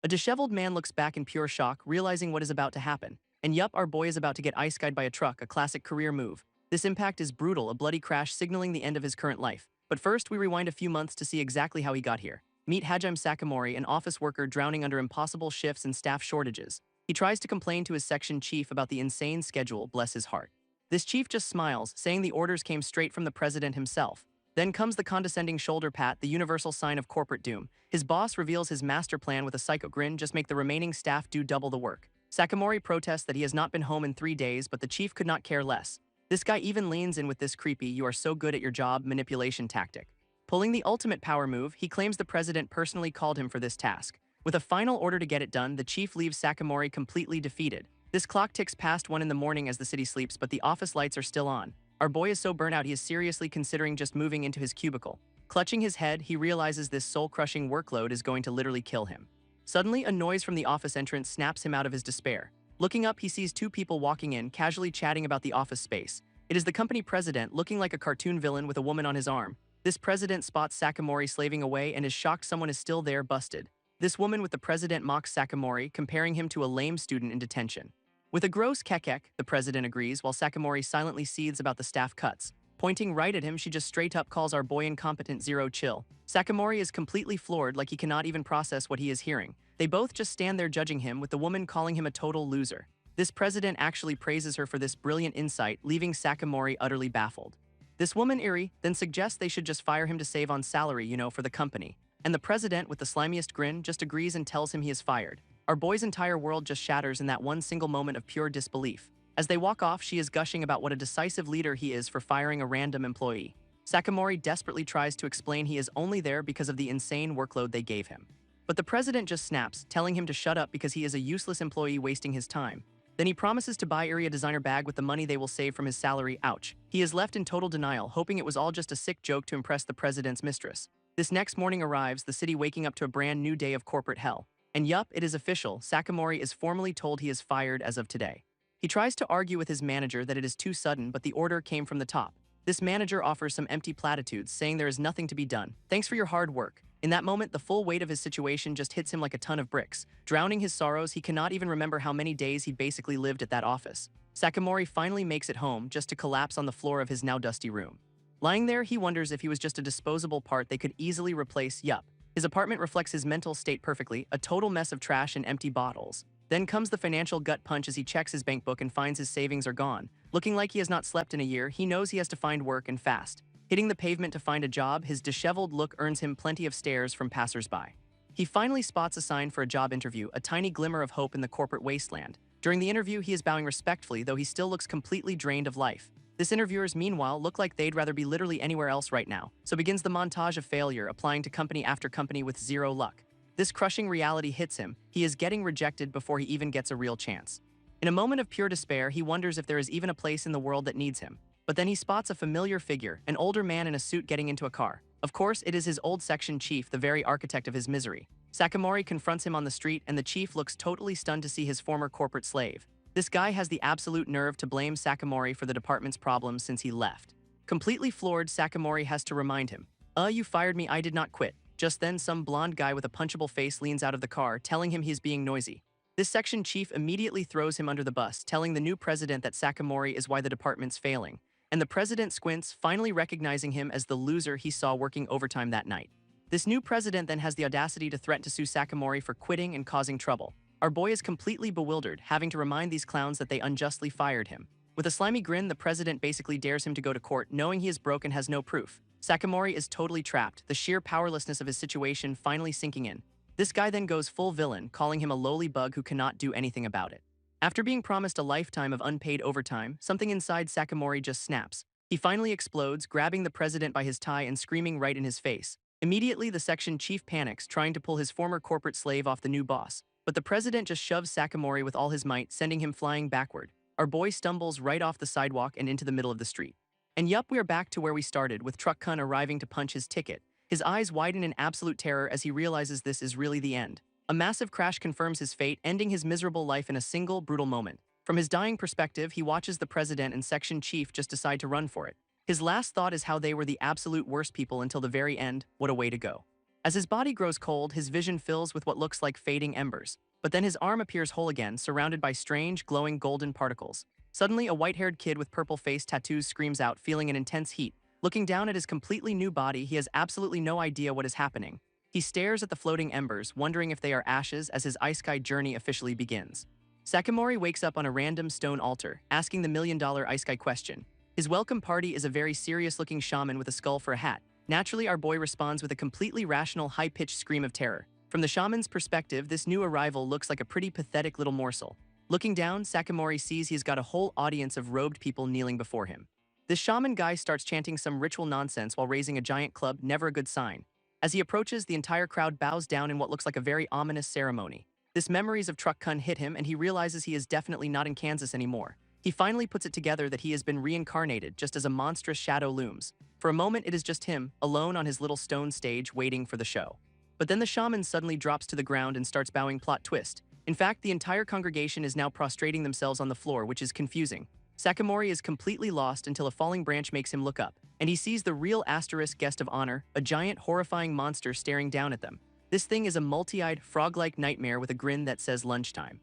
A disheveled man looks back in pure shock, realizing what is about to happen. And yup, our boy is about to get ice-guyed by a truck, a classic career move. This impact is brutal, a bloody crash signaling the end of his current life. But first, we rewind a few months to see exactly how he got here. Meet Hajime Sakamori, an office worker drowning under impossible shifts and staff shortages. He tries to complain to his section chief about the insane schedule, bless his heart. This chief just smiles, saying the orders came straight from the president himself. Then comes the condescending shoulder pat, the universal sign of corporate doom. His boss reveals his master plan with a psycho grin, just make the remaining staff do double the work. Sakamori protests that he has not been home in 3 days, but the chief could not care less. This guy even leans in with this creepy, you are so good at your job manipulation tactic. Pulling the ultimate power move, he claims the president personally called him for this task. With a final order to get it done, the chief leaves Sakamori completely defeated. This clock ticks past 1 in the morning as the city sleeps, but the office lights are still on. Our boy is so burnt out he is seriously considering just moving into his cubicle. Clutching his head, he realizes this soul-crushing workload is going to literally kill him. Suddenly, a noise from the office entrance snaps him out of his despair. Looking up, he sees 2 people walking in, casually chatting about the office space. It is the company president, looking like a cartoon villain with a woman on his arm. This president spots Sakamori slaving away and is shocked someone is still there, busted. This woman with the president mocks Sakamori, comparing him to a lame student in detention. With a gross kekek, the president agrees, while Sakamori silently seethes about the staff cuts. Pointing right at him, she just straight up calls our boy incompetent, zero chill. Sakamori is completely floored, like he cannot even process what he is hearing. They both just stand there judging him, with the woman calling him a total loser. This president actually praises her for this brilliant insight, leaving Sakamori utterly baffled. This woman, Iri, then suggests they should just fire him to save on salary, for the company. And the president, with the slimiest grin, just agrees and tells him he is fired. Our boy's entire world just shatters in that one single moment of pure disbelief. As they walk off, she is gushing about what a decisive leader he is for firing a random employee. Sakamori desperately tries to explain he is only there because of the insane workload they gave him. But the president just snaps, telling him to shut up because he is a useless employee wasting his time. Then he promises to buy Iri a designer bag with the money they will save from his salary. Ouch. He is left in total denial, hoping it was all just a sick joke to impress the president's mistress. This next morning arrives, the city waking up to a brand new day of corporate hell. And yup, it is official, Sakamori is formally told he is fired as of today. He tries to argue with his manager that it is too sudden, but the order came from the top. This manager offers some empty platitudes, saying there is nothing to be done. Thanks for your hard work. In that moment, the full weight of his situation just hits him like a ton of bricks. Drowning his sorrows, he cannot even remember how many days he basically lived at that office. Sakamori finally makes it home, just to collapse on the floor of his now dusty room. Lying there, he wonders if he was just a disposable part they could easily replace. Yup. His apartment reflects his mental state perfectly, a total mess of trash and empty bottles. Then comes the financial gut punch as he checks his bank book and finds his savings are gone. Looking like he has not slept in a year, he knows he has to find work and fast. Hitting the pavement to find a job, his disheveled look earns him plenty of stares from passersby. He finally spots a sign for a job interview, a tiny glimmer of hope in the corporate wasteland. During the interview, he is bowing respectfully, though he still looks completely drained of life. This interviewers, meanwhile, look like they'd rather be literally anywhere else right now. So begins the montage of failure, applying to company after company with zero luck. This crushing reality hits him. He is getting rejected before he even gets a real chance. In a moment of pure despair, he wonders if there is even a place in the world that needs him. But then he spots a familiar figure, an older man in a suit getting into a car. Of course, it is his old section chief, the very architect of his misery. Sakamori confronts him on the street, and the chief looks totally stunned to see his former corporate slave. This guy has the absolute nerve to blame Sakamori for the department's problems since he left. Completely floored, Sakamori has to remind him, you fired me, I did not quit." Just then, some blonde guy with a punchable face leans out of the car, telling him he's being noisy. This section chief immediately throws him under the bus, telling the new president that Sakamori is why the department's failing. And the president squints, finally recognizing him as the loser he saw working overtime that night. This new president then has the audacity to threaten to sue Sakamori for quitting and causing trouble. Our boy is completely bewildered, having to remind these clowns that they unjustly fired him. With a slimy grin, the president basically dares him to go to court, knowing he is broke and has no proof. Sakamori is totally trapped, the sheer powerlessness of his situation finally sinking in. This guy then goes full villain, calling him a lowly bug who cannot do anything about it. After being promised a lifetime of unpaid overtime, something inside Sakamori just snaps. He finally explodes, grabbing the president by his tie and screaming right in his face. Immediately, the section chief panics, trying to pull his former corporate slave off the new boss. But the president just shoves Sakamori with all his might, sending him flying backward. Our boy stumbles right off the sidewalk and into the middle of the street. And yup, we are back to where we started, with Truck Kun arriving to punch his ticket. His eyes widen in absolute terror as he realizes this is really the end. A massive crash confirms his fate, ending his miserable life in a single, brutal moment. From his dying perspective, he watches the president and section chief just decide to run for it. His last thought is how they were the absolute worst people until the very end. What a way to go. As his body grows cold, his vision fills with what looks like fading embers. But then his arm appears whole again, surrounded by strange, glowing golden particles. Suddenly, a white-haired kid with purple face tattoos screams out, feeling an intense heat. Looking down at his completely new body, he has absolutely no idea what is happening. He stares at the floating embers, wondering if they are ashes as his Isekai journey officially begins. Sakamori wakes up on a random stone altar, asking the million-dollar Isekai question. His welcome party is a very serious-looking shaman with a skull for a hat. Naturally, our boy responds with a completely rational, high-pitched scream of terror. From the shaman's perspective, this new arrival looks like a pretty pathetic little morsel. Looking down, Sakamori sees he's got a whole audience of robed people kneeling before him. This shaman guy starts chanting some ritual nonsense while raising a giant club, never a good sign. As he approaches, the entire crowd bows down in what looks like a very ominous ceremony. This memories of Truck Kun hit him, and he realizes he is definitely not in Kansas anymore. He finally puts it together that he has been reincarnated just as a monstrous shadow looms. For a moment, it is just him, alone on his little stone stage, waiting for the show. But then the shaman suddenly drops to the ground and starts bowing. Plot twist. In fact, the entire congregation is now prostrating themselves on the floor, which is confusing. Sakamori is completely lost until a falling branch makes him look up, and he sees the real asterisk guest of honor, a giant, horrifying monster staring down at them. This thing is a multi-eyed, frog-like nightmare with a grin that says lunchtime.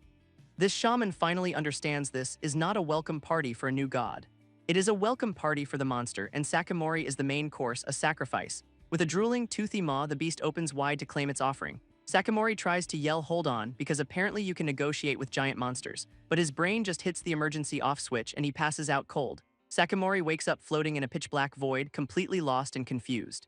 This shaman finally understands this is not a welcome party for a new god. It is a welcome party for the monster, and Sakamori is the main course, a sacrifice. With a drooling, toothy maw, the beast opens wide to claim its offering. Sakamori tries to yell hold on because apparently you can negotiate with giant monsters, but his brain just hits the emergency off switch and he passes out cold. Sakamori wakes up floating in a pitch-black void, completely lost and confused.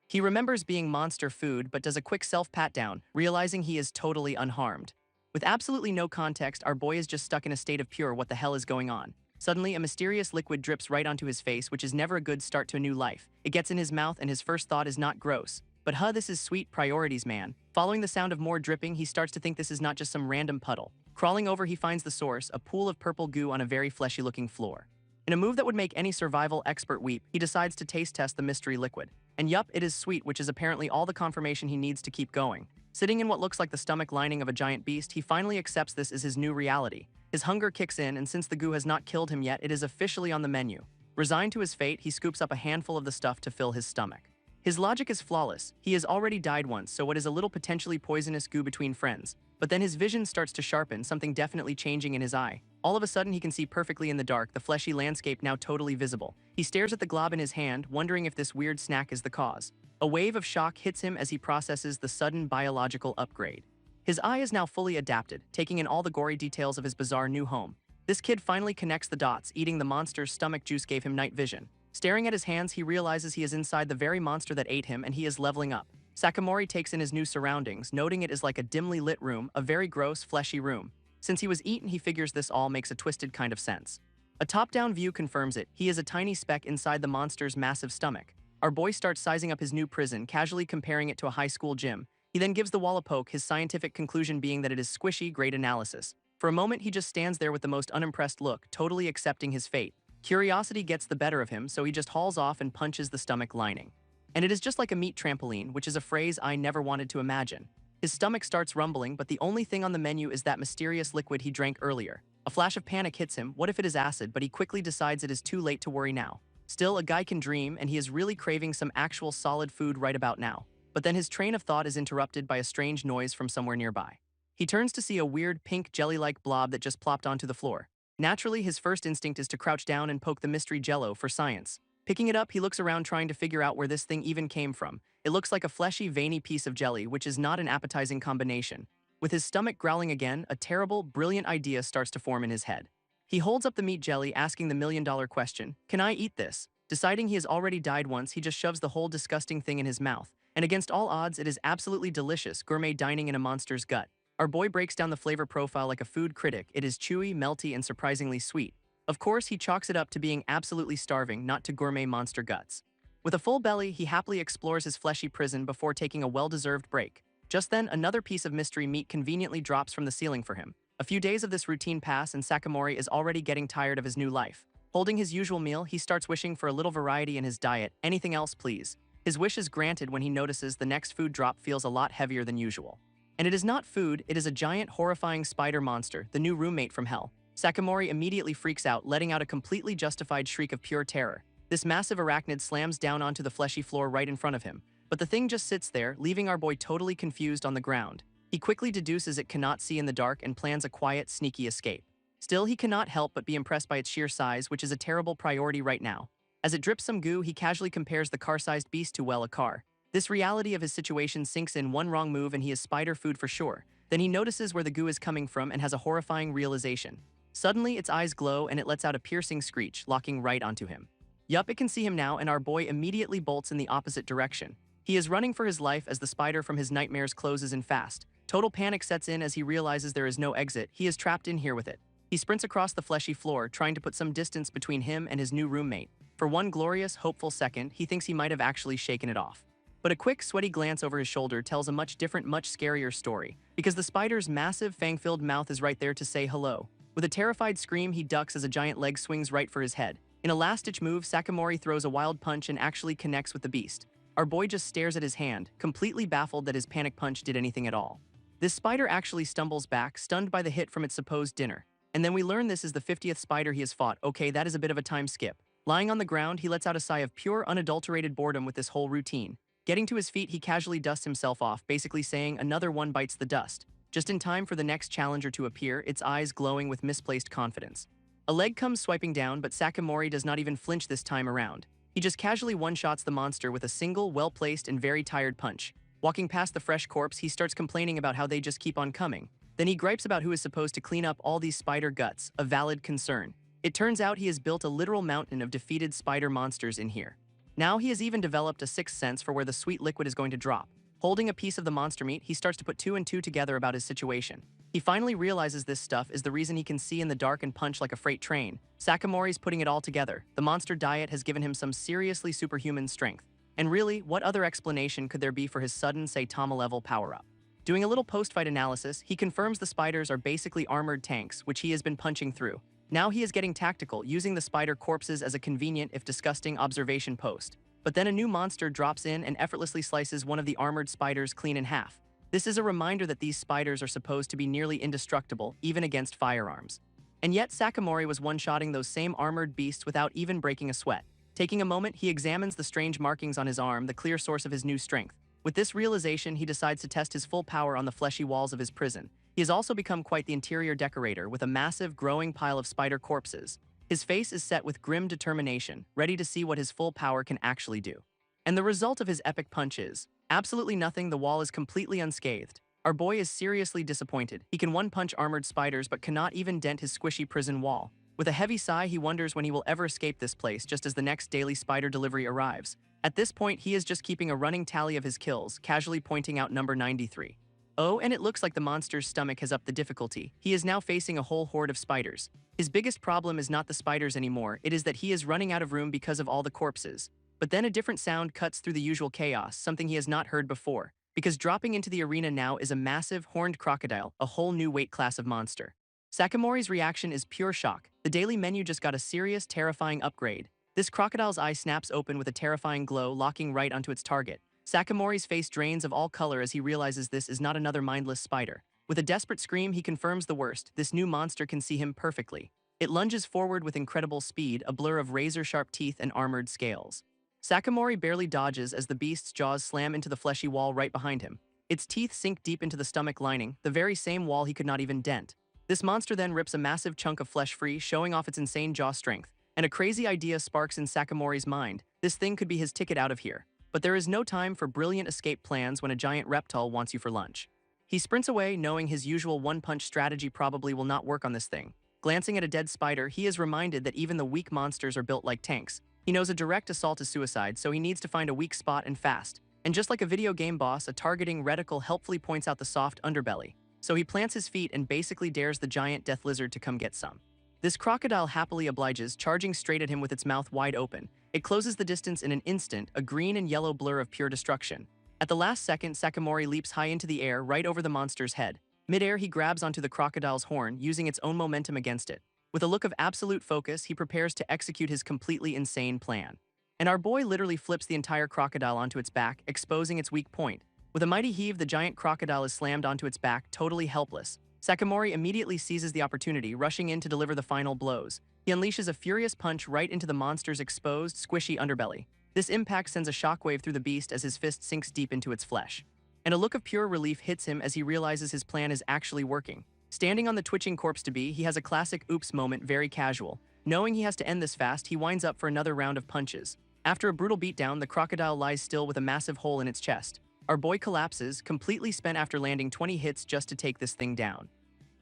He remembers being monster food but does a quick self-pat-down, realizing he is totally unharmed. With absolutely no context, our boy is just stuck in a state of pure what the hell is going on. Suddenly, a mysterious liquid drips right onto his face, which is never a good start to a new life. It gets in his mouth and his first thought is not gross. But this is sweet priorities, man. Following the sound of more dripping, he starts to think this is not just some random puddle. Crawling over, he finds the source, a pool of purple goo on a very fleshy-looking floor. In a move that would make any survival expert weep, he decides to taste test the mystery liquid. And yup, it is sweet, which is apparently all the confirmation he needs to keep going. Sitting in what looks like the stomach lining of a giant beast, he finally accepts this as his new reality. His hunger kicks in, and since the goo has not killed him yet, it is officially on the menu. Resigned to his fate, he scoops up a handful of the stuff to fill his stomach. His logic is flawless. He has already died once, so what is a little potentially poisonous goo between friends? But then his vision starts to sharpen, something definitely changing in his eye. All of a sudden, he can see perfectly in the dark, the fleshy landscape now totally visible. He stares at the glob in his hand, wondering if this weird snack is the cause. A wave of shock hits him as he processes the sudden biological upgrade. His eye is now fully adapted, taking in all the gory details of his bizarre new home. This kid finally connects the dots, eating the monster's stomach juice gave him night vision. Staring at his hands, he realizes he is inside the very monster that ate him, and he is leveling up. Sakamori takes in his new surroundings, noting it is like a dimly lit room, a very gross, fleshy room. Since he was eaten, he figures this all makes a twisted kind of sense. A top-down view confirms it. He is a tiny speck inside the monster's massive stomach. Our boy starts sizing up his new prison, casually comparing it to a high school gym. He then gives the wall a poke, his scientific conclusion being that it is squishy, great analysis. For a moment, he just stands there with the most unimpressed look, totally accepting his fate. Curiosity gets the better of him, so he just hauls off and punches the stomach lining. And it is just like a meat trampoline, which is a phrase I never wanted to imagine. His stomach starts rumbling, but the only thing on the menu is that mysterious liquid he drank earlier. A flash of panic hits him. What if it is acid? But he quickly decides it is too late to worry now. Still, a guy can dream, and he is really craving some actual solid food right about now. But then his train of thought is interrupted by a strange noise from somewhere nearby. He turns to see a weird pink jelly-like blob that just plopped onto the floor. Naturally, his first instinct is to crouch down and poke the mystery jello for science. Picking it up, he looks around trying to figure out where this thing even came from. It looks like a fleshy, veiny piece of jelly, which is not an appetizing combination. With his stomach growling again, a terrible, brilliant idea starts to form in his head. He holds up the meat jelly, asking the million-dollar question, "Can I eat this?" Deciding he has already died once, he just shoves the whole disgusting thing in his mouth. And against all odds, it is absolutely delicious, gourmet dining in a monster's gut. Our boy breaks down the flavor profile like a food critic. It is chewy, melty, and surprisingly sweet. Of course, he chalks it up to being absolutely starving, not to gourmet monster guts. With a full belly, he happily explores his fleshy prison before taking a well-deserved break. Just then, another piece of mystery meat conveniently drops from the ceiling for him. A few days of this routine pass, and Sakamori is already getting tired of his new life. Holding his usual meal, he starts wishing for a little variety in his diet. Anything else, please. His wish is granted when he notices the next food drop feels a lot heavier than usual. And it is not food, it is a giant, horrifying spider monster, the new roommate from hell. Sakamori immediately freaks out, letting out a completely justified shriek of pure terror. This massive arachnid slams down onto the fleshy floor right in front of him. But the thing just sits there, leaving our boy totally confused on the ground. He quickly deduces it cannot see in the dark and plans a quiet, sneaky escape. Still, he cannot help but be impressed by its sheer size, which is a terrible priority right now. As it drips some goo, he casually compares the car-sized beast to, well, a car. This reality of his situation sinks in. One wrong move and he is spider food for sure. Then he notices where the goo is coming from and has a horrifying realization. Suddenly, its eyes glow and it lets out a piercing screech, locking right onto him. Yup, it can see him now, and our boy immediately bolts in the opposite direction. He is running for his life as the spider from his nightmares closes in fast. Total panic sets in as he realizes there is no exit. He is trapped in here with it. He sprints across the fleshy floor, trying to put some distance between him and his new roommate. For one glorious, hopeful second, he thinks he might have actually shaken it off. But a quick, sweaty glance over his shoulder tells a much different, much scarier story, because the spider's massive, fang-filled mouth is right there to say hello. With a terrified scream, he ducks as a giant leg swings right for his head. In a last-ditch move, Sakamori throws a wild punch and actually connects with the beast. Our boy just stares at his hand, completely baffled that his panic punch did anything at all. This spider actually stumbles back, stunned by the hit from its supposed dinner. And then we learn this is the 50th spider he has fought. Okay, that is a bit of a time skip. Lying on the ground, he lets out a sigh of pure, unadulterated boredom with this whole routine. Getting to his feet, he casually dusts himself off, basically saying another one bites the dust. Just in time for the next challenger to appear, its eyes glowing with misplaced confidence. A leg comes swiping down, but Sakamori does not even flinch this time around. He just casually one-shots the monster with a single, well-placed and very tired punch. Walking past the fresh corpse, he starts complaining about how they just keep on coming. Then he gripes about who is supposed to clean up all these spider guts, a valid concern. It turns out he has built a literal mountain of defeated spider monsters in here. Now he has even developed a sixth sense for where the sweet liquid is going to drop. Holding a piece of the monster meat, he starts to put two and two together about his situation. He finally realizes this stuff is the reason he can see in the dark and punch like a freight train. Sakamori's putting it all together. The monster diet has given him some seriously superhuman strength. And really, what other explanation could there be for his sudden, Saitama-level power-up? Doing a little post-fight analysis, he confirms the spiders are basically armored tanks, which he has been punching through. Now he is getting tactical, using the spider corpses as a convenient, if disgusting, observation post. But then a new monster drops in and effortlessly slices one of the armored spiders clean in half. This is a reminder that these spiders are supposed to be nearly indestructible, even against firearms. And yet Sakamori was one-shotting those same armored beasts without even breaking a sweat. Taking a moment, he examines the strange markings on his arm, the clear source of his new strength. With this realization, he decides to test his full power on the fleshy walls of his prison. He has also become quite the interior decorator, with a massive, growing pile of spider corpses. His face is set with grim determination, ready to see what his full power can actually do. And the result of his epic punch is absolutely nothing. The wall is completely unscathed. Our boy is seriously disappointed. He can one-punch armored spiders but cannot even dent his squishy prison wall. With a heavy sigh, he wonders when he will ever escape this place just as the next daily spider delivery arrives. At this point, he is just keeping a running tally of his kills, casually pointing out number 93. Oh, and it looks like the monster's stomach has upped the difficulty. He is now facing a whole horde of spiders. His biggest problem is not the spiders anymore, it is that he is running out of room because of all the corpses. But then a different sound cuts through the usual chaos, something he has not heard before. Because dropping into the arena now is a massive, horned crocodile, a whole new weight class of monster. Sakamori's reaction is pure shock. The daily menu just got a serious, terrifying upgrade. This crocodile's eye snaps open with a terrifying glow, locking right onto its target. Sakamori's face drains of all color as he realizes this is not another mindless spider. With a desperate scream, he confirms the worst. This new monster can see him perfectly. It lunges forward with incredible speed, a blur of razor-sharp teeth and armored scales. Sakamori barely dodges as the beast's jaws slam into the fleshy wall right behind him. Its teeth sink deep into the stomach lining, the very same wall he could not even dent. This monster then rips a massive chunk of flesh free, showing off its insane jaw strength. And a crazy idea sparks in Sakamori's mind. This thing could be his ticket out of here. But there is no time for brilliant escape plans when a giant reptile wants you for lunch. He sprints away, knowing his usual one-punch strategy probably will not work on this thing. Glancing at a dead spider, he is reminded that even the weak monsters are built like tanks. He knows a direct assault is suicide, so he needs to find a weak spot and fast. And just like a video game boss, a targeting reticle helpfully points out the soft underbelly. So he plants his feet and basically dares the giant death lizard to come get some. This crocodile happily obliges, charging straight at him with its mouth wide open. It closes the distance in an instant, a green and yellow blur of pure destruction. At the last second, Sakamori leaps high into the air, right over the monster's head. Mid-air, he grabs onto the crocodile's horn, using its own momentum against it. With a look of absolute focus, he prepares to execute his completely insane plan. And our boy literally flips the entire crocodile onto its back, exposing its weak point. With a mighty heave, the giant crocodile is slammed onto its back, totally helpless. Sakamori immediately seizes the opportunity, rushing in to deliver the final blows. He unleashes a furious punch right into the monster's exposed, squishy underbelly. This impact sends a shockwave through the beast as his fist sinks deep into its flesh. And a look of pure relief hits him as he realizes his plan is actually working. Standing on the twitching corpse-to-be, he has a classic oops moment, very casual. Knowing he has to end this fast, he winds up for another round of punches. After a brutal beatdown, the crocodile lies still with a massive hole in its chest. Our boy collapses, completely spent after landing 20 hits just to take this thing down.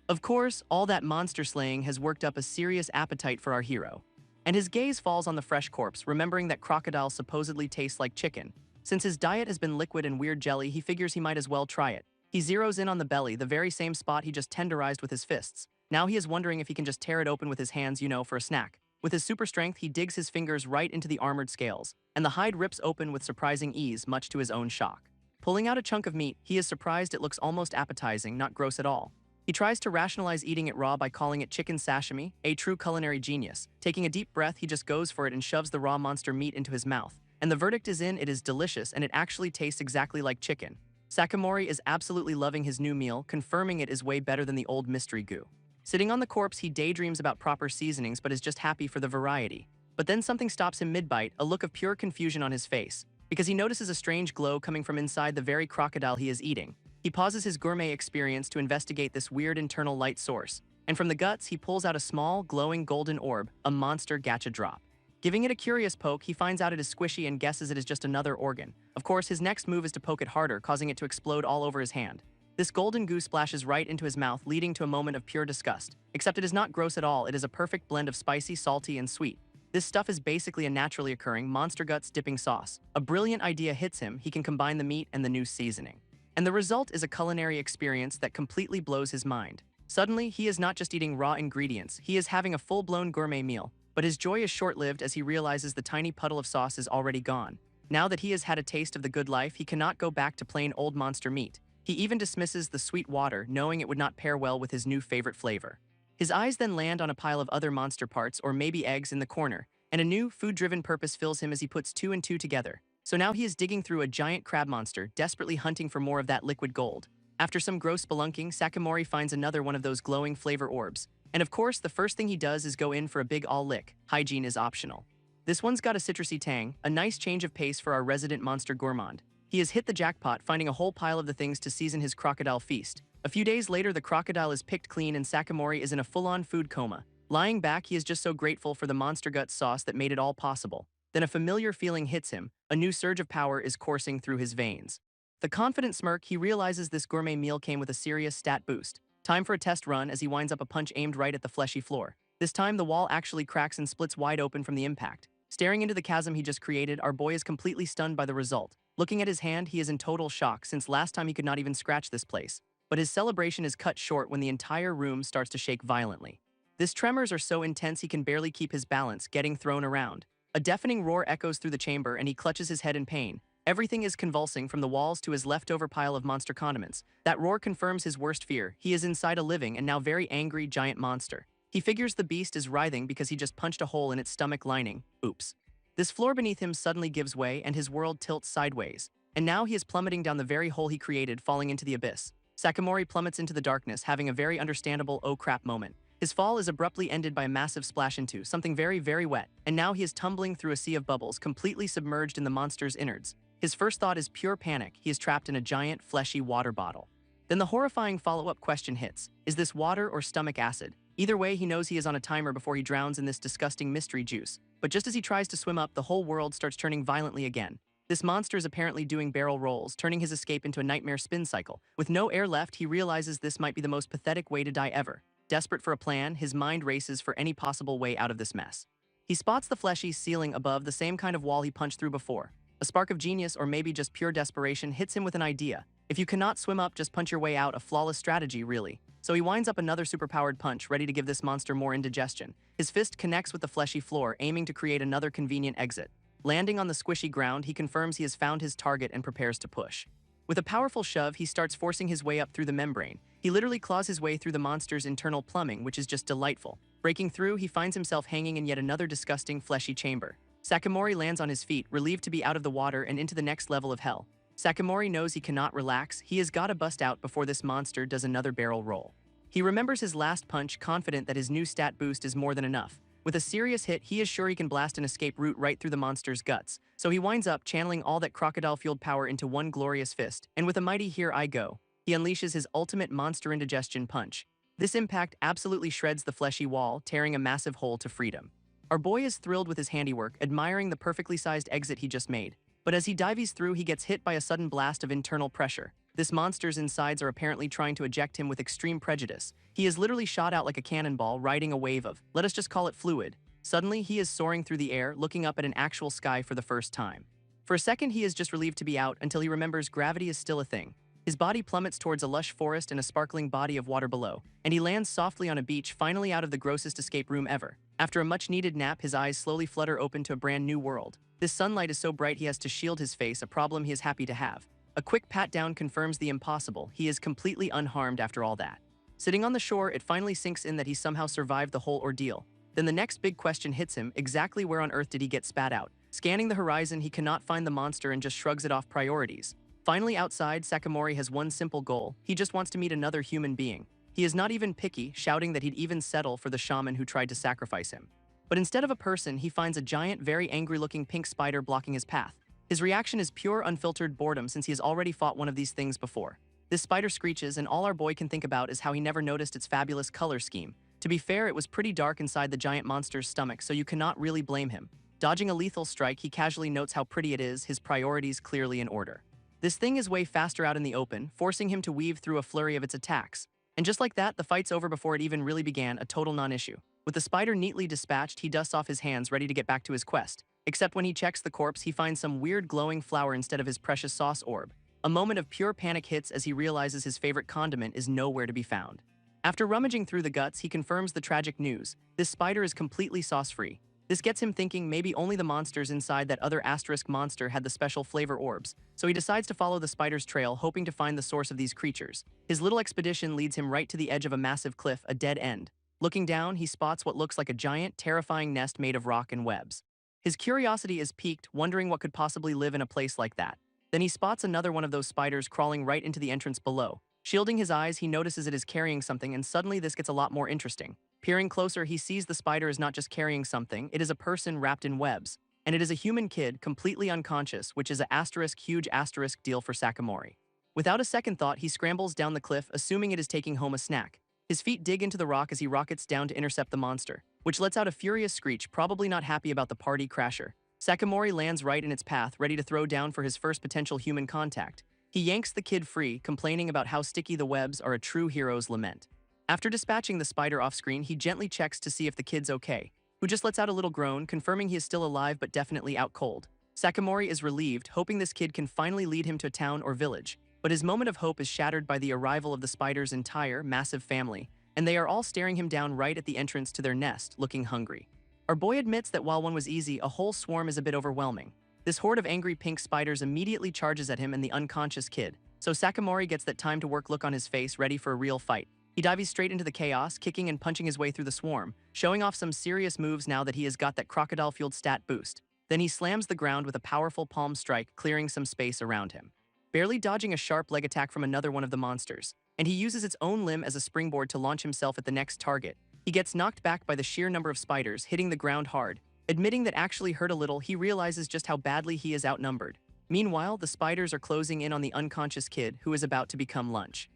Of course, all that monster slaying has worked up a serious appetite for our hero. And his gaze falls on the fresh corpse, remembering that crocodiles supposedly taste like chicken. Since his diet has been liquid and weird jelly, he figures he might as well try it. He zeroes in on the belly, the very same spot he just tenderized with his fists. Now he is wondering if he can just tear it open with his hands, for a snack. With his super strength, he digs his fingers right into the armored scales, and the hide rips open with surprising ease, much to his own shock. Pulling out a chunk of meat, he is surprised it looks almost appetizing, not gross at all. He tries to rationalize eating it raw by calling it chicken sashimi, a true culinary genius. Taking a deep breath, he just goes for it and shoves the raw monster meat into his mouth. And the verdict is in, it is delicious, and it actually tastes exactly like chicken. Sakamori is absolutely loving his new meal, confirming it is way better than the old mystery goo. Sitting on the corpse, he daydreams about proper seasonings but is just happy for the variety. But then something stops him mid-bite, a look of pure confusion on his face, because he notices a strange glow coming from inside the very crocodile he is eating. He pauses his gourmet experience to investigate this weird internal light source, and from the guts he pulls out a small, glowing golden orb, a monster gacha drop. Giving it a curious poke, he finds out it is squishy and guesses it is just another organ. Of course, his next move is to poke it harder, causing it to explode all over his hand. This golden goo splashes right into his mouth, leading to a moment of pure disgust. Except it is not gross at all, it is a perfect blend of spicy, salty, and sweet. This stuff is basically a naturally occurring monster guts dipping sauce. A brilliant idea hits him, he can combine the meat and the new seasoning. And the result is a culinary experience that completely blows his mind. Suddenly, he is not just eating raw ingredients, he is having a full-blown gourmet meal. But his joy is short-lived as he realizes the tiny puddle of sauce is already gone. Now that he has had a taste of the good life, he cannot go back to plain old monster meat. He even dismisses the sweet water, knowing it would not pair well with his new favorite flavor. His eyes then land on a pile of other monster parts or maybe eggs in the corner, and a new, food-driven purpose fills him as he puts two and two together. So now he is digging through a giant crab monster, desperately hunting for more of that liquid gold. After some gross spelunking, Sakamori finds another one of those glowing flavor orbs. And of course, the first thing he does is go in for a big all-lick. Hygiene is optional. This one's got a citrusy tang, a nice change of pace for our resident monster gourmand. He has hit the jackpot, finding a whole pile of the things to season his crocodile feast. A few days later, the crocodile is picked clean and Sakamori is in a full-on food coma. Lying back, he is just so grateful for the monster gut sauce that made it all possible. Then a familiar feeling hits him. A new surge of power is coursing through his veins. The confident smirk, he realizes this gourmet meal came with a serious stat boost. Time for a test run as he winds up a punch aimed right at the fleshy floor. This time, the wall actually cracks and splits wide open from the impact. Staring into the chasm he just created, our boy is completely stunned by the result. Looking at his hand, he is in total shock since last time he could not even scratch this place. But his celebration is cut short when the entire room starts to shake violently. His tremors are so intense he can barely keep his balance, getting thrown around. A deafening roar echoes through the chamber and he clutches his head in pain. Everything is convulsing from the walls to his leftover pile of monster condiments. That roar confirms his worst fear. He is inside a living and now very angry giant monster. He figures the beast is writhing because he just punched a hole in its stomach lining. Oops. This floor beneath him suddenly gives way and his world tilts sideways. And now he is plummeting down the very hole he created, falling into the abyss. Sakamori plummets into the darkness, having a very understandable oh crap moment. His fall is abruptly ended by a massive splash into something very, very wet, and now he is tumbling through a sea of bubbles, completely submerged in the monster's innards. His first thought is pure panic. He is trapped in a giant, fleshy water bottle. Then the horrifying follow-up question hits. Is this water or stomach acid? Either way, he knows he is on a timer before he drowns in this disgusting mystery juice. But just as he tries to swim up, the whole world starts turning violently again. This monster is apparently doing barrel rolls, turning his escape into a nightmare spin cycle. With no air left, he realizes this might be the most pathetic way to die ever. Desperate for a plan, his mind races for any possible way out of this mess. He spots the fleshy ceiling above, the same kind of wall he punched through before. A spark of genius, or maybe just pure desperation, hits him with an idea. If you cannot swim up, just punch your way out, a flawless strategy, really. So he winds up another superpowered punch, ready to give this monster more indigestion. His fist connects with the fleshy floor, aiming to create another convenient exit. Landing on the squishy ground, he confirms he has found his target and prepares to push. With a powerful shove, he starts forcing his way up through the membrane. He literally claws his way through the monster's internal plumbing, which is just delightful. Breaking through, he finds himself hanging in yet another disgusting, fleshy chamber. Sakamori lands on his feet, relieved to be out of the water and into the next level of hell. Sakamori knows he cannot relax. He has got to bust out before this monster does another barrel roll. He remembers his last punch, confident that his new stat boost is more than enough. With a serious hit, he is sure he can blast an escape route right through the monster's guts, so he winds up channeling all that crocodile-fueled power into one glorious fist, and with a mighty "here I go," he unleashes his ultimate monster indigestion punch. This impact absolutely shreds the fleshy wall, tearing a massive hole to freedom. Our boy is thrilled with his handiwork, admiring the perfectly sized exit he just made. But as he dives through, he gets hit by a sudden blast of internal pressure. This monster's insides are apparently trying to eject him with extreme prejudice. He is literally shot out like a cannonball, riding a wave of, let us just call it fluid. Suddenly, he is soaring through the air, looking up at an actual sky for the first time. For a second, he is just relieved to be out until he remembers gravity is still a thing. His body plummets towards a lush forest and a sparkling body of water below, and he lands softly on a beach, finally out of the grossest escape room ever. After a much-needed nap, his eyes slowly flutter open to a brand new world. This sunlight is so bright he has to shield his face, a problem he is happy to have. A quick pat-down confirms the impossible. He is completely unharmed after all that. Sitting on the shore, it finally sinks in that he somehow survived the whole ordeal. Then the next big question hits him: exactly where on earth did he get spat out? Scanning the horizon, he cannot find the monster and just shrugs it off. Priorities. Finally outside, Sakamori has one simple goal. He just wants to meet another human being. He is not even picky, shouting that he'd even settle for the shaman who tried to sacrifice him. But instead of a person, he finds a giant, very angry-looking pink spider blocking his path. His reaction is pure, unfiltered boredom since he has already fought one of these things before. This spider screeches, and all our boy can think about is how he never noticed its fabulous color scheme. To be fair, it was pretty dark inside the giant monster's stomach, so you cannot really blame him. Dodging a lethal strike, he casually notes how pretty it is, his priorities clearly in order. This thing is way faster out in the open, forcing him to weave through a flurry of its attacks. And just like that, the fight's over before it even really began, a total non-issue. With the spider neatly dispatched, he dusts off his hands, ready to get back to his quest. Except when he checks the corpse, he finds some weird glowing flower instead of his precious sauce orb. A moment of pure panic hits as he realizes his favorite condiment is nowhere to be found. After rummaging through the guts, he confirms the tragic news. This spider is completely sauce-free. This gets him thinking maybe only the monsters inside that other asterisk monster had the special flavor orbs, so he decides to follow the spider's trail, hoping to find the source of these creatures. His little expedition leads him right to the edge of a massive cliff, a dead end. Looking down, he spots what looks like a giant, terrifying nest made of rock and webs. His curiosity is piqued, wondering what could possibly live in a place like that. Then he spots another one of those spiders crawling right into the entrance below. Shielding his eyes, he notices it is carrying something, and suddenly this gets a lot more interesting. Peering closer, he sees the spider is not just carrying something, it is a person wrapped in webs. And it is a human kid, completely unconscious, which is a huge asterisk deal for Sakamori. Without a second thought, he scrambles down the cliff, assuming it is taking home a snack. His feet dig into the rock as he rockets down to intercept the monster, which lets out a furious screech, probably not happy about the party crasher. Sakamori lands right in its path, ready to throw down for his first potential human contact. He yanks the kid free, complaining about how sticky the webs are, a true hero's lament. After dispatching the spider off-screen, he gently checks to see if the kid's okay, who just lets out a little groan, confirming he is still alive but definitely out cold. Sakamori is relieved, hoping this kid can finally lead him to a town or village. But his moment of hope is shattered by the arrival of the spider's entire, massive family, and they are all staring him down right at the entrance to their nest, looking hungry. Our boy admits that while one was easy, a whole swarm is a bit overwhelming. This horde of angry pink spiders immediately charges at him and the unconscious kid, so Sakamori gets that time-to-work look on his face, ready for a real fight. He dives straight into the chaos, kicking and punching his way through the swarm, showing off some serious moves now that he has got that crocodile-fueled stat boost. Then he slams the ground with a powerful palm strike, clearing some space around him, barely dodging a sharp leg attack from another one of the monsters, and he uses its own limb as a springboard to launch himself at the next target. He gets knocked back by the sheer number of spiders, hitting the ground hard. Admitting that actually hurt a little, he realizes just how badly he is outnumbered. Meanwhile, the spiders are closing in on the unconscious kid, who is about to become lunch.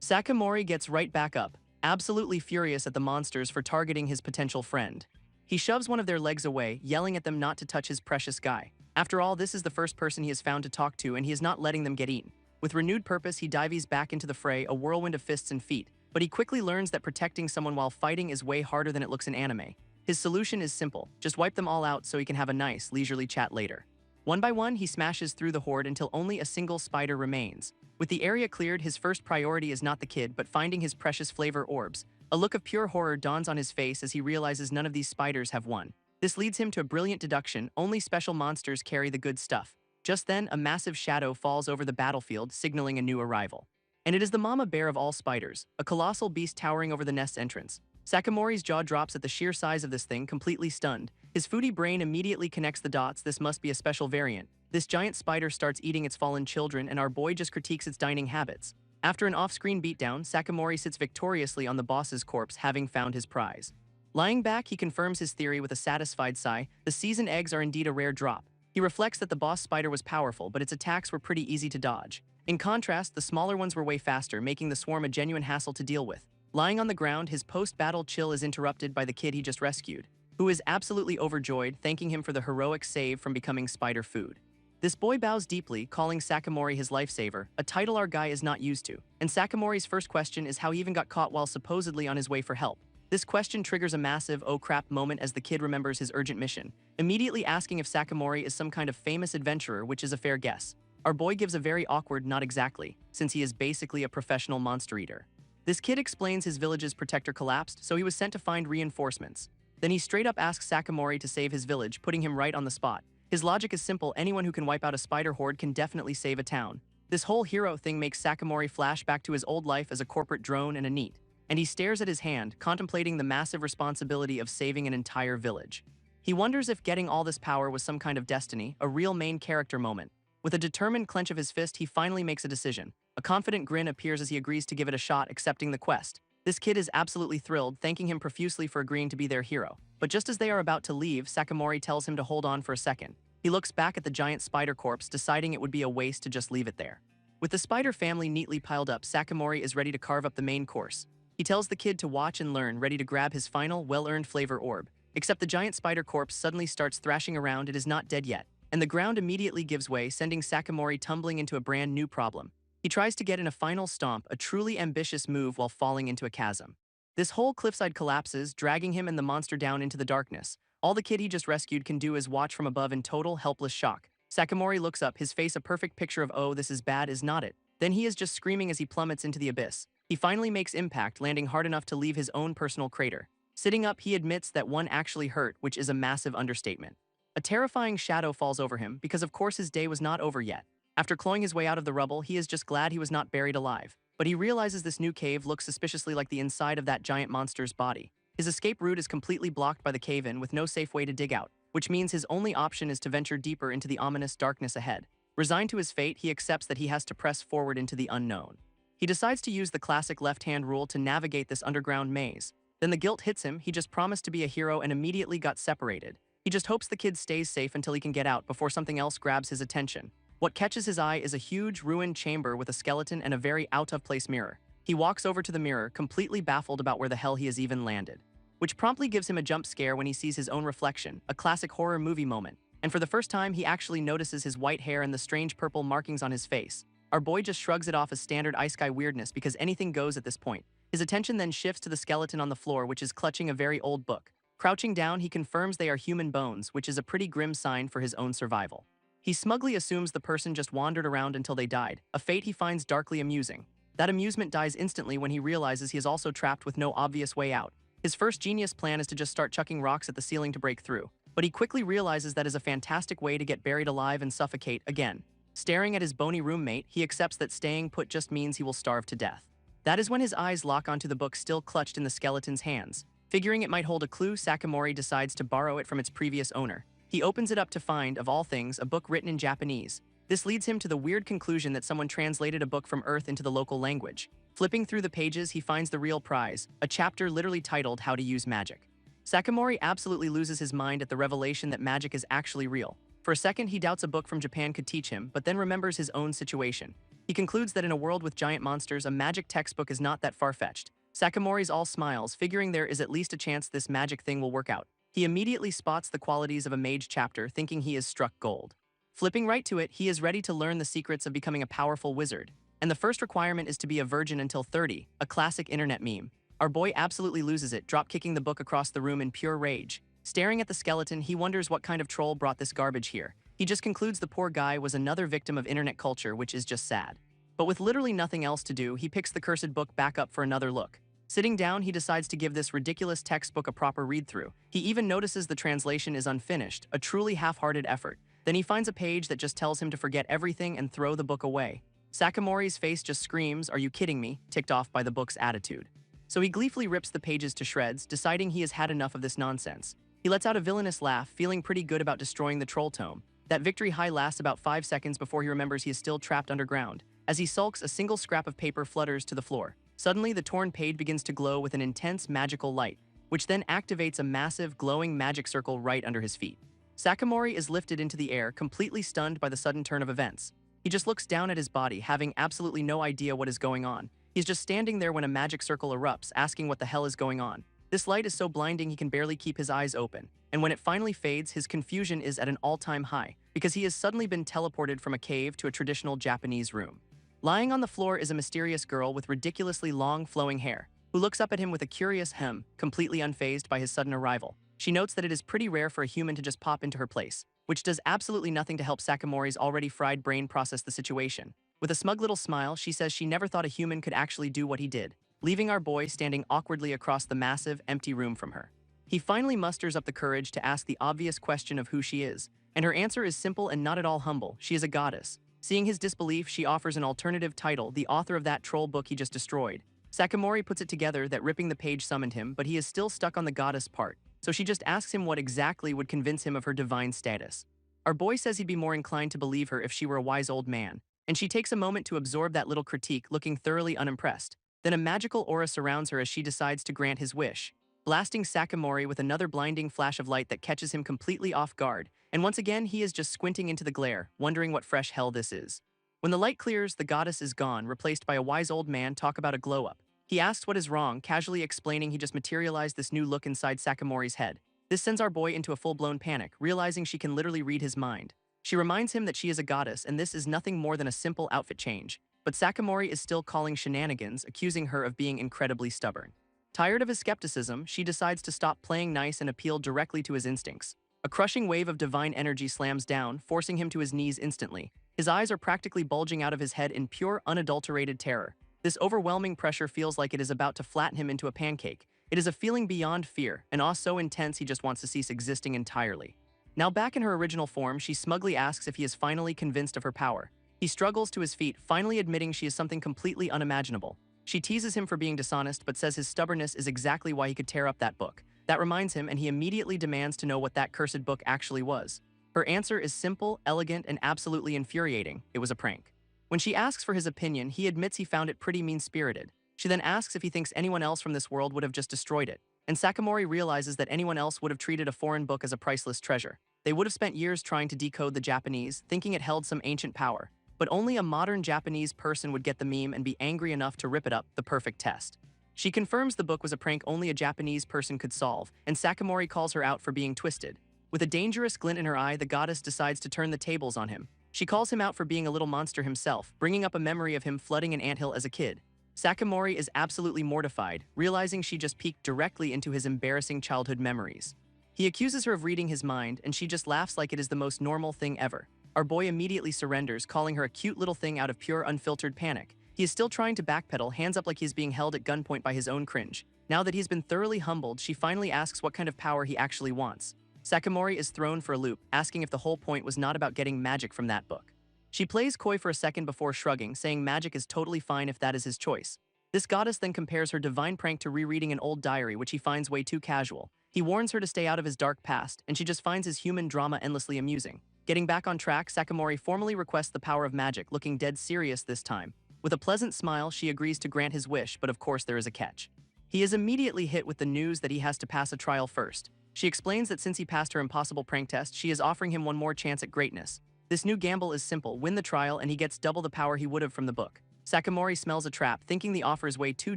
Sakamori gets right back up, absolutely furious at the monsters for targeting his potential friend. He shoves one of their legs away, yelling at them not to touch his precious guy. After all, this is the first person he has found to talk to, and he is not letting them get eaten. With renewed purpose, he dives back into the fray, a whirlwind of fists and feet. But he quickly learns that protecting someone while fighting is way harder than it looks in anime. His solution is simple: just wipe them all out so he can have a nice, leisurely chat later. One by one, he smashes through the horde until only a single spider remains. With the area cleared, his first priority is not the kid, but finding his precious flavor orbs. A look of pure horror dawns on his face as he realizes none of these spiders have one. This leads him to a brilliant deduction: only special monsters carry the good stuff. Just then, a massive shadow falls over the battlefield, signaling a new arrival. And it is the mama bear of all spiders, a colossal beast towering over the nest's entrance. Sakamori's jaw drops at the sheer size of this thing, completely stunned. His foodie brain immediately connects the dots: this must be a special variant. This giant spider starts eating its fallen children, and our boy just critiques its dining habits. After an off-screen beatdown, Sakamori sits victoriously on the boss's corpse, having found his prize. Lying back, he confirms his theory with a satisfied sigh. The seasoned eggs are indeed a rare drop. He reflects that the boss spider was powerful, but its attacks were pretty easy to dodge. In contrast, the smaller ones were way faster, making the swarm a genuine hassle to deal with. Lying on the ground, his post-battle chill is interrupted by the kid he just rescued, who is absolutely overjoyed, thanking him for the heroic save from becoming spider food. This boy bows deeply, calling Sakamori his lifesaver, a title our guy is not used to. And Sakamori's first question is how he even got caught while supposedly on his way for help. This question triggers a massive oh crap moment as the kid remembers his urgent mission, immediately asking if Sakamori is some kind of famous adventurer, which is a fair guess. Our boy gives a very awkward not exactly, since he is basically a professional monster eater. This kid explains his village's protector collapsed, so he was sent to find reinforcements. Then he straight up asks Sakamori to save his village, putting him right on the spot. His logic is simple: anyone who can wipe out a spider horde can definitely save a town. This whole hero thing makes Sakamori flash back to his old life as a corporate drone and a NEET. And he stares at his hand, contemplating the massive responsibility of saving an entire village. He wonders if getting all this power was some kind of destiny, a real main character moment. With a determined clench of his fist, he finally makes a decision. A confident grin appears as he agrees to give it a shot, accepting the quest. This kid is absolutely thrilled, thanking him profusely for agreeing to be their hero. But just as they are about to leave, Sakamori tells him to hold on for a second. He looks back at the giant spider corpse, deciding it would be a waste to just leave it there. With the spider family neatly piled up, Sakamori is ready to carve up the main course. He tells the kid to watch and learn, ready to grab his final, well-earned flavor orb. Except the giant spider corpse suddenly starts thrashing around. It is not dead yet, and the ground immediately gives way, sending Sakamori tumbling into a brand new problem. He tries to get in a final stomp, a truly ambitious move, while falling into a chasm. This whole cliffside collapses, dragging him and the monster down into the darkness. All the kid he just rescued can do is watch from above in total, helpless shock. Sakamori looks up, his face a perfect picture of "oh, this is bad, is not it?" Then he is just screaming as he plummets into the abyss. He finally makes impact, landing hard enough to leave his own personal crater. Sitting up, he admits that one actually hurt, which is a massive understatement. A terrifying shadow falls over him, because of course his day was not over yet. After clawing his way out of the rubble, he is just glad he was not buried alive. But he realizes this new cave looks suspiciously like the inside of that giant monster's body. His escape route is completely blocked by the cave-in, with no safe way to dig out, which means his only option is to venture deeper into the ominous darkness ahead. Resigned to his fate, he accepts that he has to press forward into the unknown. He decides to use the classic left-hand rule to navigate this underground maze. Then the guilt hits him. He just promised to be a hero and immediately got separated. He just hopes the kid stays safe until he can get out before something else grabs his attention. What catches his eye is a huge, ruined chamber with a skeleton and a very out-of-place mirror. He walks over to the mirror, completely baffled about where the hell he has even landed, which promptly gives him a jump scare when he sees his own reflection, a classic horror movie moment. And for the first time, he actually notices his white hair and the strange purple markings on his face. Our boy just shrugs it off as standard Isekai weirdness, because anything goes at this point. His attention then shifts to the skeleton on the floor, which is clutching a very old book. Crouching down, he confirms they are human bones, which is a pretty grim sign for his own survival. He smugly assumes the person just wandered around until they died, a fate he finds darkly amusing. That amusement dies instantly when he realizes he is also trapped with no obvious way out. His first genius plan is to just start chucking rocks at the ceiling to break through, but he quickly realizes that is a fantastic way to get buried alive and suffocate again. Staring at his bony roommate, he accepts that staying put just means he will starve to death. That is when his eyes lock onto the book still clutched in the skeleton's hands. Figuring it might hold a clue, Sakamori decides to borrow it from its previous owner. He opens it up to find, of all things, a book written in Japanese. This leads him to the weird conclusion that someone translated a book from Earth into the local language. Flipping through the pages, he finds the real prize, a chapter literally titled How to Use Magic. Sakamori absolutely loses his mind at the revelation that magic is actually real. For a second, he doubts a book from Japan could teach him, but then remembers his own situation. He concludes that in a world with giant monsters, a magic textbook is not that far-fetched. Sakamori's all smiles, figuring there is at least a chance this magic thing will work out. He immediately spots the qualities of a mage chapter, thinking he is struck gold. Flipping right to it, he is ready to learn the secrets of becoming a powerful wizard. And the first requirement is to be a virgin until 30, a classic internet meme. Our boy absolutely loses it, drop-kicking the book across the room in pure rage. Staring at the skeleton, he wonders what kind of troll brought this garbage here. He just concludes the poor guy was another victim of internet culture, which is just sad. But with literally nothing else to do, he picks the cursed book back up for another look. Sitting down, he decides to give this ridiculous textbook a proper read-through. He even notices the translation is unfinished, a truly half-hearted effort. Then he finds a page that just tells him to forget everything and throw the book away. Sakamori's face just screams, "Are you kidding me?" ticked off by the book's attitude. So he gleefully rips the pages to shreds, deciding he has had enough of this nonsense. He lets out a villainous laugh, feeling pretty good about destroying the troll tome. That victory high lasts about 5 seconds before he remembers he is still trapped underground. As he sulks, a single scrap of paper flutters to the floor. Suddenly, the torn page begins to glow with an intense magical light. which then activates a massive, glowing magic circle right under his feet. Sakamori is lifted into the air, completely stunned by the sudden turn of events. He just looks down at his body, having absolutely no idea what is going on. He's just standing there when a magic circle erupts, asking what the hell is going on. This light is so blinding he can barely keep his eyes open, and when it finally fades, his confusion is at an all-time high, because he has suddenly been teleported from a cave to a traditional Japanese room. Lying on the floor is a mysterious girl with ridiculously long, flowing hair, who looks up at him with a curious hem, completely unfazed by his sudden arrival. She notes that it is pretty rare for a human to just pop into her place, which does absolutely nothing to help Sakamori's already fried brain process the situation. With a smug little smile, she says she never thought a human could actually do what he did, leaving our boy standing awkwardly across the massive, empty room from her. He finally musters up the courage to ask the obvious question of who she is, and her answer is simple and not at all humble. She is a goddess. Seeing his disbelief, she offers an alternative title, the author of that troll book he just destroyed. Sakamori puts it together that ripping the page summoned him, but he is still stuck on the goddess part, so she just asks him what exactly would convince him of her divine status. Our boy says he'd be more inclined to believe her if she were a wise old man, and she takes a moment to absorb that little critique, looking thoroughly unimpressed. Then a magical aura surrounds her as she decides to grant his wish, blasting Sakamori with another blinding flash of light that catches him completely off guard, and once again he is just squinting into the glare, wondering what fresh hell this is. When the light clears, the goddess is gone, replaced by a wise old man. Talk about a glow-up. He asks what is wrong, casually explaining he just materialized this new look inside Sakamori's head. This sends our boy into a full-blown panic, realizing she can literally read his mind. She reminds him that she is a goddess and this is nothing more than a simple outfit change, but Sakamori is still calling shenanigans, accusing her of being incredibly stubborn. Tired of his skepticism, she decides to stop playing nice and appeal directly to his instincts. A crushing wave of divine energy slams down, forcing him to his knees instantly. His eyes are practically bulging out of his head in pure, unadulterated terror. This overwhelming pressure feels like it is about to flatten him into a pancake. It is a feeling beyond fear, an awe so intense he just wants to cease existing entirely. Now back in her original form, she smugly asks if he is finally convinced of her power. He struggles to his feet, finally admitting she is something completely unimaginable. She teases him for being dishonest, but says his stubbornness is exactly why he could tear up that book. That reminds him, and he immediately demands to know what that cursed book actually was. Her answer is simple, elegant, and absolutely infuriating. It was a prank. When she asks for his opinion, he admits he found it pretty mean-spirited. She then asks if he thinks anyone else from this world would have just destroyed it, and Sakamori realizes that anyone else would have treated a foreign book as a priceless treasure. They would have spent years trying to decode the Japanese, thinking it held some ancient power. But only a modern Japanese person would get the meme and be angry enough to rip it up, the perfect test. She confirms the book was a prank only a Japanese person could solve, and Sakamori calls her out for being twisted. With a dangerous glint in her eye, the goddess decides to turn the tables on him. She calls him out for being a little monster himself, bringing up a memory of him flooding an anthill as a kid. Sakamori is absolutely mortified, realizing she just peeked directly into his embarrassing childhood memories. He accuses her of reading his mind, and she just laughs like it is the most normal thing ever. Our boy immediately surrenders, calling her a cute little thing out of pure unfiltered panic. He is still trying to backpedal, hands up like he is being held at gunpoint by his own cringe. Now that he's been thoroughly humbled, she finally asks what kind of power he actually wants. Sakamori is thrown for a loop, asking if the whole point was not about getting magic from that book. She plays coy for a second before shrugging, saying magic is totally fine if that is his choice. This goddess then compares her divine prank to rereading an old diary, which he finds way too casual. He warns her to stay out of his dark past, and she just finds his human drama endlessly amusing. Getting back on track, Sakamori formally requests the power of magic, looking dead serious this time. With a pleasant smile, she agrees to grant his wish, but of course there is a catch. He is immediately hit with the news that he has to pass a trial first. She explains that since he passed her impossible prank test, she is offering him one more chance at greatness. This new gamble is simple: win the trial and he gets double the power he would have from the book. Sakamori smells a trap, thinking the offer is way too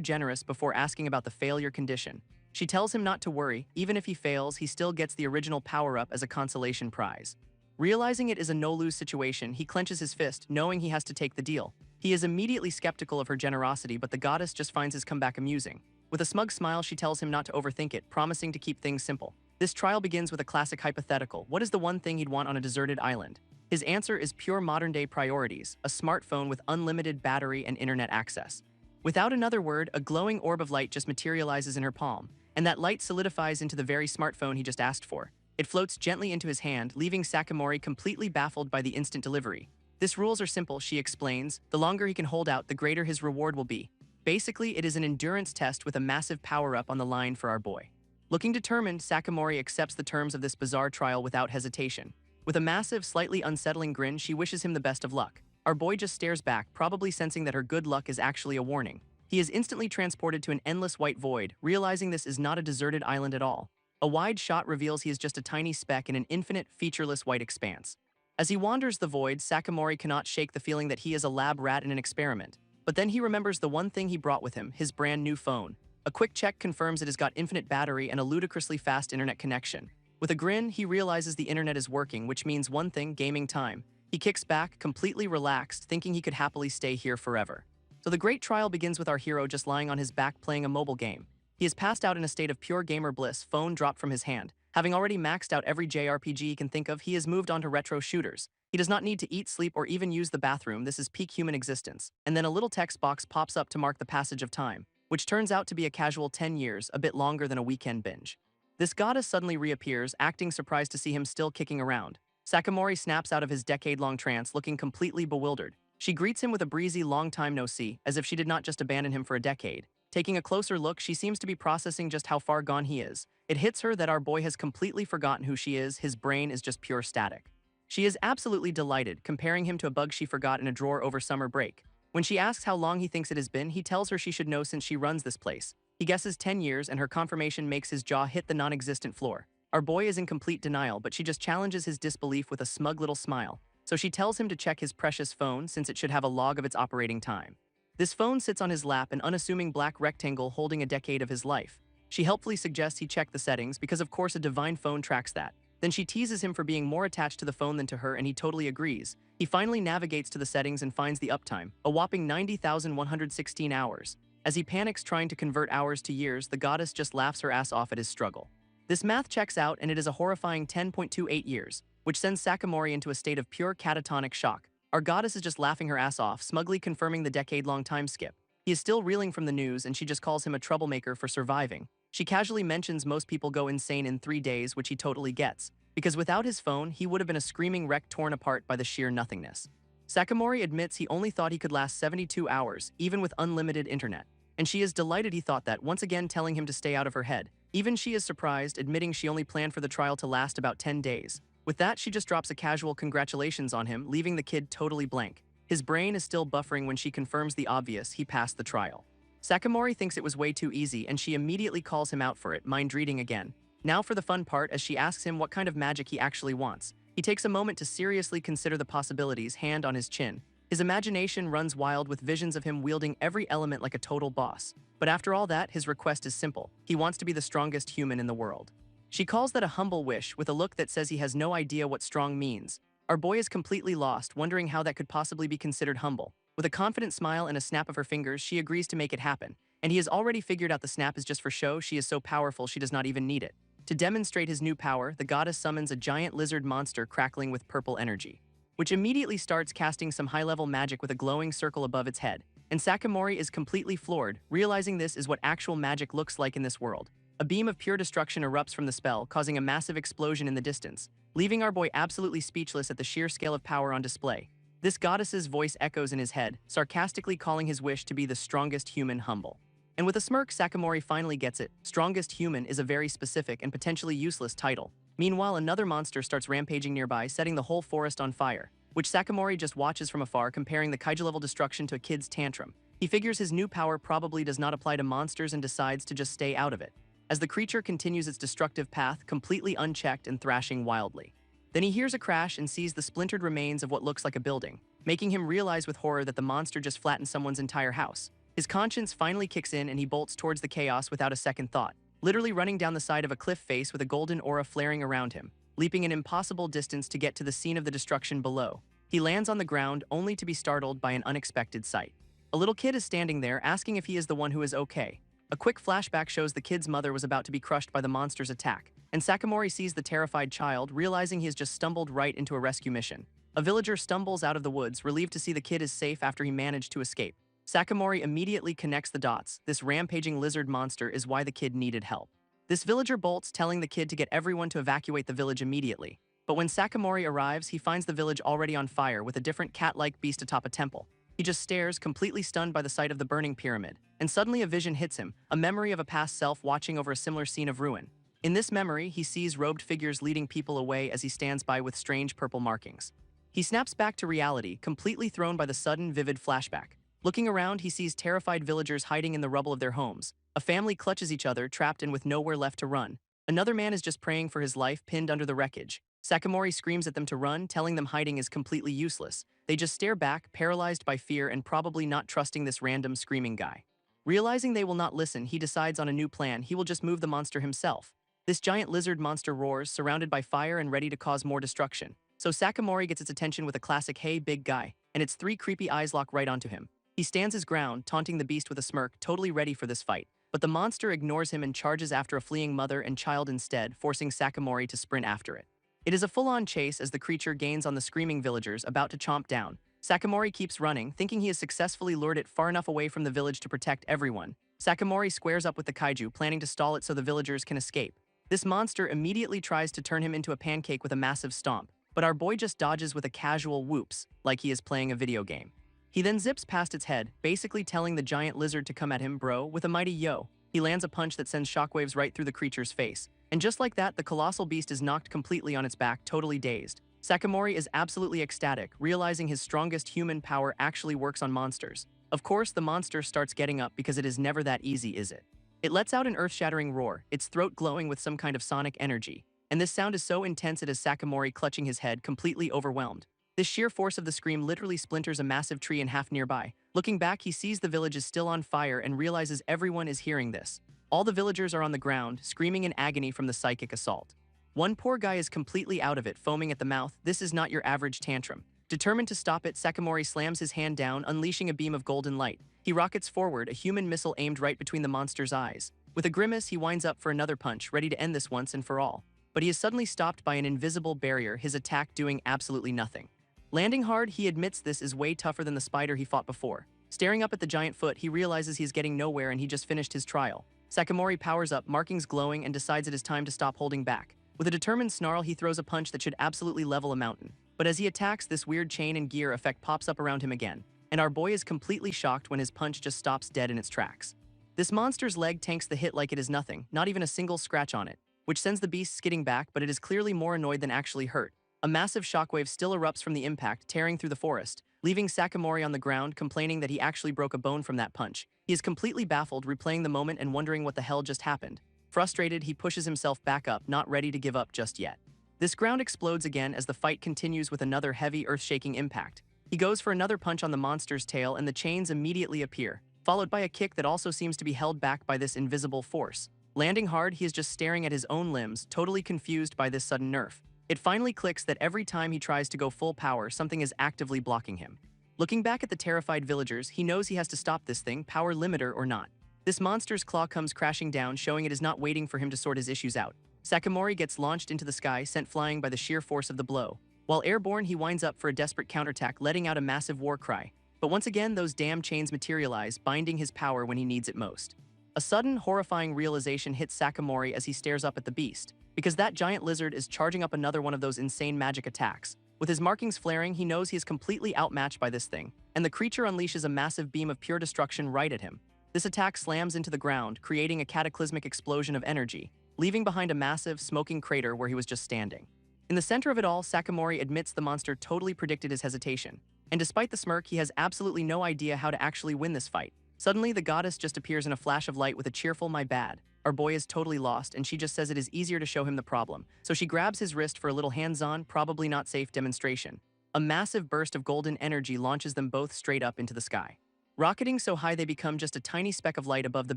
generous before asking about the failure condition. She tells him not to worry, even if he fails, he still gets the original power-up as a consolation prize. Realizing it is a no-lose situation, he clenches his fist, knowing he has to take the deal. He is immediately skeptical of her generosity, but the goddess just finds his comeback amusing. With a smug smile, she tells him not to overthink it, promising to keep things simple. This trial begins with a classic hypothetical. What is the one thing he'd want on a deserted island? His answer is pure modern-day priorities, a smartphone with unlimited battery and internet access. Without another word, a glowing orb of light just materializes in her palm, and that light solidifies into the very smartphone he just asked for. It floats gently into his hand, leaving Sakamori completely baffled by the instant delivery. This rules are simple, she explains. The longer he can hold out, the greater his reward will be. Basically, it is an endurance test with a massive power-up on the line for our boy. Looking determined, Sakamori accepts the terms of this bizarre trial without hesitation. With a massive, slightly unsettling grin, she wishes him the best of luck. Our boy just stares back, probably sensing that her good luck is actually a warning. He is instantly transported to an endless white void, realizing this is not a deserted island at all. A wide shot reveals he is just a tiny speck in an infinite, featureless white expanse. As he wanders the void, Sakamori cannot shake the feeling that he is a lab rat in an experiment. But then he remembers the one thing he brought with him, his brand new phone. A quick check confirms it has got infinite battery and a ludicrously fast internet connection. With a grin, he realizes the internet is working, which means one thing, gaming time. He kicks back, completely relaxed, thinking he could happily stay here forever. So the great trial begins with our hero just lying on his back playing a mobile game. He is passed out in a state of pure gamer bliss, phone dropped from his hand. Having already maxed out every JRPG he can think of, he has moved on to retro shooters. He does not need to eat, sleep, or even use the bathroom. This is peak human existence. And then a little text box pops up to mark the passage of time, which turns out to be a casual 10 years, a bit longer than a weekend binge. This goddess suddenly reappears, acting surprised to see him still kicking around. Sakamori snaps out of his decade-long trance, looking completely bewildered. She greets him with a breezy long time no see, as if she did not just abandon him for a decade. Taking a closer look, she seems to be processing just how far gone he is. It hits her that our boy has completely forgotten who she is, his brain is just pure static. She is absolutely delighted, comparing him to a bug she forgot in a drawer over summer break. When she asks how long he thinks it has been, he tells her she should know since she runs this place. He guesses 10 years, and her confirmation makes his jaw hit the non-existent floor. Our boy is in complete denial, but she just challenges his disbelief with a smug little smile. So she tells him to check his precious phone since it should have a log of its operating time. This phone sits on his lap, an unassuming black rectangle holding a decade of his life. She helpfully suggests he check the settings because of course a divine phone tracks that. Then she teases him for being more attached to the phone than to her, and he totally agrees. He finally navigates to the settings and finds the uptime, a whopping 90,116 hours. As he panics trying to convert hours to years, the goddess just laughs her ass off at his struggle. This math checks out, and it is a horrifying 10.28 years, which sends Sakamori into a state of pure catatonic shock. Our goddess is just laughing her ass off, smugly confirming the decade-long time skip. He is still reeling from the news, and she just calls him a troublemaker for surviving. She casually mentions most people go insane in 3 days, which he totally gets, because without his phone, he would have been a screaming wreck torn apart by the sheer nothingness. Sakamori admits he only thought he could last 72 hours, even with unlimited internet. And she is delighted he thought that, once again telling him to stay out of her head. Even she is surprised, admitting she only planned for the trial to last about 10 days. With that, she just drops a casual congratulations on him, leaving the kid totally blank. His brain is still buffering when she confirms the obvious, he passed the trial. Sakamori thinks it was way too easy, and she immediately calls him out for it, mind reading again. Now for the fun part, as she asks him what kind of magic he actually wants. He takes a moment to seriously consider the possibilities, hand on his chin. His imagination runs wild with visions of him wielding every element like a total boss. But after all that, his request is simple. He wants to be the strongest human in the world. She calls that a humble wish, with a look that says he has no idea what strong means. Our boy is completely lost, wondering how that could possibly be considered humble. With a confident smile and a snap of her fingers, she agrees to make it happen. And he has already figured out the snap is just for show. She is so powerful she does not even need it. To demonstrate his new power, the goddess summons a giant lizard monster crackling with purple energy, which immediately starts casting some high-level magic with a glowing circle above its head. And Sakamori is completely floored, realizing this is what actual magic looks like in this world. A beam of pure destruction erupts from the spell, causing a massive explosion in the distance, leaving our boy absolutely speechless at the sheer scale of power on display. This goddess's voice echoes in his head, sarcastically calling his wish to be the strongest human humble. And with a smirk, Sakamori finally gets it. Strongest human is a very specific and potentially useless title. Meanwhile, another monster starts rampaging nearby, setting the whole forest on fire, which Sakamori just watches from afar, comparing the kaiju-level destruction to a kid's tantrum. He figures his new power probably does not apply to monsters and decides to just stay out of it, as the creature continues its destructive path, completely unchecked and thrashing wildly. Then he hears a crash and sees the splintered remains of what looks like a building, making him realize with horror that the monster just flattened someone's entire house. His conscience finally kicks in and he bolts towards the chaos without a second thought, literally running down the side of a cliff face with a golden aura flaring around him, leaping an impossible distance to get to the scene of the destruction below. He lands on the ground only to be startled by an unexpected sight. A little kid is standing there asking if he is the one who is okay. A quick flashback shows the kid's mother was about to be crushed by the monster's attack, and Sakamori sees the terrified child, realizing he has just stumbled right into a rescue mission. A villager stumbles out of the woods, relieved to see the kid is safe after he managed to escape. Sakamori immediately connects the dots. This rampaging lizard monster is why the kid needed help. This villager bolts, telling the kid to get everyone to evacuate the village immediately. But when Sakamori arrives, he finds the village already on fire with a different cat-like beast atop a temple. He just stares, completely stunned by the sight of the burning pyramid. And suddenly a vision hits him, a memory of a past self watching over a similar scene of ruin. In this memory, he sees robed figures leading people away as he stands by with strange purple markings. He snaps back to reality, completely thrown by the sudden, vivid flashback. Looking around, he sees terrified villagers hiding in the rubble of their homes. A family clutches each other, trapped and with nowhere left to run. Another man is just praying for his life, pinned under the wreckage. Sakamori screams at them to run, telling them hiding is completely useless. They just stare back, paralyzed by fear and probably not trusting this random screaming guy. Realizing they will not listen, he decides on a new plan. He will just move the monster himself. This giant lizard monster roars, surrounded by fire and ready to cause more destruction. So Sakamori gets its attention with a classic "Hey, big guy," and its three creepy eyes lock right onto him. He stands his ground, taunting the beast with a smirk, totally ready for this fight. But the monster ignores him and charges after a fleeing mother and child instead, forcing Sakamori to sprint after it. It is a full-on chase as the creature gains on the screaming villagers, about to chomp down. Sakamori keeps running, thinking he has successfully lured it far enough away from the village to protect everyone. Sakamori squares up with the kaiju, planning to stall it so the villagers can escape. This monster immediately tries to turn him into a pancake with a massive stomp, but our boy just dodges with a casual whoops, like he is playing a video game. He then zips past its head, basically telling the giant lizard to come at him, bro, with a mighty yo. He lands a punch that sends shockwaves right through the creature's face. And just like that, the colossal beast is knocked completely on its back, totally dazed. Sakamori is absolutely ecstatic, realizing his strongest human power actually works on monsters. Of course, the monster starts getting up because it is never that easy, is it? It lets out an earth-shattering roar, its throat glowing with some kind of sonic energy. And this sound is so intense it is Sakamori clutching his head, completely overwhelmed. This sheer force of the scream literally splinters a massive tree in half nearby. Looking back, he sees the village is still on fire and realizes everyone is hearing this. All the villagers are on the ground, screaming in agony from the psychic assault. One poor guy is completely out of it, foaming at the mouth. This is not your average tantrum. Determined to stop it, Sakamori slams his hand down, unleashing a beam of golden light. He rockets forward, a human missile aimed right between the monster's eyes. With a grimace, he winds up for another punch, ready to end this once and for all. But he is suddenly stopped by an invisible barrier, his attack doing absolutely nothing. Landing hard, he admits this is way tougher than the spider he fought before. Staring up at the giant foot, he realizes he's getting nowhere and he just finished his trial. Sakamori powers up, markings glowing, and decides it is time to stop holding back. With a determined snarl, he throws a punch that should absolutely level a mountain. But as he attacks, this weird chain and gear effect pops up around him again, and our boy is completely shocked when his punch just stops dead in its tracks. This monster's leg tanks the hit like it is nothing, not even a single scratch on it, which sends the beast skidding back, but it is clearly more annoyed than actually hurt. A massive shockwave still erupts from the impact, tearing through the forest, leaving Sakamori on the ground, complaining that he actually broke a bone from that punch. He is completely baffled, replaying the moment and wondering what the hell just happened. Frustrated, he pushes himself back up, not ready to give up just yet. This ground explodes again as the fight continues with another heavy, earth-shaking impact. He goes for another punch on the monster's tail and the chains immediately appear, followed by a kick that also seems to be held back by this invisible force. Landing hard, he is just staring at his own limbs, totally confused by this sudden nerf. It finally clicks that every time he tries to go full power, something is actively blocking him. Looking back at the terrified villagers, he knows he has to stop this thing, power limiter or not. This monster's claw comes crashing down, showing it is not waiting for him to sort his issues out. Sakamori gets launched into the sky, sent flying by the sheer force of the blow. While airborne, he winds up for a desperate counterattack, letting out a massive war cry. But once again, those damn chains materialize, binding his power when he needs it most. A sudden, horrifying realization hits Sakamori as he stares up at the beast, because that giant lizard is charging up another one of those insane magic attacks. With his markings flaring, he knows he is completely outmatched by this thing, and the creature unleashes a massive beam of pure destruction right at him. This attack slams into the ground, creating a cataclysmic explosion of energy, leaving behind a massive, smoking crater where he was just standing. In the center of it all, Sakamori admits the monster totally predicted his hesitation, and despite the smirk, he has absolutely no idea how to actually win this fight. Suddenly, the goddess just appears in a flash of light with a cheerful "my bad." Our boy is totally lost, and she just says it is easier to show him the problem, so she grabs his wrist for a little hands-on, probably not safe demonstration. A massive burst of golden energy launches them both straight up into the sky. Rocketing so high they become just a tiny speck of light above the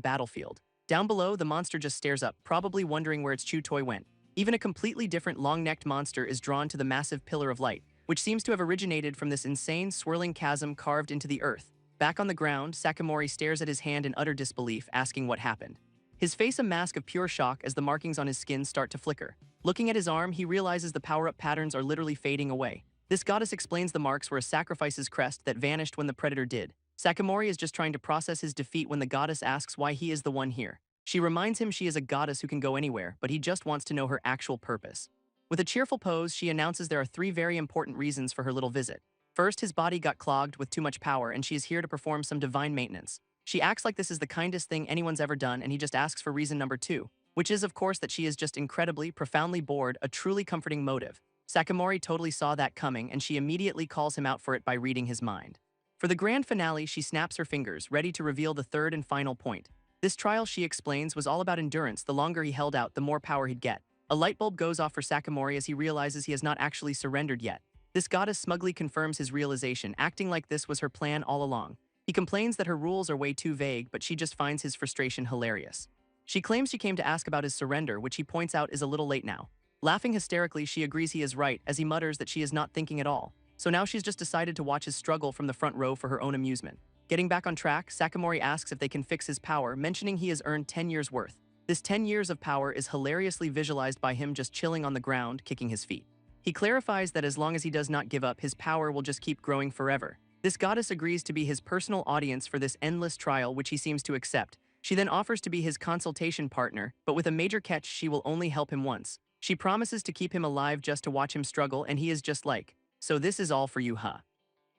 battlefield. Down below, the monster just stares up, probably wondering where its chew toy went. Even a completely different long-necked monster is drawn to the massive pillar of light, which seems to have originated from this insane, swirling chasm carved into the earth. Back on the ground, Sakamori stares at his hand in utter disbelief, asking what happened. His face a mask of pure shock as the markings on his skin start to flicker. Looking at his arm, he realizes the power-up patterns are literally fading away. This goddess explains the marks were a sacrifice's crest that vanished when the predator did. Sakamori is just trying to process his defeat when the goddess asks why he is the one here. She reminds him she is a goddess who can go anywhere, but he just wants to know her actual purpose. With a cheerful pose, she announces there are 3 very important reasons for her little visit. First, his body got clogged with too much power and she is here to perform some divine maintenance. She acts like this is the kindest thing anyone's ever done and he just asks for reason number 2, which is of course that she is just incredibly, profoundly bored, a truly comforting motive. Sakamori totally saw that coming and she immediately calls him out for it by reading his mind. For the grand finale, she snaps her fingers, ready to reveal the third and final point. This trial, she explains, was all about endurance. The longer he held out, the more power he'd get. A light bulb goes off for Sakamori as he realizes he has not actually surrendered yet. This goddess smugly confirms his realization, acting like this was her plan all along. He complains that her rules are way too vague, but she just finds his frustration hilarious. She claims she came to ask about his surrender, which he points out is a little late now. Laughing hysterically, she agrees he is right, as he mutters that she is not thinking at all. So now she's just decided to watch his struggle from the front row for her own amusement. Getting back on track, Sakamori asks if they can fix his power, mentioning he has earned 10 years' worth. This 10 years of power is hilariously visualized by him just chilling on the ground, kicking his feet. He clarifies that as long as he does not give up, his power will just keep growing forever. This goddess agrees to be his personal audience for this endless trial, which he seems to accept. She then offers to be his consultation partner, but with a major catch: she will only help him once. She promises to keep him alive just to watch him struggle, and he is just like, "So this is all for you, huh?"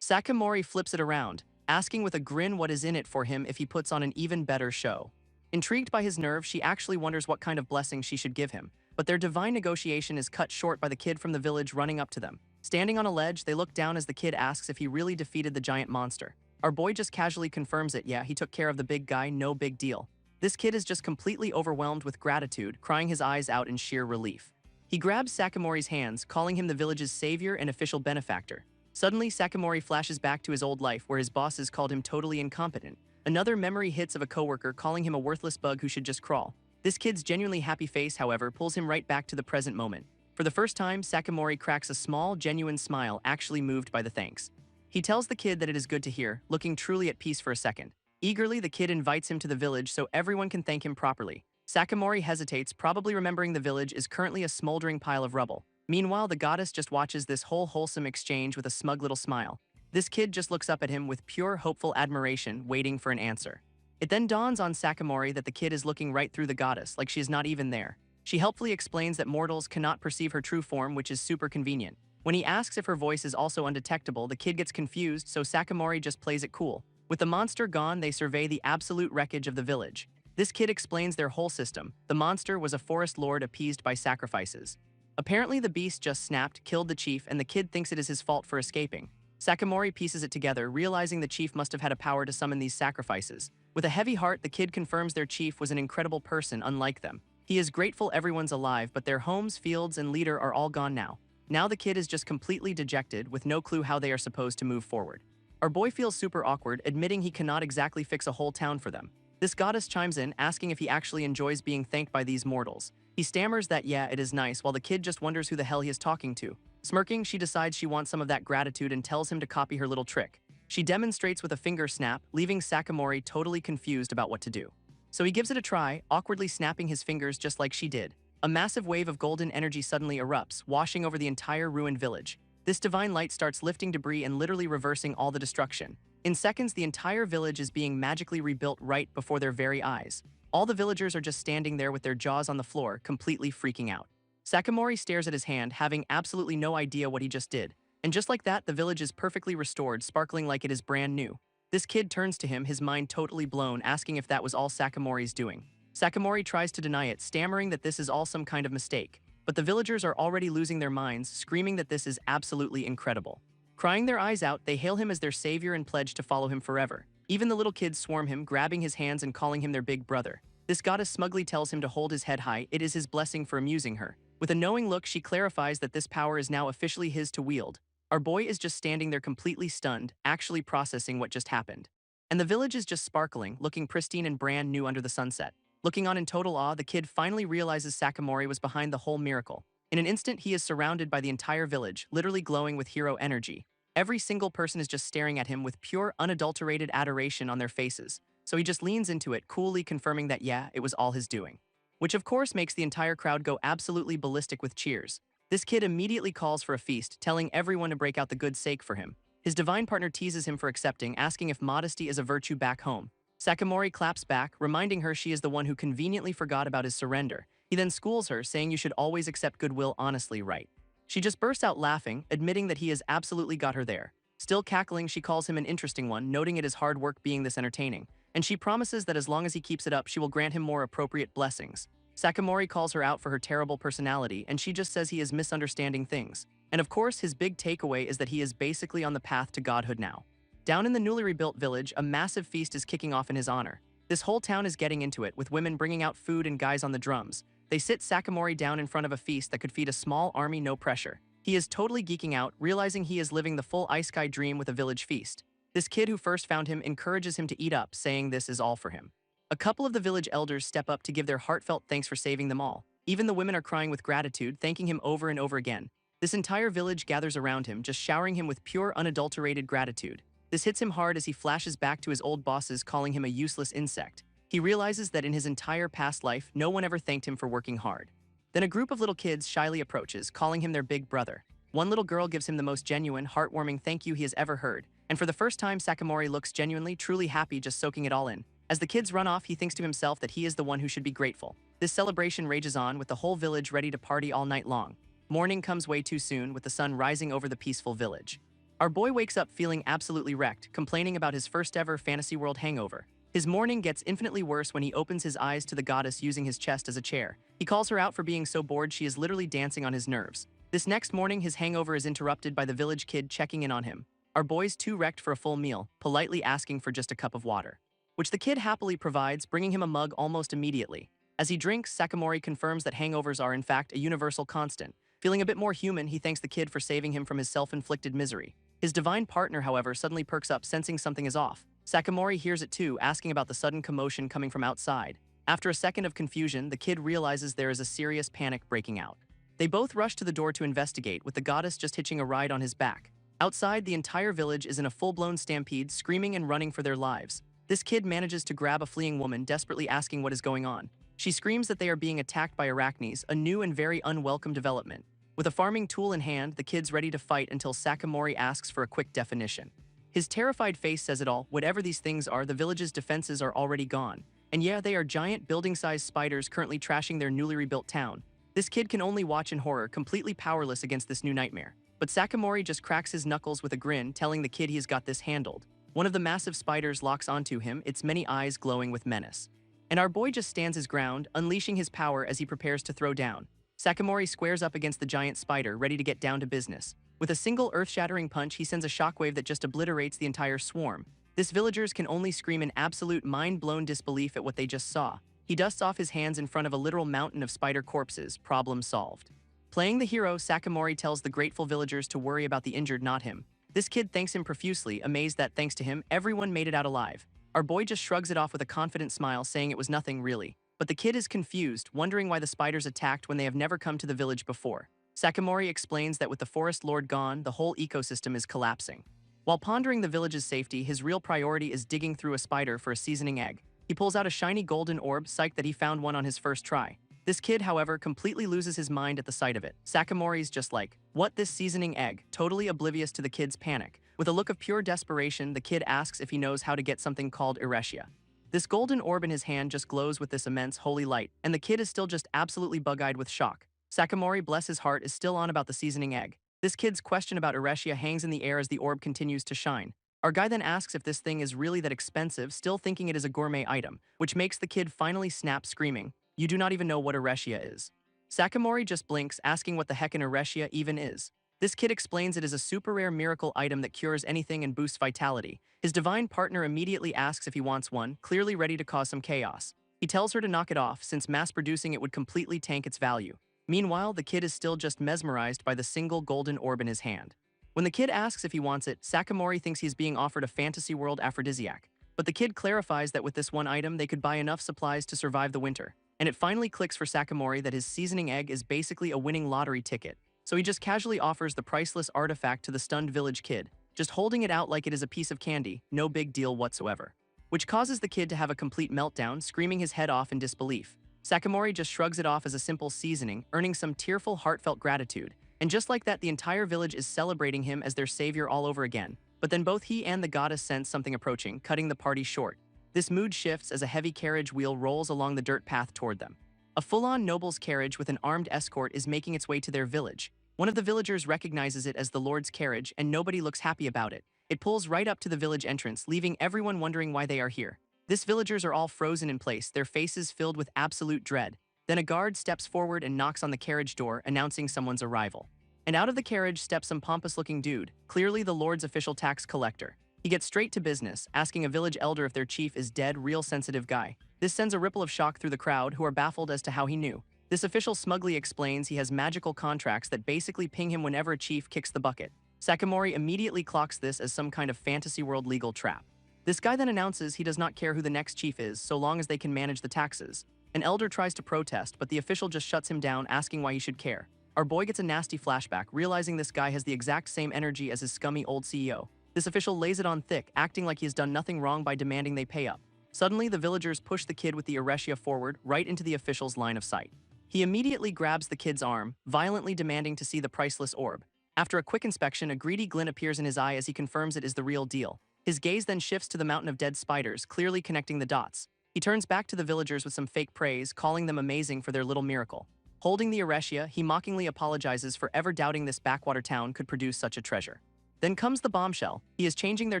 Sakamori flips it around, asking with a grin what is in it for him if he puts on an even better show. Intrigued by his nerve, she actually wonders what kind of blessing she should give him, but their divine negotiation is cut short by the kid from the village running up to them. Standing on a ledge, they look down as the kid asks if he really defeated the giant monster. Our boy just casually confirms it. Yeah, he took care of the big guy, no big deal. This kid is just completely overwhelmed with gratitude, crying his eyes out in sheer relief. He grabs Sakamori's hands, calling him the village's savior and official benefactor. Suddenly, Sakamori flashes back to his old life where his bosses called him totally incompetent. Another memory hits of a coworker calling him a worthless bug who should just crawl. This kid's genuinely happy face, however, pulls him right back to the present moment. For the first time, Sakamori cracks a small, genuine smile, actually moved by the thanks. He tells the kid that it is good to hear, looking truly at peace for a second. Eagerly, the kid invites him to the village so everyone can thank him properly. Sakamori hesitates, probably remembering the village is currently a smoldering pile of rubble. Meanwhile, the goddess just watches this whole wholesome exchange with a smug little smile. This kid just looks up at him with pure, hopeful admiration, waiting for an answer. It then dawns on Sakamori that the kid is looking right through the goddess, like she is not even there. She helpfully explains that mortals cannot perceive her true form, which is super convenient. When he asks if her voice is also undetectable, the kid gets confused, so Sakamori just plays it cool. With the monster gone, they survey the absolute wreckage of the village. This kid explains their whole system. The monster was a forest lord appeased by sacrifices. Apparently, the beast just snapped, killed the chief, and the kid thinks it is his fault for escaping. Sakamori pieces it together, realizing the chief must have had a power to summon these sacrifices. With a heavy heart, the kid confirms their chief was an incredible person unlike them. He is grateful everyone's alive, but their homes, fields, and leader are all gone now. Now the kid is just completely dejected, with no clue how they are supposed to move forward. Our boy feels super awkward, admitting he cannot exactly fix a whole town for them. This goddess chimes in, asking if he actually enjoys being thanked by these mortals. He stammers that yeah, it is nice, while the kid just wonders who the hell he is talking to. Smirking, she decides she wants some of that gratitude and tells him to copy her little trick. She demonstrates with a finger snap, leaving Sakamori totally confused about what to do. So he gives it a try, awkwardly snapping his fingers just like she did. A massive wave of golden energy suddenly erupts, washing over the entire ruined village. This divine light starts lifting debris and literally reversing all the destruction. In seconds, the entire village is being magically rebuilt right before their very eyes. All the villagers are just standing there with their jaws on the floor, completely freaking out. Sakamori stares at his hand, having absolutely no idea what he just did. And just like that, the village is perfectly restored, sparkling like it is brand new. This kid turns to him, his mind totally blown, asking if that was all Sakamori's doing. Sakamori tries to deny it, stammering that this is all some kind of mistake. But the villagers are already losing their minds, screaming that this is absolutely incredible. Crying their eyes out, they hail him as their savior and pledge to follow him forever. Even the little kids swarm him, grabbing his hands and calling him their big brother. This goddess smugly tells him to hold his head high. It is his blessing for amusing her. With a knowing look, she clarifies that this power is now officially his to wield. Our boy is just standing there completely stunned, actually processing what just happened. And the village is just sparkling, looking pristine and brand new under the sunset. Looking on in total awe, the kid finally realizes Sakamori was behind the whole miracle. In an instant, he is surrounded by the entire village, literally glowing with hero energy. Every single person is just staring at him with pure, unadulterated adoration on their faces. So he just leans into it, coolly confirming that yeah, it was all his doing. Which of course makes the entire crowd go absolutely ballistic with cheers. This kid immediately calls for a feast, telling everyone to break out the good sake for him. His divine partner teases him for accepting, asking if modesty is a virtue back home. Sakamori claps back, reminding her she is the one who conveniently forgot about his surrender. He then schools her, saying you should always accept goodwill honestly, right? She just bursts out laughing, admitting that he has absolutely got her there. Still cackling, she calls him an interesting one, noting it is hard work being this entertaining. And she promises that as long as he keeps it up, she will grant him more appropriate blessings. Sakamori calls her out for her terrible personality, and she just says he is misunderstanding things. And of course, his big takeaway is that he is basically on the path to godhood now. Down in the newly rebuilt village, a massive feast is kicking off in his honor. This whole town is getting into it, with women bringing out food and guys on the drums. They sit Sakamori down in front of a feast that could feed a small army, no pressure. He is totally geeking out, realizing he is living the full Isekai dream with a village feast. This kid who first found him encourages him to eat up, saying this is all for him. A couple of the village elders step up to give their heartfelt thanks for saving them all. Even the women are crying with gratitude, thanking him over and over again. This entire village gathers around him, just showering him with pure, unadulterated gratitude. This hits him hard as he flashes back to his old bosses, calling him a useless insect. He realizes that in his entire past life, no one ever thanked him for working hard. Then a group of little kids shyly approaches, calling him their big brother. One little girl gives him the most genuine, heartwarming thank you he has ever heard, and for the first time, Sakamori looks genuinely, truly happy, just soaking it all in. As the kids run off, he thinks to himself that he is the one who should be grateful. This celebration rages on, with the whole village ready to party all night long. Morning comes way too soon, with the sun rising over the peaceful village. Our boy wakes up feeling absolutely wrecked, complaining about his first ever fantasy world hangover. His morning gets infinitely worse when he opens his eyes to the goddess using his chest as a chair. He calls her out for being so bored she is literally dancing on his nerves. This next morning, his hangover is interrupted by the village kid checking in on him. Our boy's too wrecked for a full meal, politely asking for just a cup of water, which the kid happily provides, bringing him a mug almost immediately. As he drinks, Sakamori confirms that hangovers are in fact a universal constant. Feeling a bit more human, he thanks the kid for saving him from his self-inflicted misery. His divine partner, however, suddenly perks up, sensing something is off. Sakamori hears it too, asking about the sudden commotion coming from outside. After a second of confusion, the kid realizes there is a serious panic breaking out. They both rush to the door to investigate, with the goddess just hitching a ride on his back. Outside, the entire village is in a full-blown stampede, screaming and running for their lives. This kid manages to grab a fleeing woman, desperately asking what is going on. She screams that they are being attacked by arachnes, a new and very unwelcome development. With a farming tool in hand, the kid's ready to fight until Sakamori asks for a quick definition. His terrified face says it all. Whatever these things are, the village's defenses are already gone. And yeah, they are giant, building-sized spiders currently trashing their newly rebuilt town. This kid can only watch in horror, completely powerless against this new nightmare. But Sakamori just cracks his knuckles with a grin, telling the kid he's got this handled. One of the massive spiders locks onto him, its many eyes glowing with menace. And our boy just stands his ground, unleashing his power as he prepares to throw down. Sakamori squares up against the giant spider, ready to get down to business. With a single earth-shattering punch, he sends a shockwave that just obliterates the entire swarm. This villagers can only scream in absolute mind-blown disbelief at what they just saw. He dusts off his hands in front of a literal mountain of spider corpses. Problem solved. Playing the hero, Sakamori tells the grateful villagers to worry about the injured, not him. This kid thanks him profusely, amazed that, thanks to him, everyone made it out alive. Our boy just shrugs it off with a confident smile, saying it was nothing really. But the kid is confused, wondering why the spiders attacked when they have never come to the village before. Sakamori explains that with the forest lord gone, the whole ecosystem is collapsing. While pondering the village's safety, his real priority is digging through a spider for a seasoning egg. He pulls out a shiny golden orb, psyched that he found one on his first try. This kid, however, completely loses his mind at the sight of it. Sakamori's just like, "What, this seasoning egg?" Totally oblivious to the kid's panic. With a look of pure desperation, the kid asks if he knows how to get something called Iresia. This golden orb in his hand just glows with this immense holy light, and the kid is still just absolutely bug-eyed with shock. Sakamori, bless his heart, is still on about the seasoning egg. This kid's question about Iresia hangs in the air as the orb continues to shine. Our guy then asks if this thing is really that expensive, still thinking it is a gourmet item, which makes the kid finally snap, screaming, "You do not even know what Iresia is." Sakamori just blinks, asking what the heck an Iresia even is. This kid explains it is a super rare miracle item that cures anything and boosts vitality. His divine partner immediately asks if he wants one, clearly ready to cause some chaos. He tells her to knock it off, since mass-producing it would completely tank its value. Meanwhile, the kid is still just mesmerized by the single golden orb in his hand. When the kid asks if he wants it, Sakamori thinks he's being offered a fantasy world aphrodisiac. But the kid clarifies that with this one item, they could buy enough supplies to survive the winter. And it finally clicks for Sakamori that his seasoning egg is basically a winning lottery ticket. So he just casually offers the priceless artifact to the stunned village kid, just holding it out like it is a piece of candy, no big deal whatsoever. Which causes the kid to have a complete meltdown, screaming his head off in disbelief. Sakamori just shrugs it off as a simple seasoning, earning some tearful, heartfelt gratitude. And just like that, the entire village is celebrating him as their savior all over again. But then both he and the goddess sense something approaching, cutting the party short. This mood shifts as a heavy carriage wheel rolls along the dirt path toward them. A full-on noble's carriage with an armed escort is making its way to their village. One of the villagers recognizes it as the Lord's carriage, and nobody looks happy about it. It pulls right up to the village entrance, leaving everyone wondering why they are here. These villagers are all frozen in place, their faces filled with absolute dread. Then a guard steps forward and knocks on the carriage door, announcing someone's arrival. And out of the carriage steps some pompous-looking dude, clearly the Lord's official tax collector. He gets straight to business, asking a village elder if their chief is dead, real sensitive guy. This sends a ripple of shock through the crowd, who are baffled as to how he knew. This official smugly explains he has magical contracts that basically ping him whenever a chief kicks the bucket. Sakamori immediately clocks this as some kind of fantasy world legal trap. This guy then announces he does not care who the next chief is, so long as they can manage the taxes. An elder tries to protest, but the official just shuts him down, asking why he should care. Our boy gets a nasty flashback, realizing this guy has the exact same energy as his scummy old CEO. This official lays it on thick, acting like he has done nothing wrong by demanding they pay up. Suddenly, the villagers push the kid with the Eresia forward, right into the official's line of sight. He immediately grabs the kid's arm, violently demanding to see the priceless orb. After a quick inspection, a greedy glint appears in his eye as he confirms it is the real deal. His gaze then shifts to the mountain of dead spiders, clearly connecting the dots. He turns back to the villagers with some fake praise, calling them amazing for their little miracle. Holding the Eresia, he mockingly apologizes for ever doubting this backwater town could produce such a treasure. Then comes the bombshell. He is changing their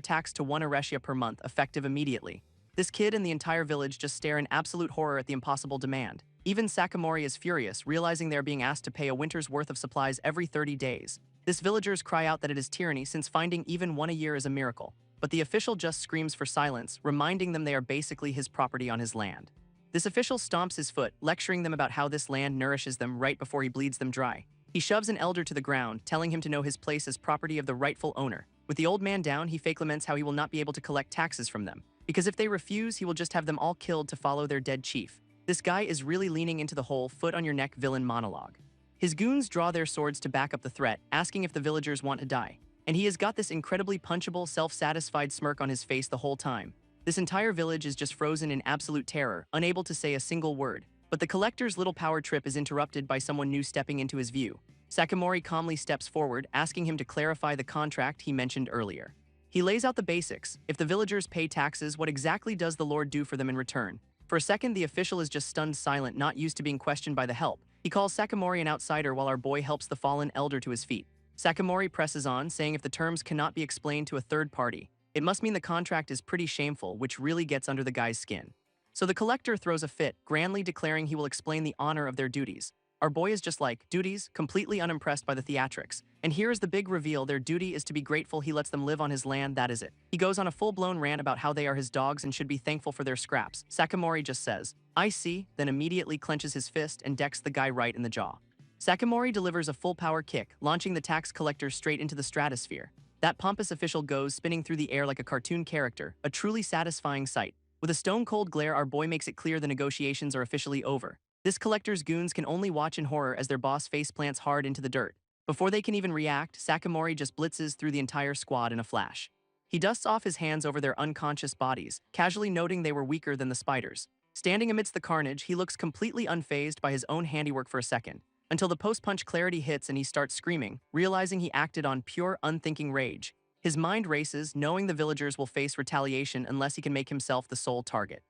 tax to 1 Eresia per month, effective immediately. This kid and the entire village just stare in absolute horror at the impossible demand. Even Sakamori is furious, realizing they are being asked to pay a winter's worth of supplies every 30 days. This villagers cry out that it is tyranny, since finding even 1 a year is a miracle. But the official just screams for silence, reminding them they are basically his property on his land. This official stomps his foot, lecturing them about how this land nourishes them right before he bleeds them dry. He shoves an elder to the ground, telling him to know his place as property of the rightful owner. With the old man down, he fake laments how he will not be able to collect taxes from them, because if they refuse, he will just have them all killed to follow their dead chief. This guy is really leaning into the whole foot-on-your-neck villain monologue. His goons draw their swords to back up the threat, asking if the villagers want to die. And he has got this incredibly punchable, self-satisfied smirk on his face the whole time. This entire village is just frozen in absolute terror, unable to say a single word. But the collector's little power trip is interrupted by someone new stepping into his view. Sakamori calmly steps forward, asking him to clarify the contract he mentioned earlier. He lays out the basics. If the villagers pay taxes, what exactly does the Lord do for them in return? For a second, the official is just stunned silent, not used to being questioned by the help. He calls Sakamori an outsider while our boy helps the fallen elder to his feet. Sakamori presses on, saying if the terms cannot be explained to a third party, it must mean the contract is pretty shameful, which really gets under the guy's skin. So the collector throws a fit, grandly declaring he will explain the honor of their duties. Our boy is just like, duties, completely unimpressed by the theatrics. And here is the big reveal: their duty is to be grateful he lets them live on his land, that is it. He goes on a full-blown rant about how they are his dogs and should be thankful for their scraps. Sakamori just says, "I see," then immediately clenches his fist and decks the guy right in the jaw. Sakamori delivers a full-power kick, launching the tax collector straight into the stratosphere. That pompous official goes spinning through the air like a cartoon character, a truly satisfying sight. With a stone-cold glare, our boy makes it clear the negotiations are officially over. This collector's goons can only watch in horror as their boss face plants hard into the dirt. Before they can even react, Sakamori just blitzes through the entire squad in a flash. He dusts off his hands over their unconscious bodies, casually noting they were weaker than the spiders. Standing amidst the carnage, he looks completely unfazed by his own handiwork for a second, until the post-punch clarity hits and he starts screaming, realizing he acted on pure, unthinking rage. His mind races, knowing the villagers will face retaliation unless he can make himself the sole target.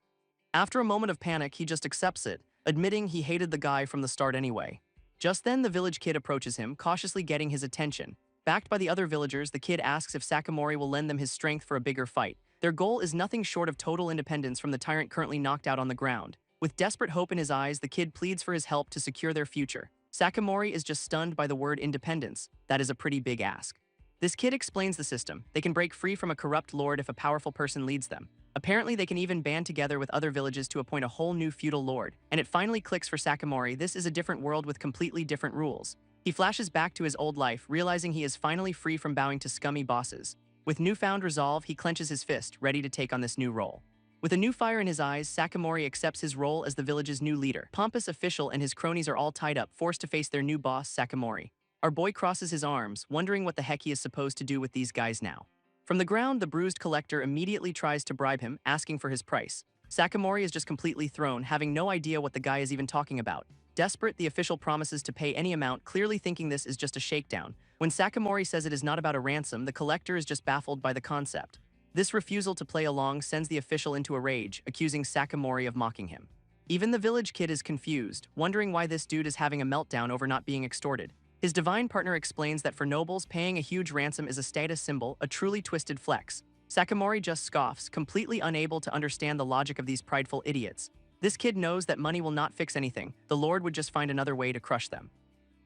After a moment of panic, he just accepts it, admitting he hated the guy from the start anyway. Just then, the village kid approaches him, cautiously getting his attention. Backed by the other villagers, the kid asks if Sakamori will lend them his strength for a bigger fight. Their goal is nothing short of total independence from the tyrant currently knocked out on the ground. With desperate hope in his eyes, the kid pleads for his help to secure their future. Sakamori is just stunned by the word independence. That is a pretty big ask. This kid explains the system. They can break free from a corrupt lord if a powerful person leads them. Apparently, they can even band together with other villages to appoint a whole new feudal lord. And it finally clicks for Sakamori: this is a different world with completely different rules. He flashes back to his old life, realizing he is finally free from bowing to scummy bosses. With newfound resolve, he clenches his fist, ready to take on this new role. With a new fire in his eyes, Sakamori accepts his role as the village's new leader. Pompous official and his cronies are all tied up, forced to face their new boss, Sakamori. Our boy crosses his arms, wondering what the heck he is supposed to do with these guys now. From the ground, the bruised collector immediately tries to bribe him, asking for his price. Sakamori is just completely thrown, having no idea what the guy is even talking about. Desperate, the official promises to pay any amount, clearly thinking this is just a shakedown. When Sakamori says it is not about a ransom, the collector is just baffled by the concept. This refusal to play along sends the official into a rage, accusing Sakamori of mocking him. Even the village kid is confused, wondering why this dude is having a meltdown over not being extorted. His divine partner explains that for nobles, paying a huge ransom is a status symbol, a truly twisted flex. Sakamori just scoffs, completely unable to understand the logic of these prideful idiots. This kid knows that money will not fix anything. The Lord would just find another way to crush them.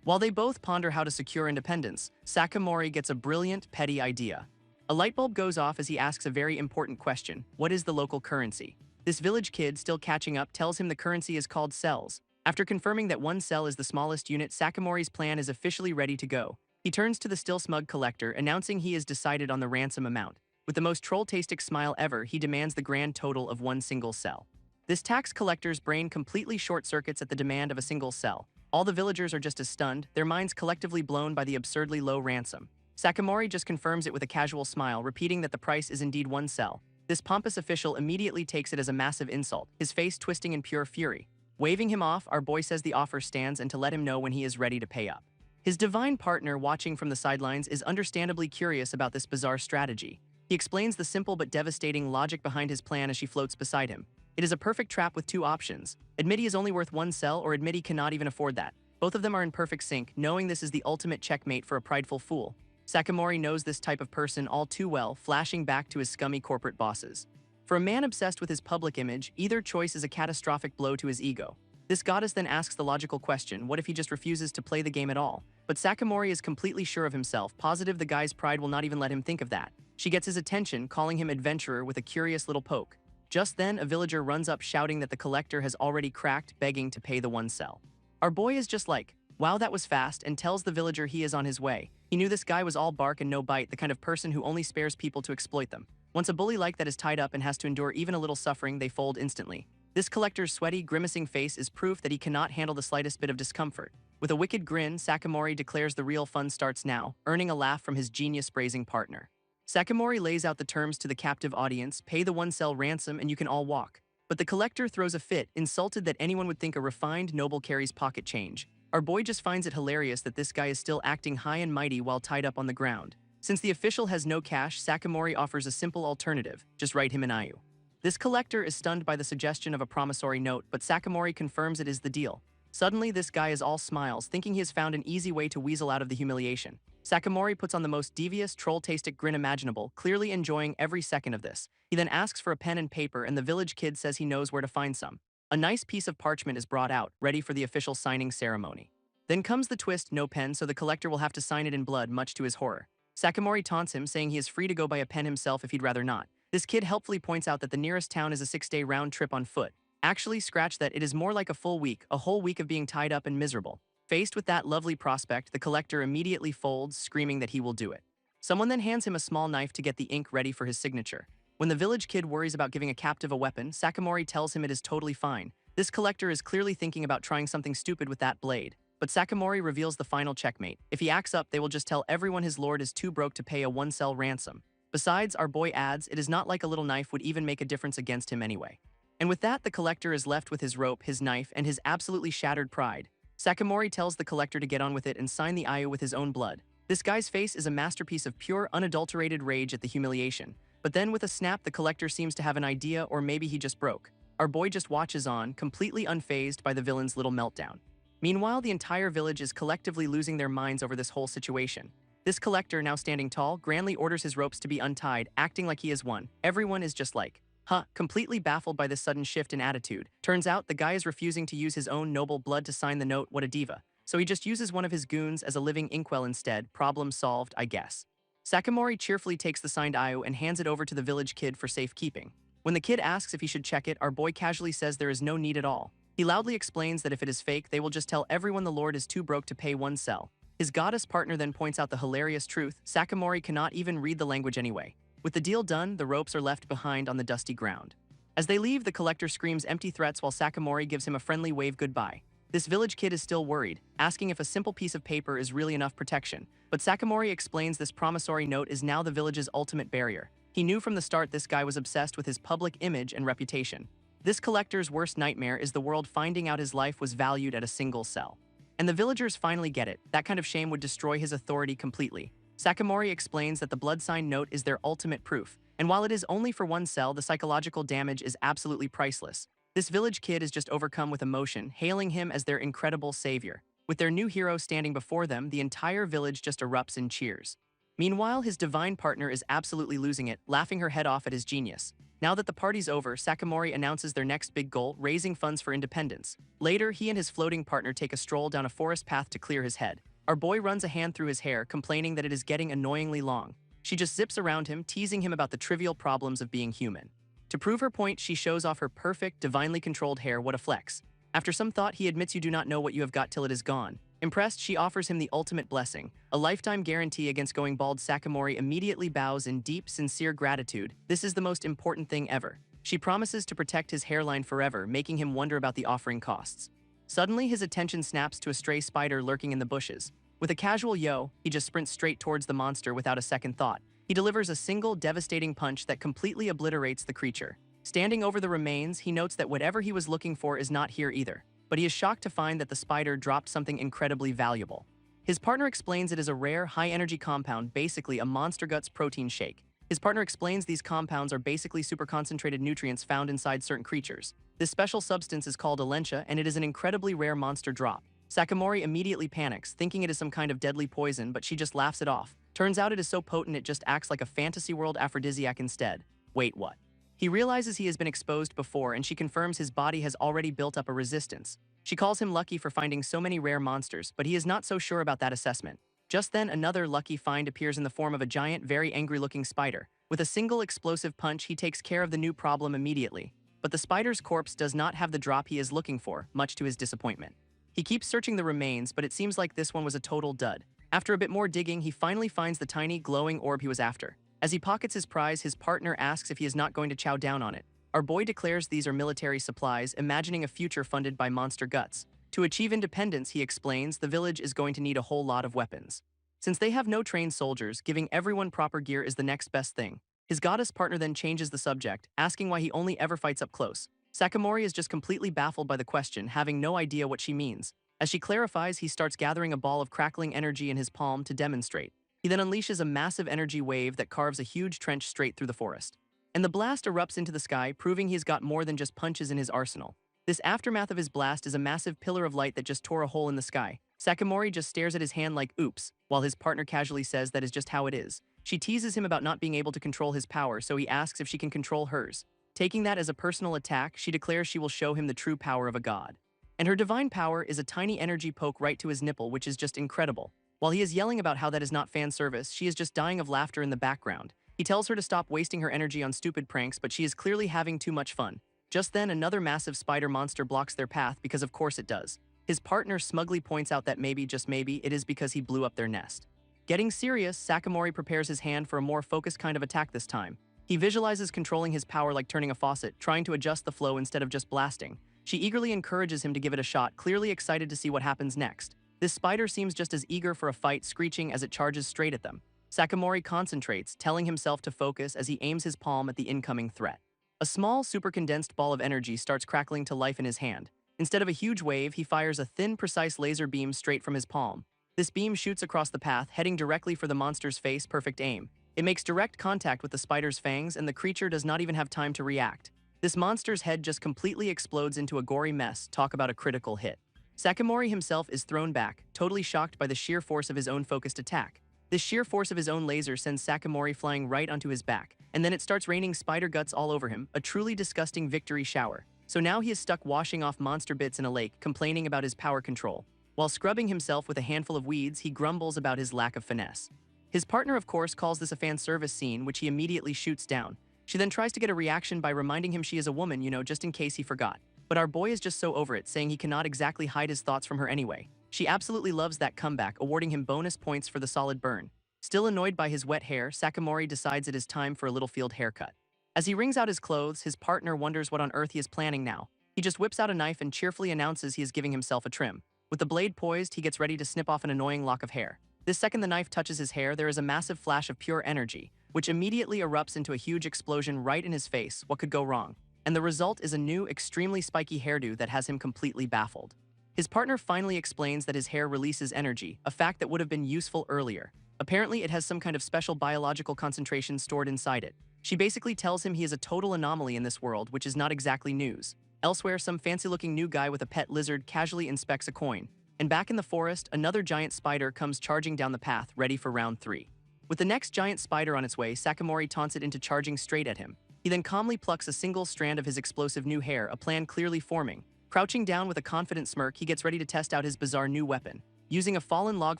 While they both ponder how to secure independence, Sakamori gets a brilliant, petty idea. A light bulb goes off as he asks a very important question: what is the local currency? This village kid, still catching up, tells him the currency is called cells. After confirming that one cell is the smallest unit, Sakamori's plan is officially ready to go. He turns to the still smug collector, announcing he has decided on the ransom amount. With the most troll-tastic smile ever, he demands the grand total of one single cell. This tax collector's brain completely short-circuits at the demand of a single cell. All the villagers are just as stunned, their minds collectively blown by the absurdly low ransom. Sakamori just confirms it with a casual smile, repeating that the price is indeed one cell. This pompous official immediately takes it as a massive insult, his face twisting in pure fury. Waving him off, our boy says the offer stands and to let him know when he is ready to pay up. His divine partner, watching from the sidelines, is understandably curious about this bizarre strategy. He explains the simple but devastating logic behind his plan as she floats beside him. It is a perfect trap with two options. Admit he is only worth one cell, or admit he cannot even afford that. Both of them are in perfect sync, knowing this is the ultimate checkmate for a prideful fool. Sakamori knows this type of person all too well, flashing back to his scummy corporate bosses. For a man obsessed with his public image, either choice is a catastrophic blow to his ego. This goddess then asks the logical question: what if he just refuses to play the game at all? But Sakamori is completely sure of himself, positive the guy's pride will not even let him think of that. She gets his attention, calling him adventurer with a curious little poke. Just then, a villager runs up shouting that the collector has already cracked, begging to pay the one cell. Our boy is just like, wow, that was fast, and tells the villager he is on his way. He knew this guy was all bark and no bite, the kind of person who only spares people to exploit them. Once a bully like that is tied up and has to endure even a little suffering, they fold instantly. This collector's sweaty, grimacing face is proof that he cannot handle the slightest bit of discomfort. With a wicked grin, Sakamori declares the real fun starts now, earning a laugh from his genius-praising partner. Sakamori lays out the terms to the captive audience: pay the one cell ransom and you can all walk. But the collector throws a fit, insulted that anyone would think a refined noble carries pocket change. Our boy just finds it hilarious that this guy is still acting high and mighty while tied up on the ground. Since the official has no cash, Sakamori offers a simple alternative: just write him an IU. This collector is stunned by the suggestion of a promissory note, but Sakamori confirms it is the deal. Suddenly, this guy is all smiles, thinking he has found an easy way to weasel out of the humiliation. Sakamori puts on the most devious, troll-tastic grin imaginable, clearly enjoying every second of this. He then asks for a pen and paper, and the village kid says he knows where to find some. A nice piece of parchment is brought out, ready for the official signing ceremony. Then comes the twist: no pen, so the collector will have to sign it in blood, much to his horror. Sakamori taunts him, saying he is free to go buy a pen himself if he'd rather not. This kid helpfully points out that the nearest town is a 6-day round trip on foot. Actually, scratch that, it is more like a full week, a whole week of being tied up and miserable. Faced with that lovely prospect, the collector immediately folds, screaming that he will do it. Someone then hands him a small knife to get the ink ready for his signature. When the village kid worries about giving a captive a weapon, Sakamori tells him it is totally fine. This collector is clearly thinking about trying something stupid with that blade. But Sakamori reveals the final checkmate. If he acts up, they will just tell everyone his lord is too broke to pay a one-cell ransom. Besides, our boy adds, it is not like a little knife would even make a difference against him anyway. And with that, the collector is left with his rope, his knife, and his absolutely shattered pride. Sakamori tells the collector to get on with it and sign the IU with his own blood. This guy's face is a masterpiece of pure, unadulterated rage at the humiliation. But then with a snap, the collector seems to have an idea, or maybe he just broke. Our boy just watches on, completely unfazed by the villain's little meltdown. Meanwhile, the entire village is collectively losing their minds over this whole situation. This collector, now standing tall, grandly orders his ropes to be untied, acting like he is one. Everyone is just like, huh, completely baffled by this sudden shift in attitude. Turns out, the guy is refusing to use his own noble blood to sign the note, what a diva. So he just uses one of his goons as a living inkwell instead. Problem solved, I guess. Sakamori cheerfully takes the signed IU and hands it over to the village kid for safekeeping. When the kid asks if he should check it, our boy casually says there is no need at all. He loudly explains that if it is fake, they will just tell everyone the lord is too broke to pay one cell. His goddess partner then points out the hilarious truth: Sakamori cannot even read the language anyway. With the deal done, the ropes are left behind on the dusty ground. As they leave, the collector screams empty threats while Sakamori gives him a friendly wave goodbye. This village kid is still worried, asking if a simple piece of paper is really enough protection. But Sakamori explains this promissory note is now the village's ultimate barrier. He knew from the start this guy was obsessed with his public image and reputation. This collector's worst nightmare is the world finding out his life was valued at a single cell. And the villagers finally get it. That kind of shame would destroy his authority completely. Sakamori explains that the blood sign note is their ultimate proof. And while it is only for one cell, the psychological damage is absolutely priceless. This village kid is just overcome with emotion, hailing him as their incredible savior. With their new hero standing before them, the entire village just erupts in cheers. Meanwhile, his divine partner is absolutely losing it, laughing her head off at his genius. Now that the party's over, Sakamori announces their next big goal: raising funds for independence. Later, he and his floating partner take a stroll down a forest path to clear his head. Our boy runs a hand through his hair, complaining that it is getting annoyingly long. She just zips around him, teasing him about the trivial problems of being human. To prove her point, she shows off her perfect, divinely controlled hair. What a flex. After some thought, he admits you do not know what you have got till it is gone. Impressed, she offers him the ultimate blessing, a lifetime guarantee against going bald. Sakamori immediately bows in deep, sincere gratitude. This is the most important thing ever. She promises to protect his hairline forever, making him wonder about the offering costs. Suddenly, his attention snaps to a stray spider lurking in the bushes. With a casual yo, he just sprints straight towards the monster without a second thought. He delivers a single, devastating punch that completely obliterates the creature. Standing over the remains, he notes that whatever he was looking for is not here either, but he is shocked to find that the spider dropped something incredibly valuable. His partner explains it is a rare, high-energy compound, basically a monster guts protein shake. His partner explains these compounds are basically super-concentrated nutrients found inside certain creatures. This special substance is called Alentia, and it is an incredibly rare monster drop. Sakamori immediately panics, thinking it is some kind of deadly poison, but she just laughs it off. Turns out it is so potent it just acts like a fantasy world aphrodisiac instead. Wait, what? He realizes he has been exposed before, and she confirms his body has already built up a resistance. She calls him lucky for finding so many rare monsters, but he is not so sure about that assessment. Just then, another lucky find appears in the form of a giant, very angry-looking spider. With a single explosive punch, he takes care of the new problem immediately. But the spider's corpse does not have the drop he is looking for, much to his disappointment. He keeps searching the remains, but it seems like this one was a total dud. After a bit more digging, he finally finds the tiny, glowing orb he was after. As he pockets his prize, his partner asks if he is not going to chow down on it. Our boy declares these are military supplies, imagining a future funded by monster guts. To achieve independence, he explains, the village is going to need a whole lot of weapons. Since they have no trained soldiers, giving everyone proper gear is the next best thing. His goddess partner then changes the subject, asking why he only ever fights up close. Sakamori is just completely baffled by the question, having no idea what she means. As she clarifies, he starts gathering a ball of crackling energy in his palm to demonstrate. He then unleashes a massive energy wave that carves a huge trench straight through the forest. And the blast erupts into the sky, proving he's got more than just punches in his arsenal. This aftermath of his blast is a massive pillar of light that just tore a hole in the sky. Sakamori just stares at his hand like, oops, while his partner casually says that is just how it is. She teases him about not being able to control his power, so he asks if she can control hers. Taking that as a personal attack, she declares she will show him the true power of a god. And her divine power is a tiny energy poke right to his nipple, which is just incredible. While he is yelling about how that is not fan service, she is just dying of laughter in the background. He tells her to stop wasting her energy on stupid pranks, but she is clearly having too much fun. Just then, another massive spider monster blocks their path because of course it does. His partner smugly points out that maybe, just maybe, it is because he blew up their nest. Getting serious, Sakamori prepares his hand for a more focused kind of attack this time. He visualizes controlling his power like turning a faucet, trying to adjust the flow instead of just blasting. She eagerly encourages him to give it a shot, clearly excited to see what happens next. This spider seems just as eager for a fight, screeching as it charges straight at them. Sakamori concentrates, telling himself to focus as he aims his palm at the incoming threat. A small, super-condensed ball of energy starts crackling to life in his hand. Instead of a huge wave, he fires a thin, precise laser beam straight from his palm. This beam shoots across the path, heading directly for the monster's face, perfect aim. It makes direct contact with the spider's fangs, and the creature does not even have time to react. This monster's head just completely explodes into a gory mess. Talk about a critical hit. Sakamori himself is thrown back, totally shocked by the sheer force of his own focused attack. This sheer force of his own laser sends Sakamori flying right onto his back, and then it starts raining spider guts all over him, a truly disgusting victory shower. So now he is stuck washing off monster bits in a lake, complaining about his power control. While scrubbing himself with a handful of weeds, he grumbles about his lack of finesse. His partner, of course, calls this a fan service scene, which he immediately shoots down. She then tries to get a reaction by reminding him she is a woman, just in case he forgot. But our boy is just so over it, saying he cannot exactly hide his thoughts from her anyway. She absolutely loves that comeback, awarding him bonus points for the solid burn. Still annoyed by his wet hair, Sakamori decides it is time for a little field haircut. As he wrings out his clothes, his partner wonders what on earth he is planning now. He just whips out a knife and cheerfully announces he is giving himself a trim. With the blade poised, he gets ready to snip off an annoying lock of hair. This second the knife touches his hair, there is a massive flash of pure energy, which immediately erupts into a huge explosion right in his face. What could go wrong? And the result is a new, extremely spiky hairdo that has him completely baffled. His partner finally explains that his hair releases energy, a fact that would have been useful earlier. Apparently, it has some kind of special biological concentration stored inside it. She basically tells him he is a total anomaly in this world, which is not exactly news. Elsewhere, some fancy-looking new guy with a pet lizard casually inspects a coin. And back in the forest, another giant spider comes charging down the path, ready for round 3. With the next giant spider on its way, Sakamori taunts it into charging straight at him. He then calmly plucks a single strand of his explosive new hair, a plan clearly forming. Crouching down with a confident smirk, he gets ready to test out his bizarre new weapon. Using a fallen log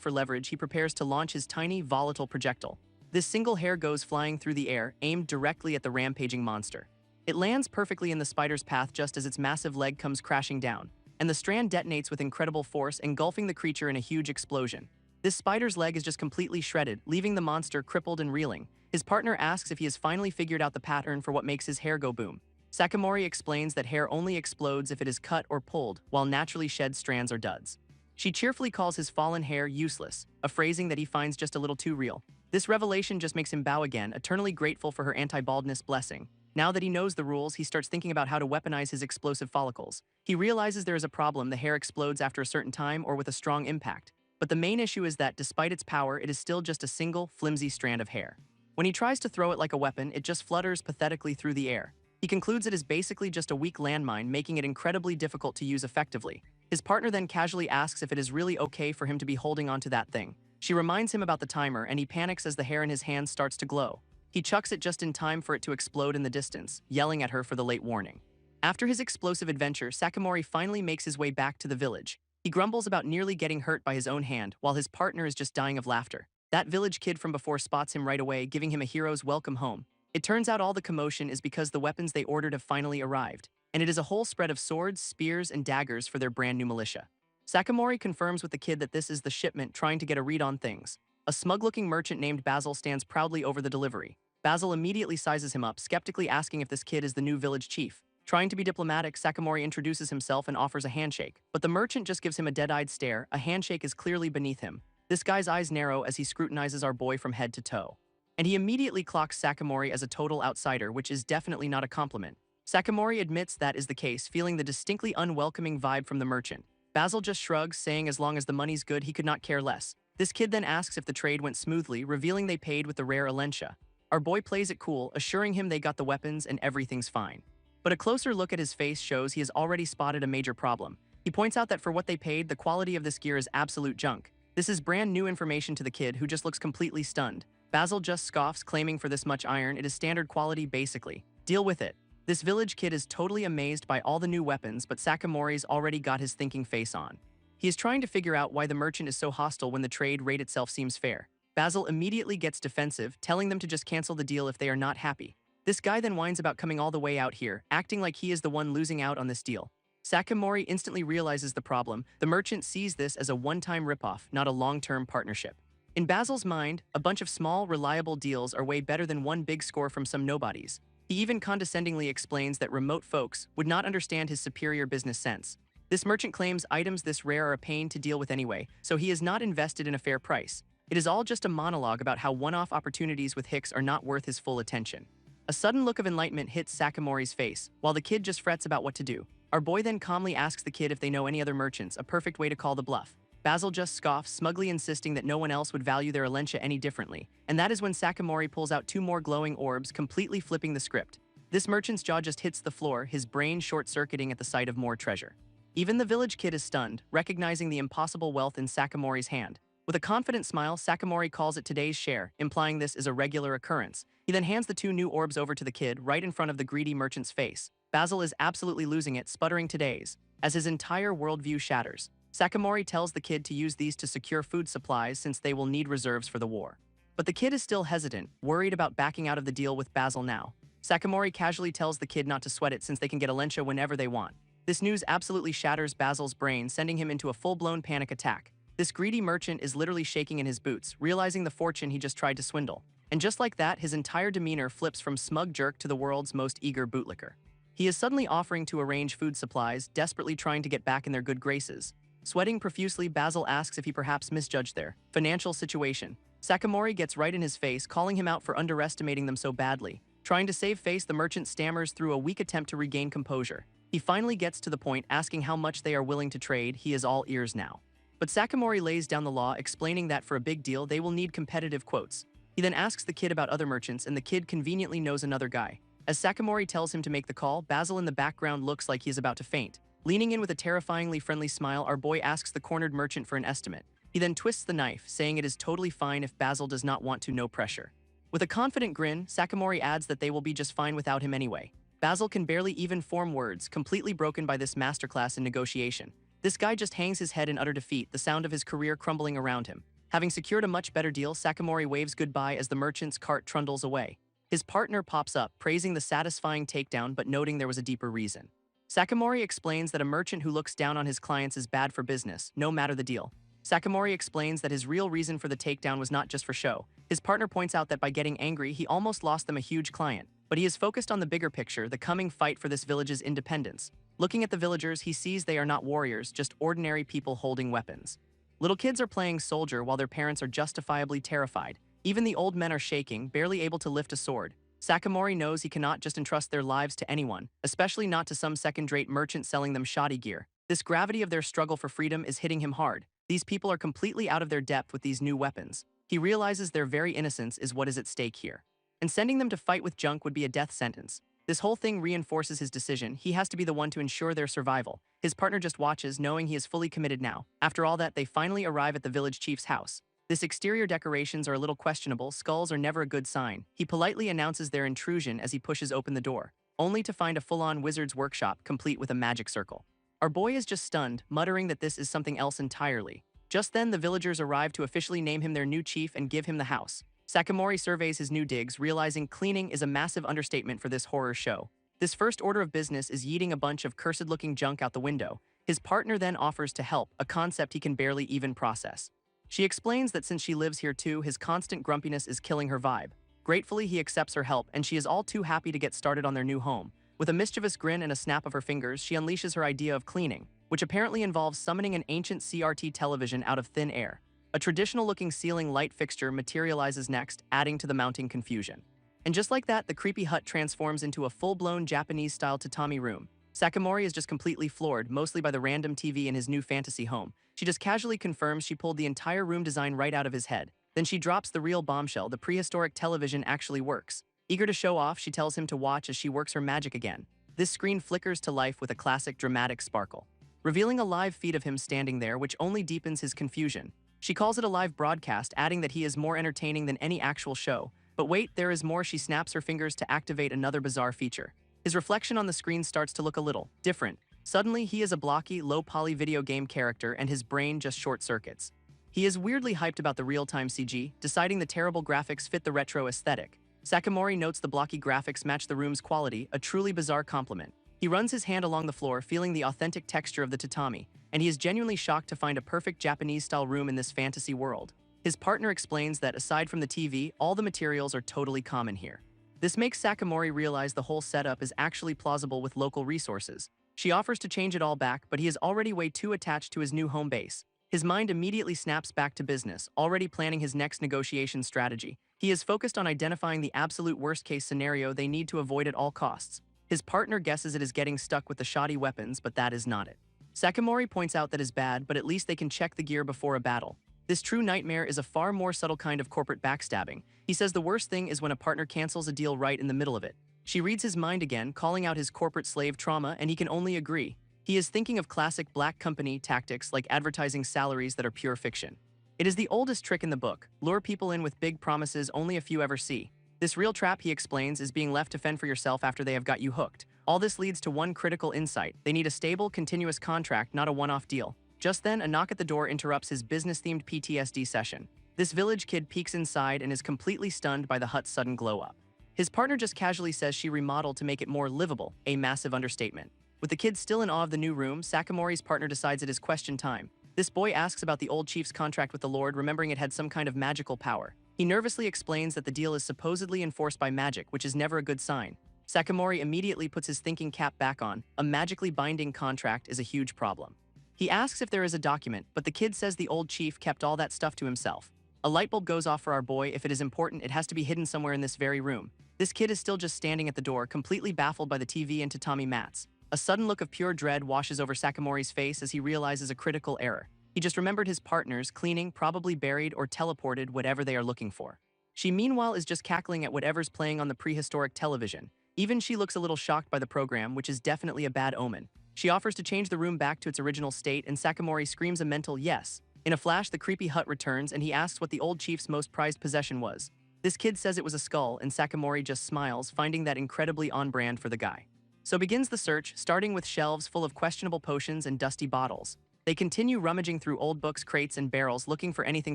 for leverage, he prepares to launch his tiny, volatile projectile. This single hair goes flying through the air, aimed directly at the rampaging monster. It lands perfectly in the spider's path just as its massive leg comes crashing down, and the strand detonates with incredible force, engulfing the creature in a huge explosion. This spider's leg is just completely shredded, leaving the monster crippled and reeling. His partner asks if he has finally figured out the pattern for what makes his hair go boom. Sakamori explains that hair only explodes if it is cut or pulled, while naturally shed strands are duds. She cheerfully calls his fallen hair useless, a phrasing that he finds just a little too real. This revelation just makes him bow again, eternally grateful for her anti-baldness blessing. Now that he knows the rules, he starts thinking about how to weaponize his explosive follicles. He realizes there is a problem: the hair explodes after a certain time or with a strong impact. But the main issue is that, despite its power, it is still just a single, flimsy strand of hair. When he tries to throw it like a weapon, it just flutters pathetically through the air. He concludes it is basically just a weak landmine, making it incredibly difficult to use effectively. His partner then casually asks if it is really okay for him to be holding onto that thing. She reminds him about the timer, and he panics as the hair in his hand starts to glow. He chucks it just in time for it to explode in the distance, yelling at her for the late warning. After his explosive adventure, Sakamori finally makes his way back to the village. He grumbles about nearly getting hurt by his own hand, while his partner is just dying of laughter. That village kid from before spots him right away, giving him a hero's welcome home. It turns out all the commotion is because the weapons they ordered have finally arrived, and it is a whole spread of swords, spears, and daggers for their brand new militia. Sakamori confirms with the kid that this is the shipment, trying to get a read on things. A smug-looking merchant named Basil stands proudly over the delivery. Basil immediately sizes him up, skeptically asking if this kid is the new village chief. Trying to be diplomatic, Sakamori introduces himself and offers a handshake, but the merchant just gives him a dead-eyed stare. A handshake is clearly beneath him. This guy's eyes narrow as he scrutinizes our boy from head to toe. And he immediately clocks Sakamori as a total outsider, which is definitely not a compliment. Sakamori admits that is the case, feeling the distinctly unwelcoming vibe from the merchant. Basil just shrugs, saying as long as the money's good, he could not care less. This kid then asks if the trade went smoothly, revealing they paid with the rare Alencia. Our boy plays it cool, assuring him they got the weapons and everything's fine. But a closer look at his face shows he has already spotted a major problem. He points out that for what they paid, the quality of this gear is absolute junk. This is brand new information to the kid, who just looks completely stunned. Basil just scoffs, claiming for this much iron, it is standard quality basically. Deal with it. This village kid is totally amazed by all the new weapons, but Sakamori's already got his thinking face on. He is trying to figure out why the merchant is so hostile when the trade rate itself seems fair. Basil immediately gets defensive, telling them to just cancel the deal if they are not happy. This guy then whines about coming all the way out here, acting like he is the one losing out on this deal. Sakamori instantly realizes the problem. The merchant sees this as a one-time ripoff, not a long-term partnership. In Basil's mind, a bunch of small, reliable deals are way better than one big score from some nobodies. He even condescendingly explains that remote folks would not understand his superior business sense. This merchant claims items this rare are a pain to deal with anyway, so he is not invested in a fair price. It is all just a monologue about how one-off opportunities with Hicks are not worth his full attention. A sudden look of enlightenment hits Sakamori's face, while the kid just frets about what to do. Our boy then calmly asks the kid if they know any other merchants, a perfect way to call the bluff. Basil just scoffs, smugly insisting that no one else would value their Alencia any differently, and that is when Sakamori pulls out 2 more glowing orbs, completely flipping the script. This merchant's jaw just hits the floor, his brain short-circuiting at the sight of more treasure. Even the village kid is stunned, recognizing the impossible wealth in Sakamori's hand. With a confident smile, Sakamori calls it today's share, implying this is a regular occurrence. He then hands the 2 new orbs over to the kid, right in front of the greedy merchant's face. Basil is absolutely losing it, sputtering today's, as his entire worldview shatters. Sakamori tells the kid to use these to secure food supplies since they will need reserves for the war. But the kid is still hesitant, worried about backing out of the deal with Basil now. Sakamori casually tells the kid not to sweat it since they can get Alencia whenever they want. This news absolutely shatters Basil's brain, sending him into a full-blown panic attack. This greedy merchant is literally shaking in his boots, realizing the fortune he just tried to swindle. And just like that, his entire demeanor flips from smug jerk to the world's most eager bootlicker. He is suddenly offering to arrange food supplies, desperately trying to get back in their good graces. Sweating profusely, Basil asks if he perhaps misjudged their financial situation. Sakamori gets right in his face, calling him out for underestimating them so badly. Trying to save face, the merchant stammers through a weak attempt to regain composure. He finally gets to the point, asking how much they are willing to trade. He is all ears now. But Sakamori lays down the law, explaining that for a big deal, they will need competitive quotes. He then asks the kid about other merchants, and the kid conveniently knows another guy. As Sakamori tells him to make the call, Basil in the background looks like he is about to faint. Leaning in with a terrifyingly friendly smile, our boy asks the cornered merchant for an estimate. He then twists the knife, saying it is totally fine if Basil does not want to, no pressure. With a confident grin, Sakamori adds that they will be just fine without him anyway. Basil can barely even form words, completely broken by this masterclass in negotiation. This guy just hangs his head in utter defeat, the sound of his career crumbling around him. Having secured a much better deal, Sakamori waves goodbye as the merchant's cart trundles away. His partner pops up, praising the satisfying takedown but noting there was a deeper reason. Sakamori explains that a merchant who looks down on his clients is bad for business, no matter the deal. Sakamori explains that his real reason for the takedown was not just for show. His partner points out that by getting angry, he almost lost them a huge client. But he is focused on the bigger picture, the coming fight for this village's independence. Looking at the villagers, he sees they are not warriors, just ordinary people holding weapons. Little kids are playing soldier while their parents are justifiably terrified. Even the old men are shaking, barely able to lift a sword. Sakamori knows he cannot just entrust their lives to anyone, especially not to some second-rate merchant selling them shoddy gear. This gravity of their struggle for freedom is hitting him hard. These people are completely out of their depth with these new weapons. He realizes their very innocence is what is at stake here. And sending them to fight with junk would be a death sentence. This whole thing reinforces his decision. He has to be the one to ensure their survival. His partner just watches, knowing he is fully committed now. After all that, they finally arrive at the village chief's house. This exterior decorations are a little questionable. Skulls are never a good sign. He politely announces their intrusion as he pushes open the door, only to find a full-on wizard's workshop complete with a magic circle. Our boy is just stunned, muttering that this is something else entirely. Just then, the villagers arrive to officially name him their new chief and give him the house. Sakamori surveys his new digs, realizing cleaning is a massive understatement for this horror show. This first order of business is yeeting a bunch of cursed-looking junk out the window. His partner then offers to help, a concept he can barely even process. She explains that since she lives here too, his constant grumpiness is killing her vibe. Gratefully, he accepts her help, and she is all too happy to get started on their new home. With a mischievous grin and a snap of her fingers, she unleashes her idea of cleaning, which apparently involves summoning an ancient CRT television out of thin air. A traditional-looking ceiling light fixture materializes next, adding to the mounting confusion. And just like that, the creepy hut transforms into a full-blown Japanese-style tatami room. Sakamori is just completely floored, mostly by the random TV in his new fantasy home. She just casually confirms she pulled the entire room design right out of his head. Then she drops the real bombshell: the prehistoric television actually works. Eager to show off, she tells him to watch as she works her magic again. This screen flickers to life with a classic dramatic sparkle, revealing a live feed of him standing there, which only deepens his confusion. She calls it a live broadcast, adding that he is more entertaining than any actual show. But wait, there is more. She snaps her fingers to activate another bizarre feature. His reflection on the screen starts to look a little different. Suddenly, he is a blocky, low-poly video game character, and his brain just short-circuits. He is weirdly hyped about the real-time CG, deciding the terrible graphics fit the retro aesthetic. Sakamori notes the blocky graphics match the room's quality, a truly bizarre compliment. He runs his hand along the floor, feeling the authentic texture of the tatami, and he is genuinely shocked to find a perfect Japanese-style room in this fantasy world. His partner explains that aside from the TV, all the materials are totally common here. This makes Sakamori realize the whole setup is actually plausible with local resources. She offers to change it all back, but he is already way too attached to his new home base. His mind immediately snaps back to business, already planning his next negotiation strategy. He is focused on identifying the absolute worst-case scenario they need to avoid at all costs. His partner guesses it is getting stuck with the shoddy weapons, but that is not it. Sakamori points out that is bad, but at least they can check the gear before a battle. This true nightmare is a far more subtle kind of corporate backstabbing. He says the worst thing is when a partner cancels a deal right in the middle of it. She reads his mind again, calling out his corporate slave trauma, and he can only agree. He is thinking of classic black company tactics like advertising salaries that are pure fiction. It is the oldest trick in the book: lure people in with big promises only a few ever see. This real trap, he explains, is being left to fend for yourself after they have got you hooked. All this leads to one critical insight: they need a stable, continuous contract, not a one-off deal. Just then, a knock at the door interrupts his business-themed PTSD session. This village kid peeks inside and is completely stunned by the hut's sudden glow-up. His partner just casually says she remodeled to make it more livable, a massive understatement. With the kid still in awe of the new room, Sakamori's partner decides it is question time. This boy asks about the old chief's contract with the Lord, remembering it had some kind of magical power. He nervously explains that the deal is supposedly enforced by magic, which is never a good sign. Sakamori immediately puts his thinking cap back on. A magically binding contract is a huge problem. He asks if there is a document, but the kid says the old chief kept all that stuff to himself. A light bulb goes off for our boy. If it is important, it has to be hidden somewhere in this very room. This kid is still just standing at the door, completely baffled by the TV and tatami mats. A sudden look of pure dread washes over Sakamori's face as he realizes a critical error. He just remembered his partners cleaning, probably buried or teleported whatever they are looking for. She meanwhile is just cackling at whatever's playing on the prehistoric television. Even she looks a little shocked by the program, which is definitely a bad omen. She offers to change the room back to its original state, and Sakamori screams a mental yes. In a flash, the creepy hut returns, and he asks what the old chief's most prized possession was. This kid says it was a skull, and Sakamori just smiles, finding that incredibly on-brand for the guy. So begins the search, starting with shelves full of questionable potions and dusty bottles. They continue rummaging through old books, crates, and barrels looking for anything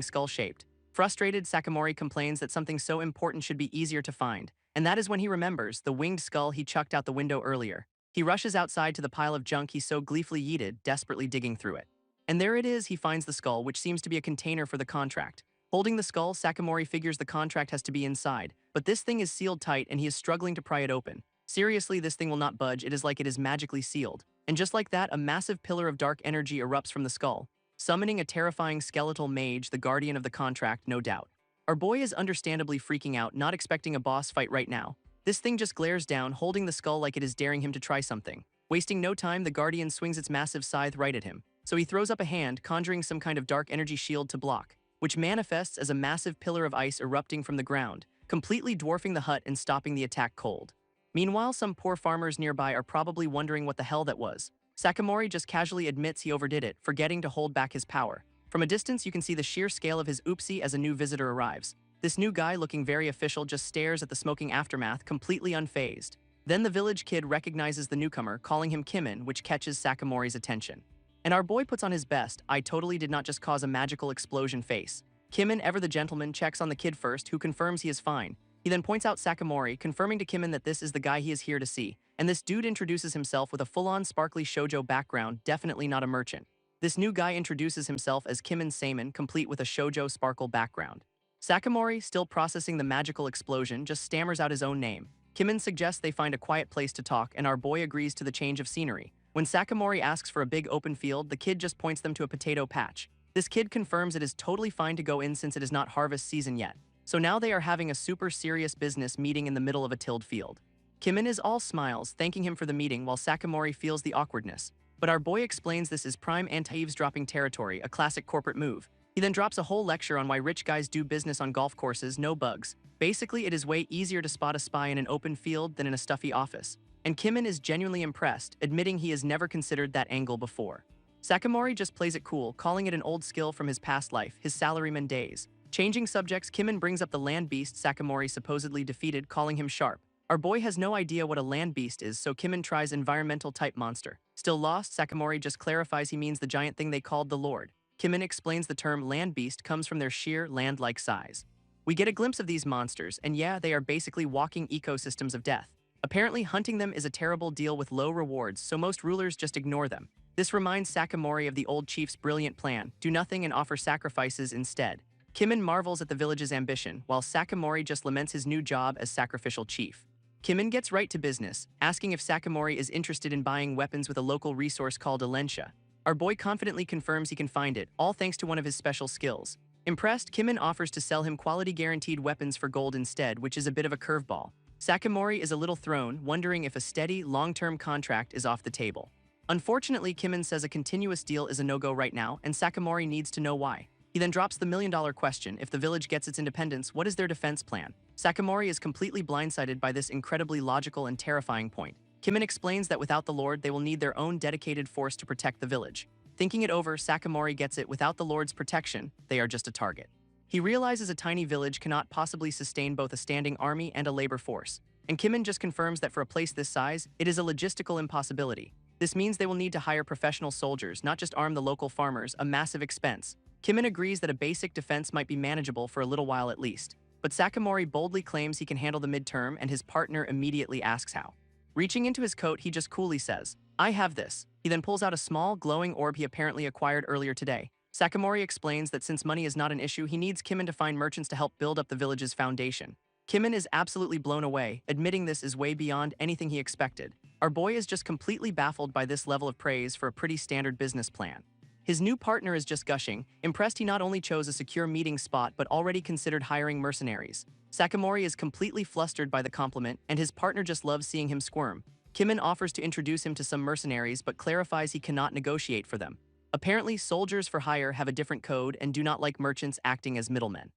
skull-shaped. Frustrated, Sakamori complains that something so important should be easier to find, and that is when he remembers the winged skull he chucked out the window earlier. He rushes outside to the pile of junk he so gleefully yeeted, desperately digging through it. And there it is, he finds the skull, which seems to be a container for the contract. Holding the skull, Sakamori figures the contract has to be inside, but this thing is sealed tight and he is struggling to pry it open. Seriously, this thing will not budge, it is like it is magically sealed. And just like that, a massive pillar of dark energy erupts from the skull, summoning a terrifying skeletal mage, the guardian of the contract, no doubt. Our boy is understandably freaking out, not expecting a boss fight right now. This thing just glares down, holding the skull like it is daring him to try something. Wasting no time, the guardian swings its massive scythe right at him. So he throws up a hand, conjuring some kind of dark energy shield to block, which manifests as a massive pillar of ice erupting from the ground, completely dwarfing the hut and stopping the attack cold. Meanwhile, some poor farmers nearby are probably wondering what the hell that was. Sakamori just casually admits he overdid it, forgetting to hold back his power. From a distance, you can see the sheer scale of his oopsie as a new visitor arrives. This new guy, looking very official, just stares at the smoking aftermath, completely unfazed. Then the village kid recognizes the newcomer, calling him Kimin, which catches Sakamori's attention. And our boy puts on his best, I totally did not just cause a magical explosion face. Kimin, ever the gentleman, checks on the kid first, who confirms he is fine. He then points out Sakamori, confirming to Kimin that this is the guy he is here to see, and this dude introduces himself with a full-on sparkly shoujo background, definitely not a merchant. This new guy introduces himself as Kimin Seiman, complete with a shoujo sparkle background. Sakamori, still processing the magical explosion, just stammers out his own name. Kimin suggests they find a quiet place to talk, and our boy agrees to the change of scenery. When Sakamori asks for a big open field, the kid just points them to a potato patch. This kid confirms it is totally fine to go in since it is not harvest season yet. So now they are having a super serious business meeting in the middle of a tilled field. Kimin is all smiles, thanking him for the meeting while Sakamori feels the awkwardness. But our boy explains this is prime anti-eavesdropping territory, a classic corporate move. He then drops a whole lecture on why rich guys do business on golf courses, no bugs. Basically, it is way easier to spot a spy in an open field than in a stuffy office. And Kimin is genuinely impressed, admitting he has never considered that angle before. Sakamori just plays it cool, calling it an old skill from his past life, his salaryman days. Changing subjects, Kimin brings up the land beast Sakamori supposedly defeated, calling him sharp. Our boy has no idea what a land beast is, so Kimin tries environmental type monster. Still lost, Sakamori just clarifies he means the giant thing they called the Lord. Kimin explains the term land beast comes from their sheer land-like size. We get a glimpse of these monsters, and yeah, they are basically walking ecosystems of death. Apparently, hunting them is a terrible deal with low rewards, so most rulers just ignore them. This reminds Sakamori of the old chief's brilliant plan: do nothing and offer sacrifices instead. Kimin marvels at the village's ambition, while Sakamori just laments his new job as sacrificial chief. Kimin gets right to business, asking if Sakamori is interested in buying weapons with a local resource called Alensha. Our boy confidently confirms he can find it, all thanks to one of his special skills. Impressed, Kimin offers to sell him quality-guaranteed weapons for gold instead, which is a bit of a curveball. Sakamori is a little thrown, wondering if a steady, long-term contract is off the table. Unfortunately, Kimin says a continuous deal is a no-go right now, and Sakamori needs to know why. He then drops the million-dollar question: if the village gets its independence, what is their defense plan? Sakamori is completely blindsided by this incredibly logical and terrifying point. Kimin explains that without the Lord, they will need their own dedicated force to protect the village. Thinking it over, Sakamori gets it: without the Lord's protection, they are just a target. He realizes a tiny village cannot possibly sustain both a standing army and a labor force. And Kimin just confirms that for a place this size, it is a logistical impossibility. This means they will need to hire professional soldiers, not just arm the local farmers, a massive expense. Kimin agrees that a basic defense might be manageable for a little while at least. But Sakamori boldly claims he can handle the midterm, and his partner immediately asks how. Reaching into his coat, he just coolly says, "I have this." He then pulls out a small, glowing orb he apparently acquired earlier today. Sakamori explains that since money is not an issue, he needs Kimin to find merchants to help build up the village's foundation. Kimin is absolutely blown away, admitting this is way beyond anything he expected. Our boy is just completely baffled by this level of praise for a pretty standard business plan. His new partner is just gushing, impressed he not only chose a secure meeting spot but already considered hiring mercenaries. Sakamori is completely flustered by the compliment, and his partner just loves seeing him squirm. Kimin offers to introduce him to some mercenaries but clarifies he cannot negotiate for them. Apparently, soldiers for hire have a different code and do not like merchants acting as middlemen.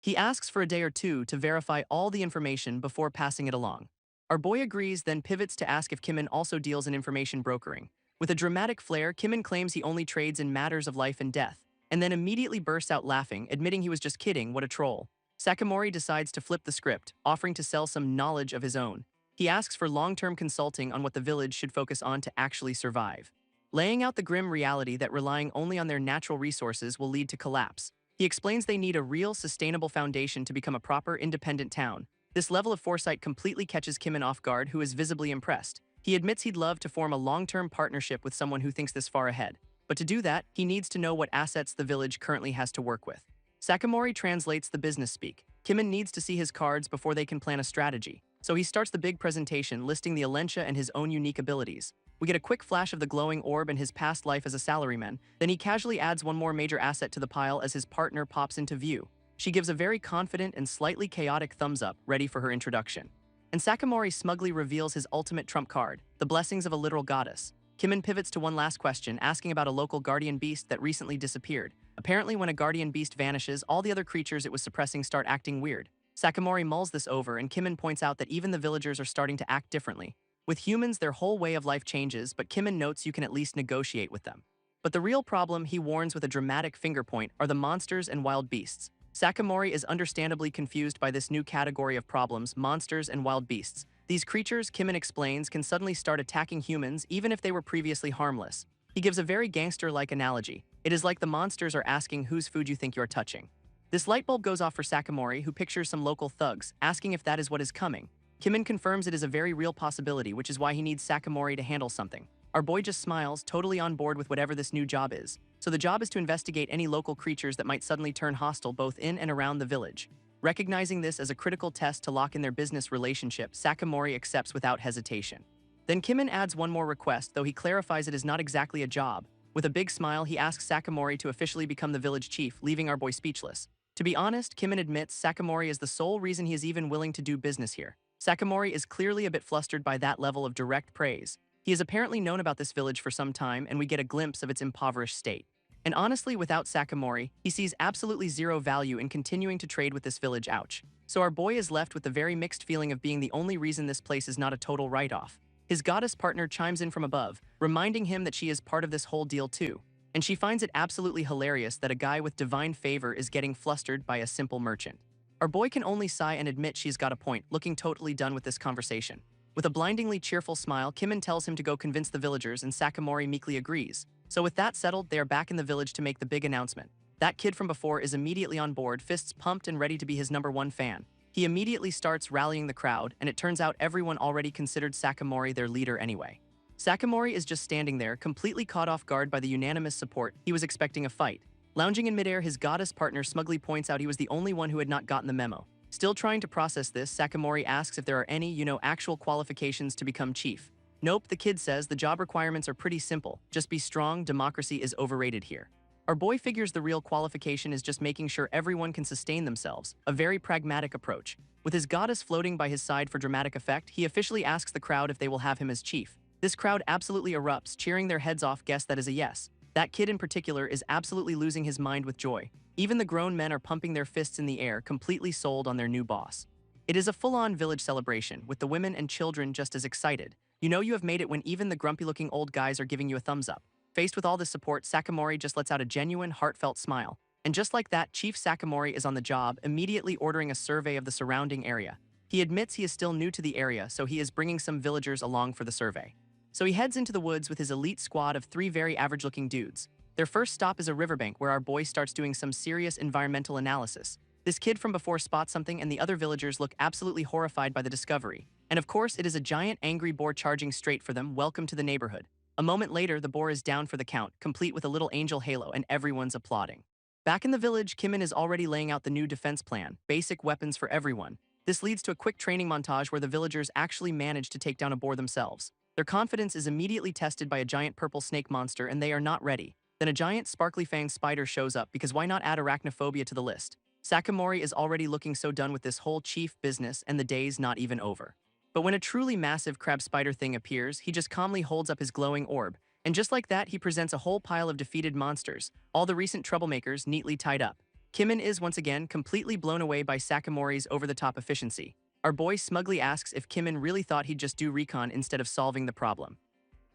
He asks for a day or two to verify all the information before passing it along. Our boy agrees, then pivots to ask if Kimin also deals in information brokering. With a dramatic flair, Kimin claims he only trades in matters of life and death, and then immediately bursts out laughing, admitting he was just kidding. What a troll. Sakamori decides to flip the script, offering to sell some knowledge of his own. He asks for long-term consulting on what the village should focus on to actually survive. laying out the grim reality that relying only on their natural resources will lead to collapse. He explains they need a real, sustainable foundation to become a proper, independent town. This level of foresight completely catches Kimin off guard, who is visibly impressed. He admits he'd love to form a long-term partnership with someone who thinks this far ahead. But to do that, he needs to know what assets the village currently has to work with. Sakamori translates the business speak. Kimin needs to see his cards before they can plan a strategy. So he starts the big presentation listing the Alentia and his own unique abilities. We get a quick flash of the glowing orb and his past life as a salaryman, then he casually adds one more major asset to the pile as his partner pops into view. She gives a very confident and slightly chaotic thumbs up, ready for her introduction. And Sakamori smugly reveals his ultimate trump card, the blessings of a literal goddess. Kimin pivots to one last question, asking about a local guardian beast that recently disappeared. Apparently, when a guardian beast vanishes, all the other creatures it was suppressing start acting weird. Sakamori mulls this over, and Kimin points out that even the villagers are starting to act differently. With humans, their whole way of life changes, but Kimin notes you can at least negotiate with them. But the real problem, he warns with a dramatic finger point, are the monsters and wild beasts. Sakamori is understandably confused by this new category of problems, monsters and wild beasts. These creatures, Kimin explains, can suddenly start attacking humans even if they were previously harmless. He gives a very gangster-like analogy. It is like the monsters are asking whose food you think you're touching. This light bulb goes off for Sakamori, who pictures some local thugs, asking if that is what is coming. Kimin confirms it is a very real possibility, which is why he needs Sakamori to handle something. Our boy just smiles, totally on board with whatever this new job is. So the job is to investigate any local creatures that might suddenly turn hostile both in and around the village. Recognizing this as a critical test to lock in their business relationship, Sakamori accepts without hesitation. Then Kimin adds one more request, though he clarifies it is not exactly a job. With a big smile, he asks Sakamori to officially become the village chief, leaving our boy speechless. To be honest, Kimin admits Sakamori is the sole reason he is even willing to do business here. Sakamori is clearly a bit flustered by that level of direct praise. He has apparently known about this village for some time, and we get a glimpse of its impoverished state. And honestly, without Sakamori, he sees absolutely zero value in continuing to trade with this village, ouch. So our boy is left with the very mixed feeling of being the only reason this place is not a total write-off. His goddess partner chimes in from above, reminding him that she is part of this whole deal too. And she finds it absolutely hilarious that a guy with divine favor is getting flustered by a simple merchant. Our boy can only sigh and admit she's got a point, looking totally done with this conversation. With a blindingly cheerful smile, Kimin tells him to go convince the villagers, and Sakamori meekly agrees. So with that settled, they are back in the village to make the big announcement. That kid from before is immediately on board, fists pumped and ready to be his #1 fan. He immediately starts rallying the crowd, and it turns out everyone already considered Sakamori their leader anyway. Sakamori is just standing there, completely caught off guard by the unanimous support. He was expecting a fight. Lounging in midair, his goddess partner smugly points out he was the only one who had not gotten the memo. Still trying to process this, Sakamori asks if there are any, actual qualifications to become chief. Nope, the kid says the job requirements are pretty simple. Just be strong, democracy is overrated here. Our boy figures the real qualification is just making sure everyone can sustain themselves, a very pragmatic approach. With his goddess floating by his side for dramatic effect, he officially asks the crowd if they will have him as chief. This crowd absolutely erupts, cheering their heads off. Guess that is a yes. That kid in particular is absolutely losing his mind with joy. Even the grown men are pumping their fists in the air, completely sold on their new boss. It is a full-on village celebration, with the women and children just as excited. You know you have made it when even the grumpy-looking old guys are giving you a thumbs up. Faced with all this support, Sakamori just lets out a genuine, heartfelt smile. And just like that, Chief Sakamori is on the job, immediately ordering a survey of the surrounding area. He admits he is still new to the area, so he is bringing some villagers along for the survey. So he heads into the woods with his elite squad of 3 very average-looking dudes. Their first stop is a riverbank where our boy starts doing some serious environmental analysis. This kid from before spots something and the other villagers look absolutely horrified by the discovery. And of course, it is a giant angry boar charging straight for them. Welcome to the neighborhood. A moment later, the boar is down for the count, complete with a little angel halo, and everyone's applauding. Back in the village, Kimin is already laying out the new defense plan, basic weapons for everyone. This leads to a quick training montage where the villagers actually manage to take down a boar themselves. Their confidence is immediately tested by a giant purple snake monster, and they are not ready. Then a giant sparkly fanged spider shows up, because why not add arachnophobia to the list? Sakamori is already looking so done with this whole chief business, and the day's not even over. But when a truly massive crab spider thing appears, he just calmly holds up his glowing orb, and just like that, he presents a whole pile of defeated monsters, all the recent troublemakers neatly tied up. Kimin is once again completely blown away by Sakamori's over-the-top efficiency. Our boy smugly asks if Kimin really thought he'd just do recon instead of solving the problem.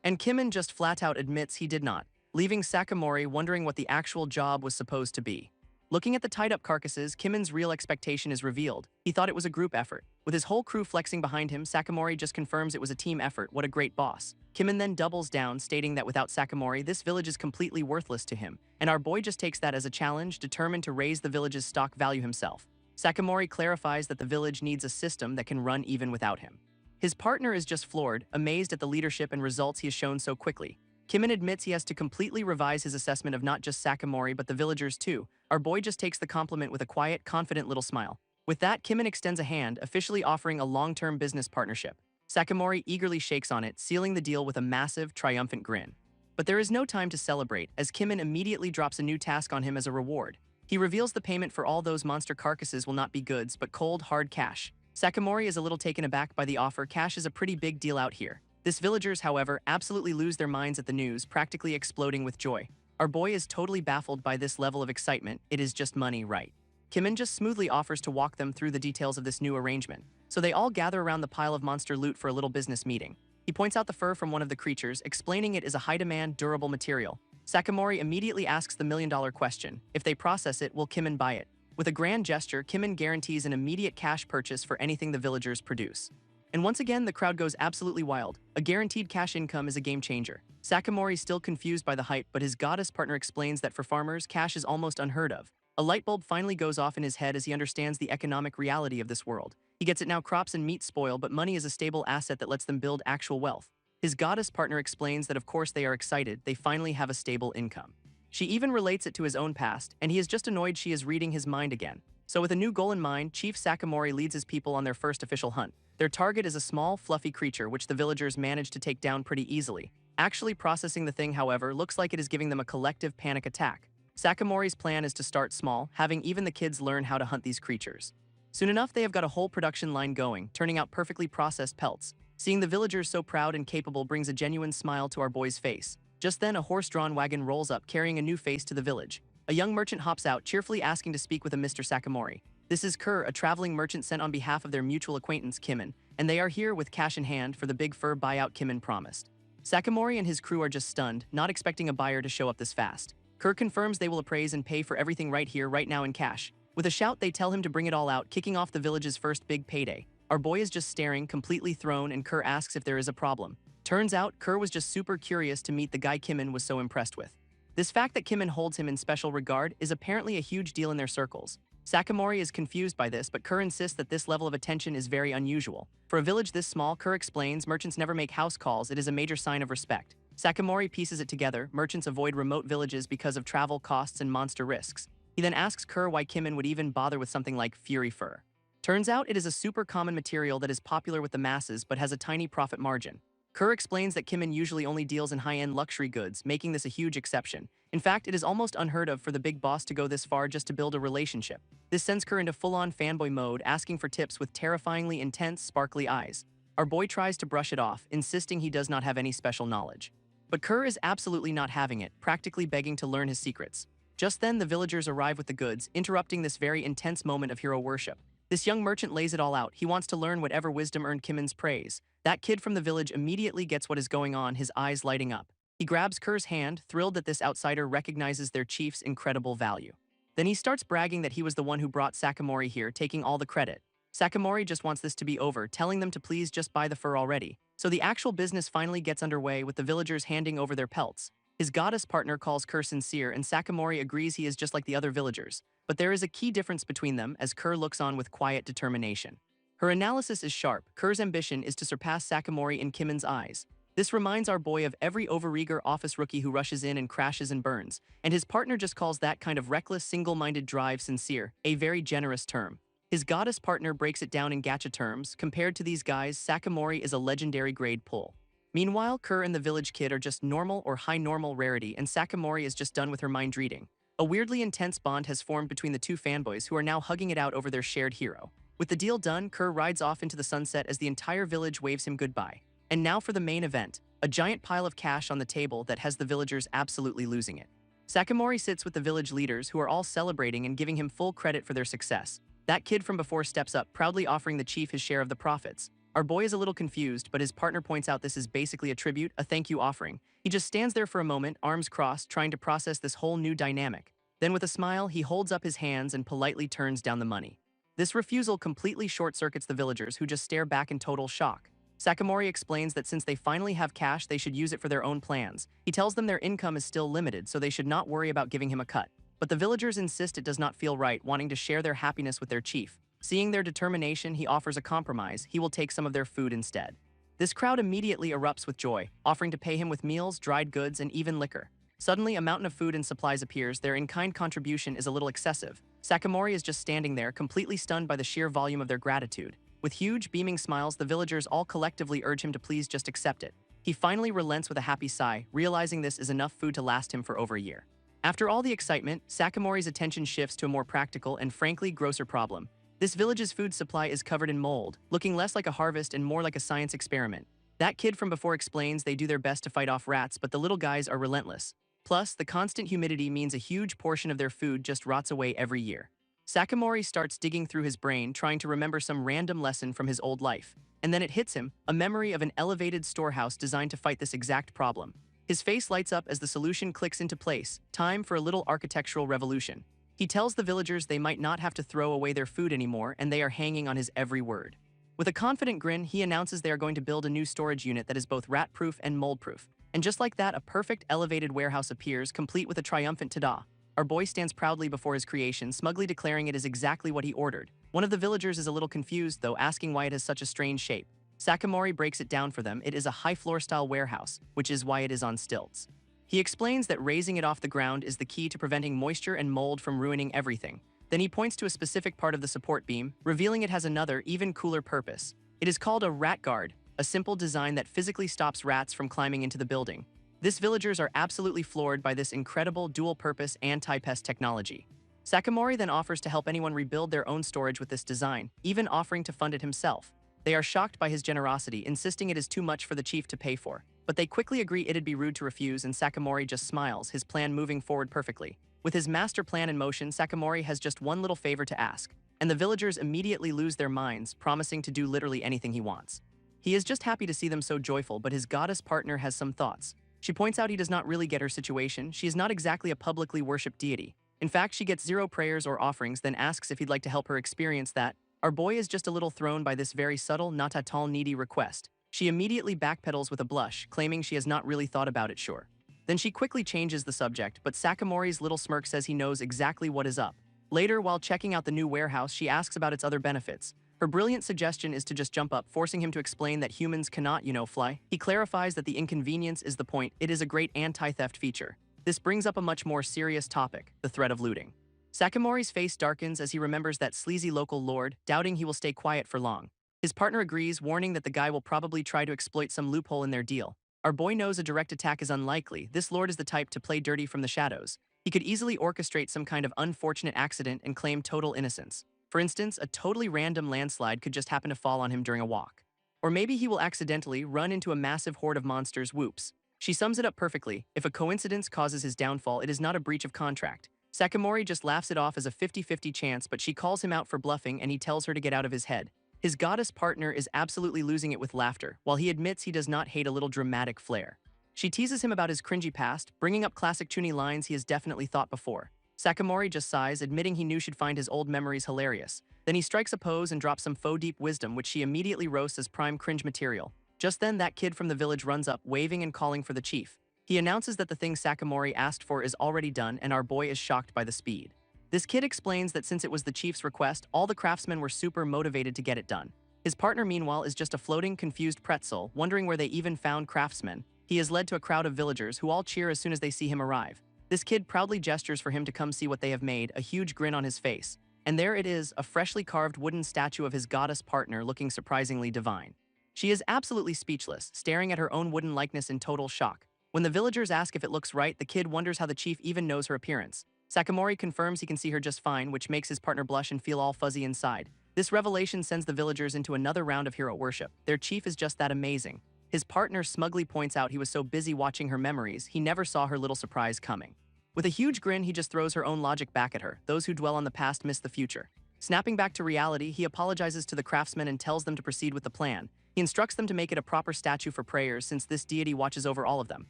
And Kimin just flat out admits he did not, leaving Sakamori wondering what the actual job was supposed to be. Looking at the tied-up carcasses, Kimon's real expectation is revealed. He thought it was a group effort. With his whole crew flexing behind him, Sakamori just confirms it was a team effort. What a great boss. Kimon then doubles down, stating that without Sakamori, this village is completely worthless to him, and our boy just takes that as a challenge, determined to raise the village's stock value himself. Sakamori clarifies that the village needs a system that can run even without him. His partner is just floored, amazed at the leadership and results he has shown so quickly. Kimon admits he has to completely revise his assessment of not just Sakamori but the villagers too. Our boy just takes the compliment with a quiet, confident little smile. With that, Kimon extends a hand, officially offering a long-term business partnership. Sakamori eagerly shakes on it, sealing the deal with a massive, triumphant grin. But there is no time to celebrate, as Kimon immediately drops a new task on him as a reward. He reveals the payment for all those monster carcasses will not be goods, but cold, hard cash. Sakamori is a little taken aback by the offer. Cash is a pretty big deal out here. This villagers, however, absolutely lose their minds at the news, practically exploding with joy. Our boy is totally baffled by this level of excitement. It is just money, right? Kimon just smoothly offers to walk them through the details of this new arrangement. So they all gather around the pile of monster loot for a little business meeting. He points out the fur from one of the creatures, explaining it is a high-demand, durable material. Sakamori immediately asks the million-dollar question. If they process it, will Kimon buy it? With a grand gesture, Kimon guarantees an immediate cash purchase for anything the villagers produce. And once again, the crowd goes absolutely wild. A guaranteed cash income is a game changer. Sakamori is still confused by the hype, but his goddess partner explains that for farmers, cash is almost unheard of. A light bulb finally goes off in his head as he understands the economic reality of this world. He gets it now. Crops and meat spoil, but money is a stable asset that lets them build actual wealth. His goddess partner explains that of course they are excited, they finally have a stable income. She even relates it to his own past, and he is just annoyed she is reading his mind again. So with a new goal in mind, Chief Sakamori leads his people on their first official hunt. Their target is a small, fluffy creature which the villagers manage to take down pretty easily. Actually processing the thing, however, looks like it is giving them a collective panic attack. Sakamori's plan is to start small, having even the kids learn how to hunt these creatures. Soon enough, they have got a whole production line going, turning out perfectly processed pelts. Seeing the villagers so proud and capable brings a genuine smile to our boy's face. Just then, a horse-drawn wagon rolls up, carrying a new face to the village. A young merchant hops out, cheerfully asking to speak with a Mr. Sakamori. This is Kerr, a traveling merchant sent on behalf of their mutual acquaintance Kimon, and they are here with cash in hand for the big fur buyout Kimon promised. Sakamori and his crew are just stunned, not expecting a buyer to show up this fast. Kerr confirms they will appraise and pay for everything right here, right now in cash. With a shout, they tell him to bring it all out, kicking off the village's first big payday. Our boy is just staring, completely thrown, and Kerr asks if there is a problem. Turns out, Kerr was just super curious to meet the guy Kimon was so impressed with. This fact that Kimon holds him in special regard is apparently a huge deal in their circles. Sakamori is confused by this, but Kerr insists that this level of attention is very unusual. For a village this small, Kerr explains, merchants never make house calls, it is a major sign of respect. Sakamori pieces it together, merchants avoid remote villages because of travel costs and monster risks. He then asks Kerr why Kimon would even bother with something like Fury Fur. Turns out it is a super common material that is popular with the masses but has a tiny profit margin. Kerr explains that Kimon usually only deals in high-end luxury goods, making this a huge exception. In fact, it is almost unheard of for the big boss to go this far just to build a relationship. This sends Kerr into full-on fanboy mode, asking for tips with terrifyingly intense, sparkly eyes. Our boy tries to brush it off, insisting he does not have any special knowledge. But Kerr is absolutely not having it, practically begging to learn his secrets. Just then, the villagers arrive with the goods, interrupting this very intense moment of hero worship. This young merchant lays it all out. He wants to learn whatever wisdom earned Kimon's praise. That kid from the village immediately gets what is going on, his eyes lighting up. He grabs Kerr's hand, thrilled that this outsider recognizes their chief's incredible value. Then he starts bragging that he was the one who brought Sakamori here, taking all the credit. Sakamori just wants this to be over, telling them to please just buy the fur already. So the actual business finally gets underway, with the villagers handing over their pelts. His goddess partner calls Kerr sincere, and Sakamori agrees he is just like the other villagers. But there is a key difference between them, as Kerr looks on with quiet determination. Her analysis is sharp. Kerr's ambition is to surpass Sakamori in Kimon's eyes. This reminds our boy of every overeager office rookie who rushes in and crashes and burns, and his partner just calls that kind of reckless, single-minded drive sincere, a very generous term. His goddess partner breaks it down in gacha terms. Compared to these guys, Sakamori is a legendary grade pull. Meanwhile, Kerr and the village kid are just normal or high normal rarity, and Sakamori is just done with her mind reading. A weirdly intense bond has formed between the two fanboys, who are now hugging it out over their shared hero. With the deal done, Kerr rides off into the sunset as the entire village waves him goodbye. And now for the main event, a giant pile of cash on the table that has the villagers absolutely losing it. Sakamori sits with the village leaders, who are all celebrating and giving him full credit for their success. That kid from before steps up, proudly offering the chief his share of the profits. Our boy is a little confused, but his partner points out this is basically a tribute, a thank you offering. He just stands there for a moment, arms crossed, trying to process this whole new dynamic. Then with a smile, he holds up his hands and politely turns down the money. This refusal completely short-circuits the villagers, who just stare back in total shock. Sakamori explains that since they finally have cash, they should use it for their own plans. He tells them their income is still limited, so they should not worry about giving him a cut. But the villagers insist it does not feel right, wanting to share their happiness with their chief. Seeing their determination, he offers a compromise. He will take some of their food instead. This crowd immediately erupts with joy, offering to pay him with meals, dried goods, and even liquor. Suddenly, a mountain of food and supplies appears. Their in-kind contribution is a little excessive. Sakamori is just standing there, completely stunned by the sheer volume of their gratitude. With huge, beaming smiles, the villagers all collectively urge him to please just accept it. He finally relents with a happy sigh, realizing this is enough food to last him for over a year. After all the excitement, Sakamori's attention shifts to a more practical and frankly grosser problem. This village's food supply is covered in mold, looking less like a harvest and more like a science experiment. That kid from before explains they do their best to fight off rats, but the little guys are relentless. Plus, the constant humidity means a huge portion of their food just rots away every year. Sakamori starts digging through his brain, trying to remember some random lesson from his old life. And then it hits him, a memory of an elevated storehouse designed to fight this exact problem. His face lights up as the solution clicks into place. Time for a little architectural revolution. He tells the villagers they might not have to throw away their food anymore, and they are hanging on his every word. With a confident grin, he announces they are going to build a new storage unit that is both rat-proof and mold-proof. And just like that, a perfect elevated warehouse appears, complete with a triumphant ta-da. Our boy stands proudly before his creation, smugly declaring it is exactly what he ordered. One of the villagers is a little confused, though, asking why it has such a strange shape. Sakamori breaks it down for them. It is a high-floor-style warehouse, which is why it is on stilts. He explains that raising it off the ground is the key to preventing moisture and mold from ruining everything. Then he points to a specific part of the support beam, revealing it has another, even cooler purpose. It is called a rat guard, a simple design that physically stops rats from climbing into the building. These villagers are absolutely floored by this incredible dual-purpose anti-pest technology. Sakamori then offers to help anyone rebuild their own storage with this design, even offering to fund it himself. They are shocked by his generosity, insisting it is too much for the chief to pay for. But they quickly agree it'd be rude to refuse, and Sakamori just smiles, his plan moving forward perfectly. With his master plan in motion, Sakamori has just one little favor to ask, and the villagers immediately lose their minds, promising to do literally anything he wants. He is just happy to see them so joyful, but his goddess partner has some thoughts. She points out he does not really get her situation. She is not exactly a publicly worshipped deity. In fact, she gets 0 prayers or offerings, then asks if he'd like to help her experience that. Our boy is just a little thrown by this very subtle, not at all needy request. She immediately backpedals with a blush, claiming she has not really thought about it, sure. Then she quickly changes the subject, but Sakamori's little smirk says he knows exactly what is up. Later, while checking out the new warehouse, she asks about its other benefits. Her brilliant suggestion is to just jump up, forcing him to explain that humans cannot, fly. He clarifies that the inconvenience is the point. It is a great anti-theft feature. This brings up a much more serious topic, the threat of looting. Sakamori's face darkens as he remembers that sleazy local lord, doubting he will stay quiet for long. His partner agrees, warning that the guy will probably try to exploit some loophole in their deal. Our boy knows a direct attack is unlikely. This lord is the type to play dirty from the shadows. He could easily orchestrate some kind of unfortunate accident and claim total innocence. For instance, a totally random landslide could just happen to fall on him during a walk. Or maybe he will accidentally run into a massive horde of monsters. Whoops. She sums it up perfectly. If a coincidence causes his downfall, it is not a breach of contract. Sakamori just laughs it off as a 50-50 chance, but she calls him out for bluffing and he tells her to get out of his head. His goddess partner is absolutely losing it with laughter, while he admits he does not hate a little dramatic flair. She teases him about his cringy past, bringing up classic chuny lines he has definitely thought before. Sakamori just sighs, admitting he knew she'd find his old memories hilarious. Then he strikes a pose and drops some faux deep wisdom, which she immediately roasts as prime cringe material. Just then, that kid from the village runs up, waving and calling for the chief. He announces that the thing Sakamori asked for is already done, and our boy is shocked by the speed. This kid explains that since it was the chief's request, all the craftsmen were super motivated to get it done. His partner, meanwhile, is just a floating, confused pretzel, wondering where they even found craftsmen. He is led to a crowd of villagers who all cheer as soon as they see him arrive. This kid proudly gestures for him to come see what they have made, a huge grin on his face. And there it is, a freshly carved wooden statue of his goddess partner looking surprisingly divine. She is absolutely speechless, staring at her own wooden likeness in total shock. When the villagers ask if it looks right, the kid wonders how the chief even knows her appearance. Sakamori confirms he can see her just fine, which makes his partner blush and feel all fuzzy inside. This revelation sends the villagers into another round of hero worship. Their chief is just that amazing. His partner smugly points out he was so busy watching her memories, he never saw her little surprise coming. With a huge grin, he just throws her own logic back at her. Those who dwell on the past miss the future. Snapping back to reality, he apologizes to the craftsmen and tells them to proceed with the plan. He instructs them to make it a proper statue for prayers since this deity watches over all of them.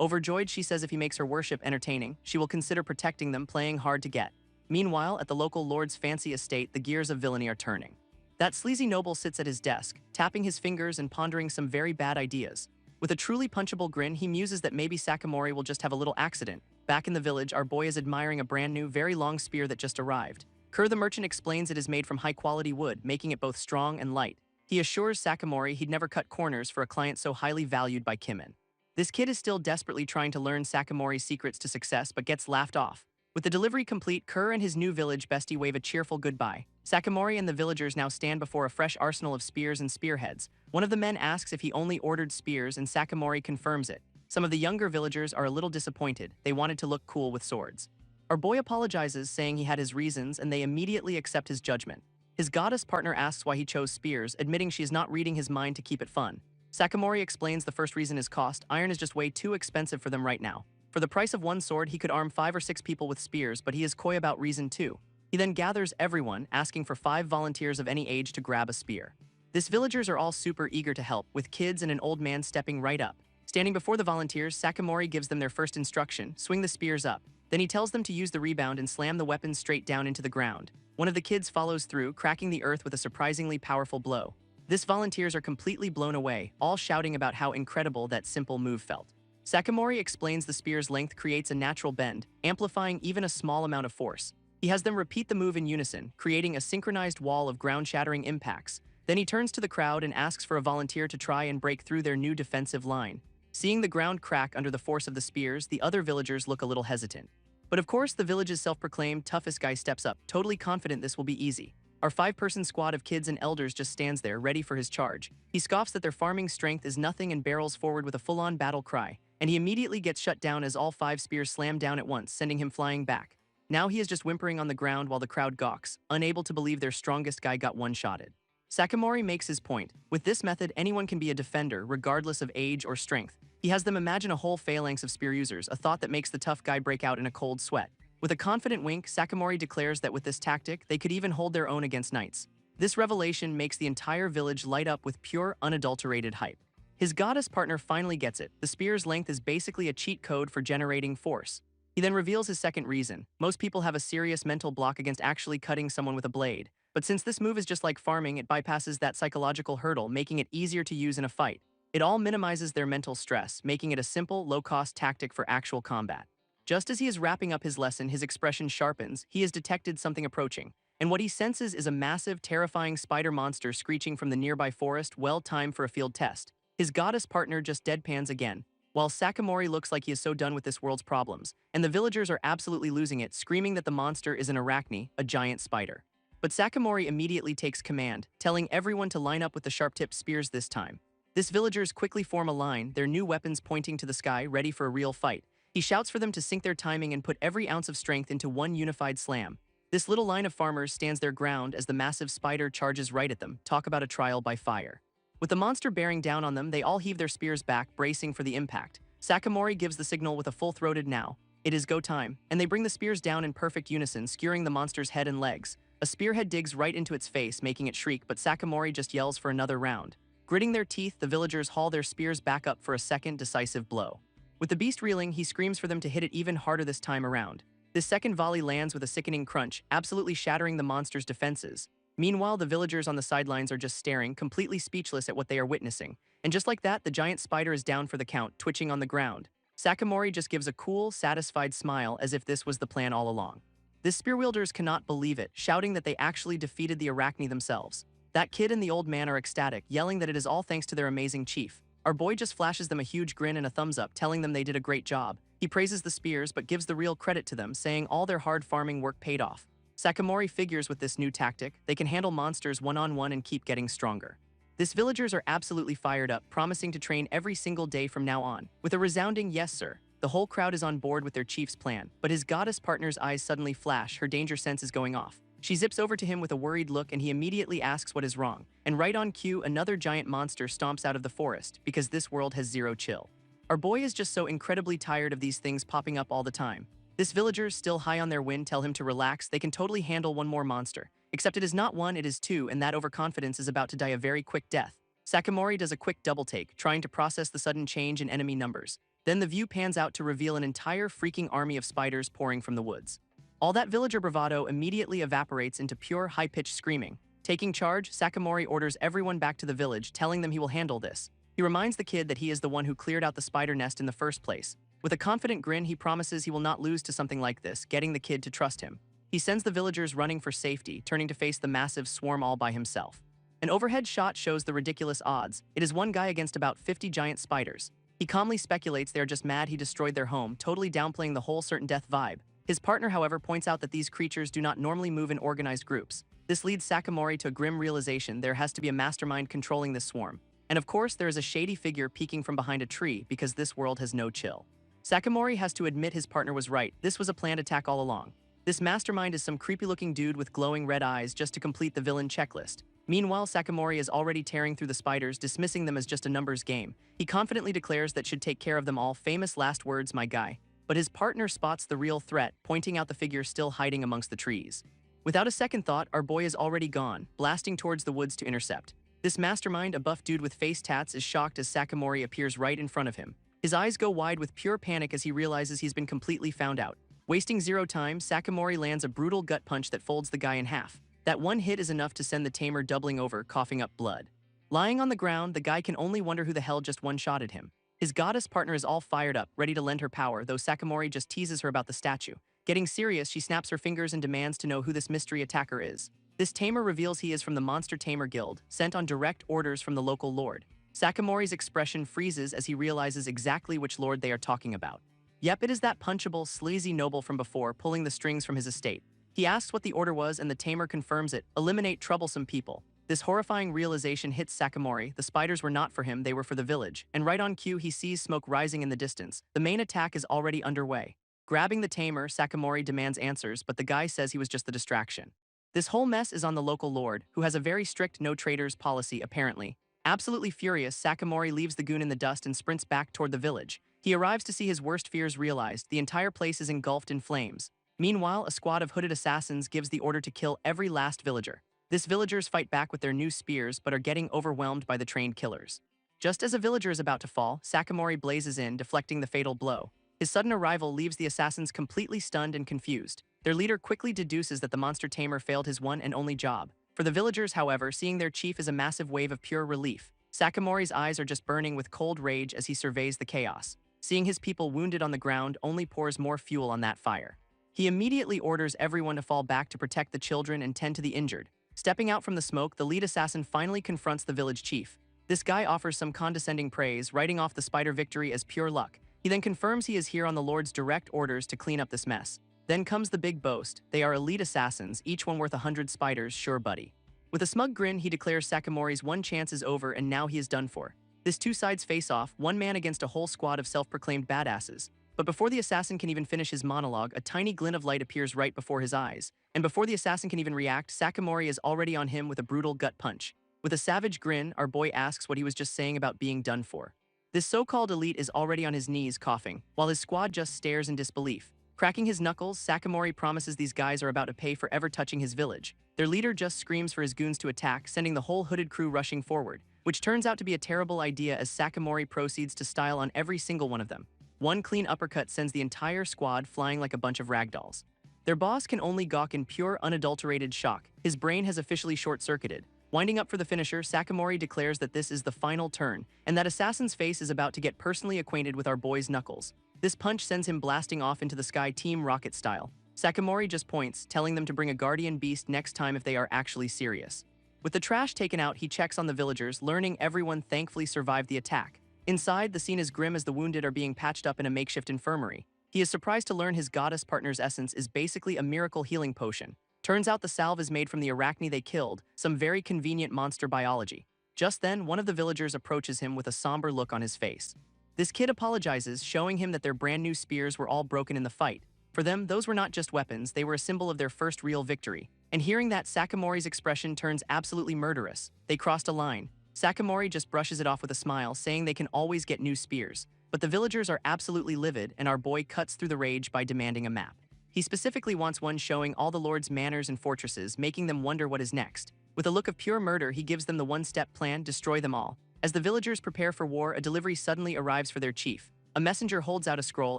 Overjoyed, she says if he makes her worship entertaining, she will consider protecting them, playing hard to get. Meanwhile, at the local lord's fancy estate, the gears of villainy are turning. That sleazy noble sits at his desk, tapping his fingers and pondering some very bad ideas. With a truly punchable grin, he muses that maybe Sakamori will just have a little accident. Back in the village, our boy is admiring a brand new, very long spear that just arrived. Kerr the merchant explains it is made from high-quality wood, making it both strong and light. He assures Sakamori he'd never cut corners for a client so highly valued by Kimin. This kid is still desperately trying to learn Sakamori's secrets to success but gets laughed off. With the delivery complete, Kerr and his new village bestie wave a cheerful goodbye. Sakamori and the villagers now stand before a fresh arsenal of spears and spearheads. One of the men asks if he only ordered spears and Sakamori confirms it. Some of the younger villagers are a little disappointed. They wanted to look cool with swords. Our boy apologizes, saying he had his reasons, and they immediately accept his judgment. His goddess partner asks why he chose spears, admitting she is not reading his mind to keep it fun. Sakamori explains the first reason is cost. Iron is just way too expensive for them right now. For the price of one sword, he could arm 5 or 6 people with spears, but he is coy about reason too. He then gathers everyone, asking for 5 volunteers of any age to grab a spear. These villagers are all super eager to help, with kids and an old man stepping right up. Standing before the volunteers, Sakamori gives them their first instruction: swing the spears up. Then he tells them to use the rebound and slam the weapons straight down into the ground. One of the kids follows through, cracking the earth with a surprisingly powerful blow. These volunteers are completely blown away, all shouting about how incredible that simple move felt. Sakamori explains the spear's length creates a natural bend, amplifying even a small amount of force. He has them repeat the move in unison, creating a synchronized wall of ground-shattering impacts. Then he turns to the crowd and asks for a volunteer to try and break through their new defensive line. Seeing the ground crack under the force of the spears, the other villagers look a little hesitant. But of course, the village's self-proclaimed toughest guy steps up, totally confident this will be easy. Our 5-person squad of kids and elders just stands there, ready for his charge. He scoffs that their farming strength is nothing and barrels forward with a full-on battle cry, and he immediately gets shut down as all 5 spears slam down at once, sending him flying back. Now he is just whimpering on the ground while the crowd gawks, unable to believe their strongest guy got one-shotted. Sakamori makes his point. With this method, anyone can be a defender, regardless of age or strength. He has them imagine a whole phalanx of spear users, a thought that makes the tough guy break out in a cold sweat. With a confident wink, Sakamori declares that with this tactic, they could even hold their own against knights. This revelation makes the entire village light up with pure, unadulterated hype. His goddess partner finally gets it. The spear's length is basically a cheat code for generating force. He then reveals his second reason. Most people have a serious mental block against actually cutting someone with a blade. But since this move is just like farming, it bypasses that psychological hurdle, making it easier to use in a fight. It all minimizes their mental stress, making it a simple, low-cost tactic for actual combat. Just as he is wrapping up his lesson, his expression sharpens. He has detected something approaching, and what he senses is a massive, terrifying spider monster screeching from the nearby forest, well timed for a field test. His goddess partner just deadpans again, while Sakamori looks like he is so done with this world's problems, and the villagers are absolutely losing it, screaming that the monster is an arachne, a giant spider. But Sakamori immediately takes command, telling everyone to line up with the sharp-tipped spears this time. These villagers quickly form a line, their new weapons pointing to the sky, ready for a real fight. He shouts for them to sync their timing and put every ounce of strength into one unified slam. This little line of farmers stands their ground as the massive spider charges right at them. Talk about a trial by fire. With the monster bearing down on them, they all heave their spears back, bracing for the impact. Sakamori gives the signal with a full-throated "now. It is go time," and they bring the spears down in perfect unison, skewering the monster's head and legs. A spearhead digs right into its face, making it shriek, but Sakamori just yells for another round. Gritting their teeth, the villagers haul their spears back up for a second decisive blow. With the beast reeling, he screams for them to hit it even harder this time around. This second volley lands with a sickening crunch, absolutely shattering the monster's defenses. Meanwhile, the villagers on the sidelines are just staring, completely speechless at what they are witnessing. And just like that, the giant spider is down for the count, twitching on the ground. Sakamori just gives a cool, satisfied smile as if this was the plan all along. The spearwielders cannot believe it, shouting that they actually defeated the arachne themselves. That kid and the old man are ecstatic, yelling that it is all thanks to their amazing chief. Our boy just flashes them a huge grin and a thumbs up, telling them they did a great job. He praises the spears but gives the real credit to them, saying all their hard farming work paid off. Sakamori figures with this new tactic, they can handle monsters one-on-one and keep getting stronger. These villagers are absolutely fired up, promising to train every single day from now on. With a resounding "yes, sir," the whole crowd is on board with their chief's plan, but his goddess partner's eyes suddenly flash, her danger sense is going off. She zips over to him with a worried look and he immediately asks what is wrong. And right on cue, another giant monster stomps out of the forest, because this world has zero chill. Our boy is just so incredibly tired of these things popping up all the time. This villagers, still high on their wind, tell him to relax, they can totally handle one more monster. Except it is not one, it is two, and that overconfidence is about to die a very quick death. Sakamori does a quick double-take, trying to process the sudden change in enemy numbers. Then the view pans out to reveal an entire freaking army of spiders pouring from the woods. All that villager bravado immediately evaporates into pure high-pitched screaming. Taking charge, Sakamori orders everyone back to the village, telling them he will handle this. He reminds the kid that he is the one who cleared out the spider nest in the first place. With a confident grin, he promises he will not lose to something like this, getting the kid to trust him. He sends the villagers running for safety, turning to face the massive swarm all by himself. An overhead shot shows the ridiculous odds. It is one guy against about 50 giant spiders. He calmly speculates they are just mad he destroyed their home, totally downplaying the whole certain death vibe. His partner, however, points out that these creatures do not normally move in organized groups. This leads Sakamori to a grim realization there has to be a mastermind controlling this swarm. And of course, there is a shady figure peeking from behind a tree because this world has no chill. Sakamori has to admit his partner was right. This was a planned attack all along. This mastermind is some creepy-looking dude with glowing red eyes just to complete the villain checklist. Meanwhile, Sakamori is already tearing through the spiders, dismissing them as just a numbers game. He confidently declares that should take care of them all. Famous last words, my guy. But his partner spots the real threat, pointing out the figure still hiding amongst the trees. Without a second thought, our boy is already gone, blasting towards the woods to intercept. This mastermind, a buff dude with face tats, is shocked as Sakamori appears right in front of him. His eyes go wide with pure panic as he realizes he's been completely found out. Wasting zero time, Sakamori lands a brutal gut punch that folds the guy in half. That one hit is enough to send the tamer doubling over, coughing up blood. Lying on the ground, the guy can only wonder who the hell just one-shotted him. His goddess partner is all fired up, ready to lend her power, though Sakamori just teases her about the statue. Getting serious, she snaps her fingers and demands to know who this mystery attacker is. This tamer reveals he is from the Monster Tamer Guild, sent on direct orders from the local lord. Sakamori's expression freezes as he realizes exactly which lord they are talking about. Yep, it is that punchable, sleazy noble from before, pulling the strings from his estate. He asks what the order was and the tamer confirms it: eliminate troublesome people. This horrifying realization hits Sakamori. The spiders were not for him, they were for the village. And right on cue, he sees smoke rising in the distance. The main attack is already underway. Grabbing the tamer, Sakamori demands answers, but the guy says he was just the distraction. This whole mess is on the local lord, who has a very strict no traitors policy apparently. Absolutely furious, Sakamori leaves the goon in the dust and sprints back toward the village. He arrives to see his worst fears realized. The entire place is engulfed in flames. Meanwhile, a squad of hooded assassins gives the order to kill every last villager. These villagers fight back with their new spears but are getting overwhelmed by the trained killers. Just as a villager is about to fall, Sakamori blazes in, deflecting the fatal blow. His sudden arrival leaves the assassins completely stunned and confused. Their leader quickly deduces that the monster tamer failed his one and only job. For the villagers, however, seeing their chief is a massive wave of pure relief. Sakamori's eyes are just burning with cold rage as he surveys the chaos. Seeing his people wounded on the ground only pours more fuel on that fire. He immediately orders everyone to fall back to protect the children and tend to the injured. Stepping out from the smoke, the lead assassin finally confronts the village chief. This guy offers some condescending praise, writing off the spider victory as pure luck. He then confirms he is here on the Lord's direct orders to clean up this mess. Then comes the big boast. They are elite assassins, each one worth 100 spiders, sure buddy. With a smug grin, he declares Sakamori's one chance is over and now he is done for. This two sides face off, one man against a whole squad of self-proclaimed badasses. But before the assassin can even finish his monologue, a tiny glint of light appears right before his eyes. And before the assassin can even react, Sakamori is already on him with a brutal gut punch. With a savage grin, our boy asks what he was just saying about being done for. This so-called elite is already on his knees coughing, while his squad just stares in disbelief. Cracking his knuckles, Sakamori promises these guys are about to pay for ever touching his village. Their leader just screams for his goons to attack, sending the whole hooded crew rushing forward, which turns out to be a terrible idea as Sakamori proceeds to style on every single one of them. One clean uppercut sends the entire squad flying like a bunch of ragdolls. Their boss can only gawk in pure, unadulterated shock. His brain has officially short-circuited. Winding up for the finisher, Sakamori declares that this is the final turn, and that Assassin's face is about to get personally acquainted with our boy's knuckles. This punch sends him blasting off into the sky Team Rocket style. Sakamori just points, telling them to bring a guardian beast next time if they are actually serious. With the trash taken out, he checks on the villagers, learning everyone thankfully survived the attack. Inside, the scene is grim as the wounded are being patched up in a makeshift infirmary. He is surprised to learn his goddess partner's essence is basically a miracle healing potion. Turns out the salve is made from the arachne they killed, some very convenient monster biology. Just then, one of the villagers approaches him with a somber look on his face. This kid apologizes, showing him that their brand new spears were all broken in the fight. For them, those were not just weapons, they were a symbol of their first real victory. And hearing that, Sakamori's expression turns absolutely murderous. They crossed a line. Sakamori just brushes it off with a smile, saying they can always get new spears. But the villagers are absolutely livid, and our boy cuts through the rage by demanding a map. He specifically wants one showing all the Lord's manors and fortresses, making them wonder what is next. With a look of pure murder, he gives them the one-step plan: destroy them all. As the villagers prepare for war, a delivery suddenly arrives for their chief. A messenger holds out a scroll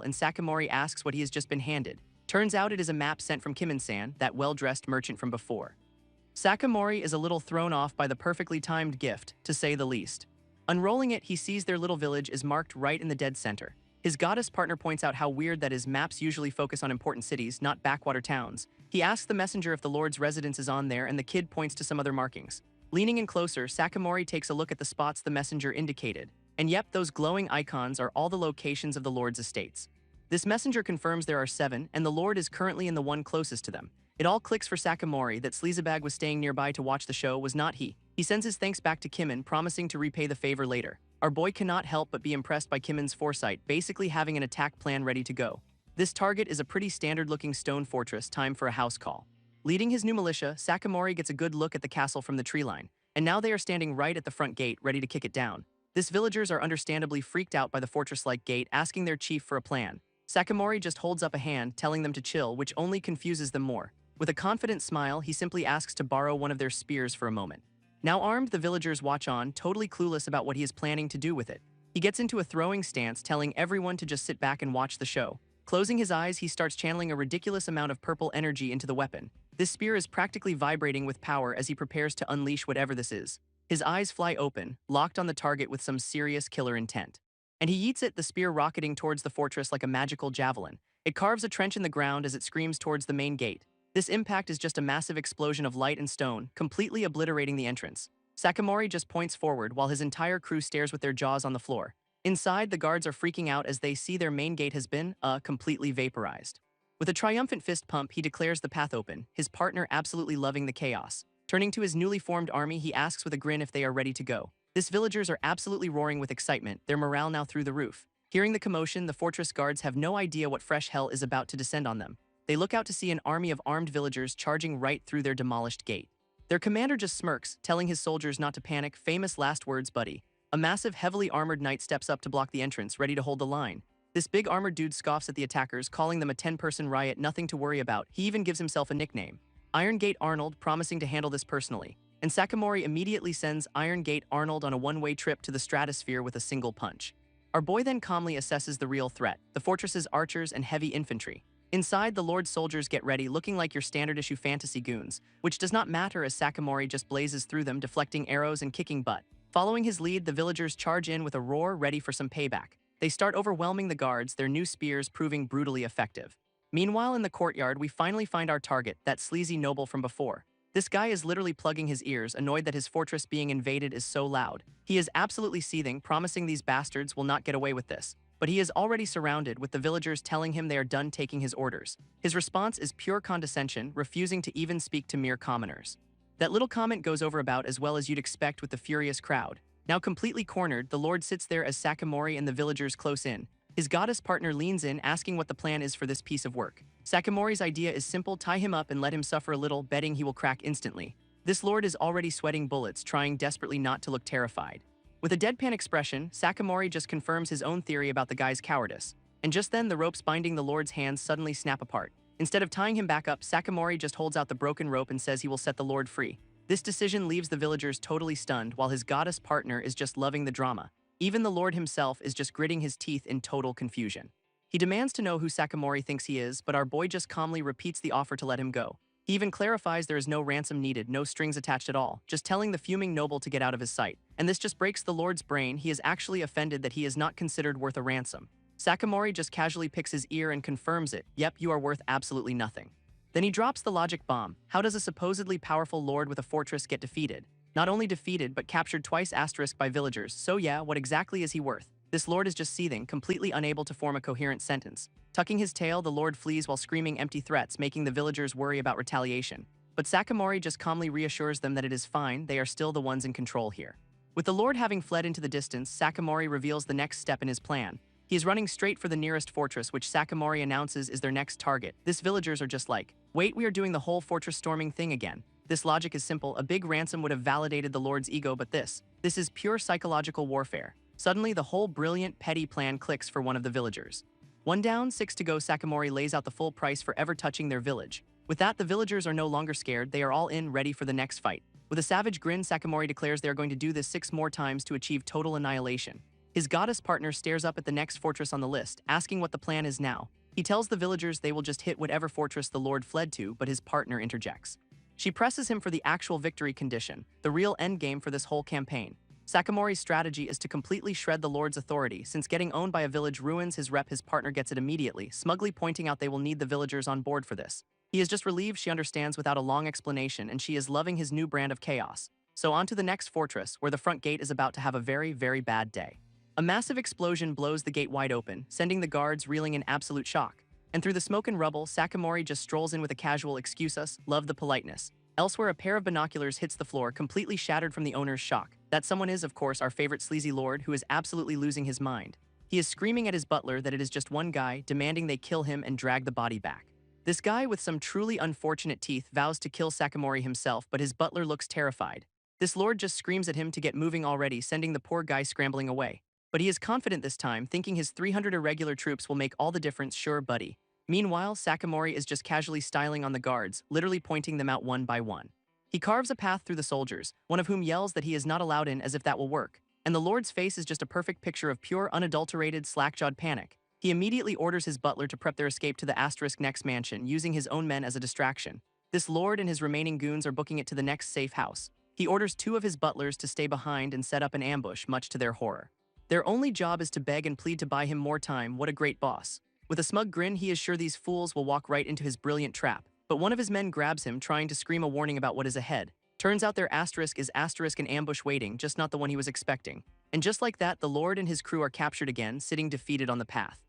and Sakamori asks what he has just been handed. Turns out it is a map sent from Kimin-san, that well-dressed merchant from before. Sakamori is a little thrown off by the perfectly timed gift, to say the least. Unrolling it, he sees their little village is marked right in the dead center. His goddess partner points out how weird that is. Maps usually focus on important cities, not backwater towns. He asks the messenger if the Lord's residence is on there, and the kid points to some other markings. Leaning in closer, Sakamori takes a look at the spots the messenger indicated. And yep, those glowing icons are all the locations of the Lord's estates. This messenger confirms there are 7, and the Lord is currently in the one closest to them. It all clicks for Sakamori that Sleazebag was staying nearby to watch the show was not he. He sends his thanks back to Kimin, promising to repay the favor later. Our boy cannot help but be impressed by Kimin's foresight, basically having an attack plan ready to go. This target is a pretty standard-looking stone fortress, time for a house call. Leading his new militia, Sakamori gets a good look at the castle from the tree line, and now they are standing right at the front gate, ready to kick it down. These villagers are understandably freaked out by the fortress-like gate, asking their chief for a plan. Sakamori just holds up a hand, telling them to chill, which only confuses them more. With a confident smile, he simply asks to borrow one of their spears for a moment. Now armed, the villagers watch on, totally clueless about what he is planning to do with it. He gets into a throwing stance, telling everyone to just sit back and watch the show. Closing his eyes, he starts channeling a ridiculous amount of purple energy into the weapon. This spear is practically vibrating with power as he prepares to unleash whatever this is. His eyes fly open, locked on the target with some serious killer intent. And he yeets it, the spear rocketing towards the fortress like a magical javelin. It carves a trench in the ground as it screams towards the main gate. This impact is just a massive explosion of light and stone, completely obliterating the entrance. Sakamori just points forward while his entire crew stares with their jaws on the floor. Inside, the guards are freaking out as they see their main gate has been, completely vaporized. With a triumphant fist pump, he declares the path open, his partner absolutely loving the chaos. Turning to his newly formed army, he asks with a grin if they are ready to go. These villagers are absolutely roaring with excitement, their morale now through the roof. Hearing the commotion, the fortress guards have no idea what fresh hell is about to descend on them. They look out to see an army of armed villagers charging right through their demolished gate. Their commander just smirks, telling his soldiers not to panic. Famous last words, buddy. A massive, heavily armored knight steps up to block the entrance, ready to hold the line. This big armored dude scoffs at the attackers, calling them a 10-person riot, nothing to worry about. He even gives himself a nickname, Iron Gate Arnold, promising to handle this personally. And Sakamori immediately sends Iron Gate Arnold on a one-way trip to the stratosphere with a single punch. Our boy then calmly assesses the real threat, the fortress's archers and heavy infantry. Inside, the Lord's soldiers get ready, looking like your standard-issue fantasy goons, which does not matter as Sakamori just blazes through them, deflecting arrows and kicking butt. Following his lead, the villagers charge in with a roar, ready for some payback. They start overwhelming the guards, their new spears proving brutally effective. Meanwhile, in the courtyard, we finally find our target, that sleazy noble from before. This guy is literally plugging his ears, annoyed that his fortress being invaded is so loud. He is absolutely seething, promising these bastards will not get away with this. But he is already surrounded, with the villagers telling him they are done taking his orders. His response is pure condescension, refusing to even speak to mere commoners. That little comment goes over about as well as you'd expect with the furious crowd. Now completely cornered, the Lord sits there as Sakamori and the villagers close in. His goddess partner leans in, asking what the plan is for this piece of work. Sakamori's idea is simple: tie him up and let him suffer a little, betting he will crack instantly. This Lord is already sweating bullets, trying desperately not to look terrified. With a deadpan expression, Sakamori just confirms his own theory about the guy's cowardice. And just then, the ropes binding the Lord's hands suddenly snap apart. Instead of tying him back up, Sakamori just holds out the broken rope and says he will set the Lord free. This decision leaves the villagers totally stunned, while his goddess partner is just loving the drama. Even the Lord himself is just gritting his teeth in total confusion. He demands to know who Sakamori thinks he is, but our boy just calmly repeats the offer to let him go. He even clarifies there is no ransom needed, no strings attached at all, just telling the fuming noble to get out of his sight. And this just breaks the Lord's brain. He is actually offended that he is not considered worth a ransom. Sakamori just casually picks his ear and confirms it. Yep, you are worth absolutely nothing. Then he drops the logic bomb. How does a supposedly powerful lord with a fortress get defeated? Not only defeated, but captured twice asterisk by villagers. So yeah, what exactly is he worth? This lord is just seething, completely unable to form a coherent sentence. Tucking his tail, the lord flees while screaming empty threats, making the villagers worry about retaliation. But Sakamori just calmly reassures them that it is fine, they are still the ones in control here. With the lord having fled into the distance, Sakamori reveals the next step in his plan. He is running straight for the nearest fortress, which Sakamori announces is their next target. These villagers are just like, wait, we are doing the whole fortress storming thing again. This logic is simple. A big ransom would have validated the Lord's ego, but this is pure psychological warfare. Suddenly, the whole brilliant, petty plan clicks for one of the villagers. 1 down, 6 to go. Sakamori lays out the full price for ever touching their village. With that, the villagers are no longer scared. They are all in, ready for the next fight. With a savage grin, Sakamori declares they are going to do this 6 more times to achieve total annihilation. His goddess partner stares up at the next fortress on the list, asking what the plan is now. He tells the villagers they will just hit whatever fortress the lord fled to, but his partner interjects. She presses him for the actual victory condition, the real endgame for this whole campaign. Sakamori's strategy is to completely shred the lord's authority, since getting owned by a village ruins his rep. His partner gets it immediately, smugly pointing out they will need the villagers on board for this. He is just relieved she understands without a long explanation, and she is loving his new brand of chaos. So on to the next fortress, where the front gate is about to have a very, very bad day. A massive explosion blows the gate wide open, sending the guards reeling in absolute shock. And through the smoke and rubble, Sakamori just strolls in with a casual "excuse us, love the politeness." Elsewhere, a pair of binoculars hits the floor, completely shattered from the owner's shock. That someone is, of course, our favorite sleazy lord, who is absolutely losing his mind. He is screaming at his butler that it is just one guy, demanding they kill him and drag the body back. This guy with some truly unfortunate teeth vows to kill Sakamori himself, but his butler looks terrified. This lord just screams at him to get moving already, sending the poor guy scrambling away. But he is confident this time, thinking his 300 irregular troops will make all the difference. Sure, buddy. Meanwhile, Sakamori is just casually styling on the guards, literally pointing them out one by one. He carves a path through the soldiers, one of whom yells that he is not allowed in, as if that will work. And the lord's face is just a perfect picture of pure, unadulterated, slack-jawed panic. He immediately orders his butler to prep their escape to the next mansion, using his own men as a distraction. This lord and his remaining goons are booking it to the next safe house. He orders 2 of his butlers to stay behind and set up an ambush, much to their horror. Their only job is to beg and plead to buy him more time. What a great boss. With a smug grin, he is sure these fools will walk right into his brilliant trap. But one of his men grabs him, trying to scream a warning about what is ahead. Turns out their is an ambush waiting, just not the one he was expecting. And just like that, the lord and his crew are captured again, sitting defeated on the path.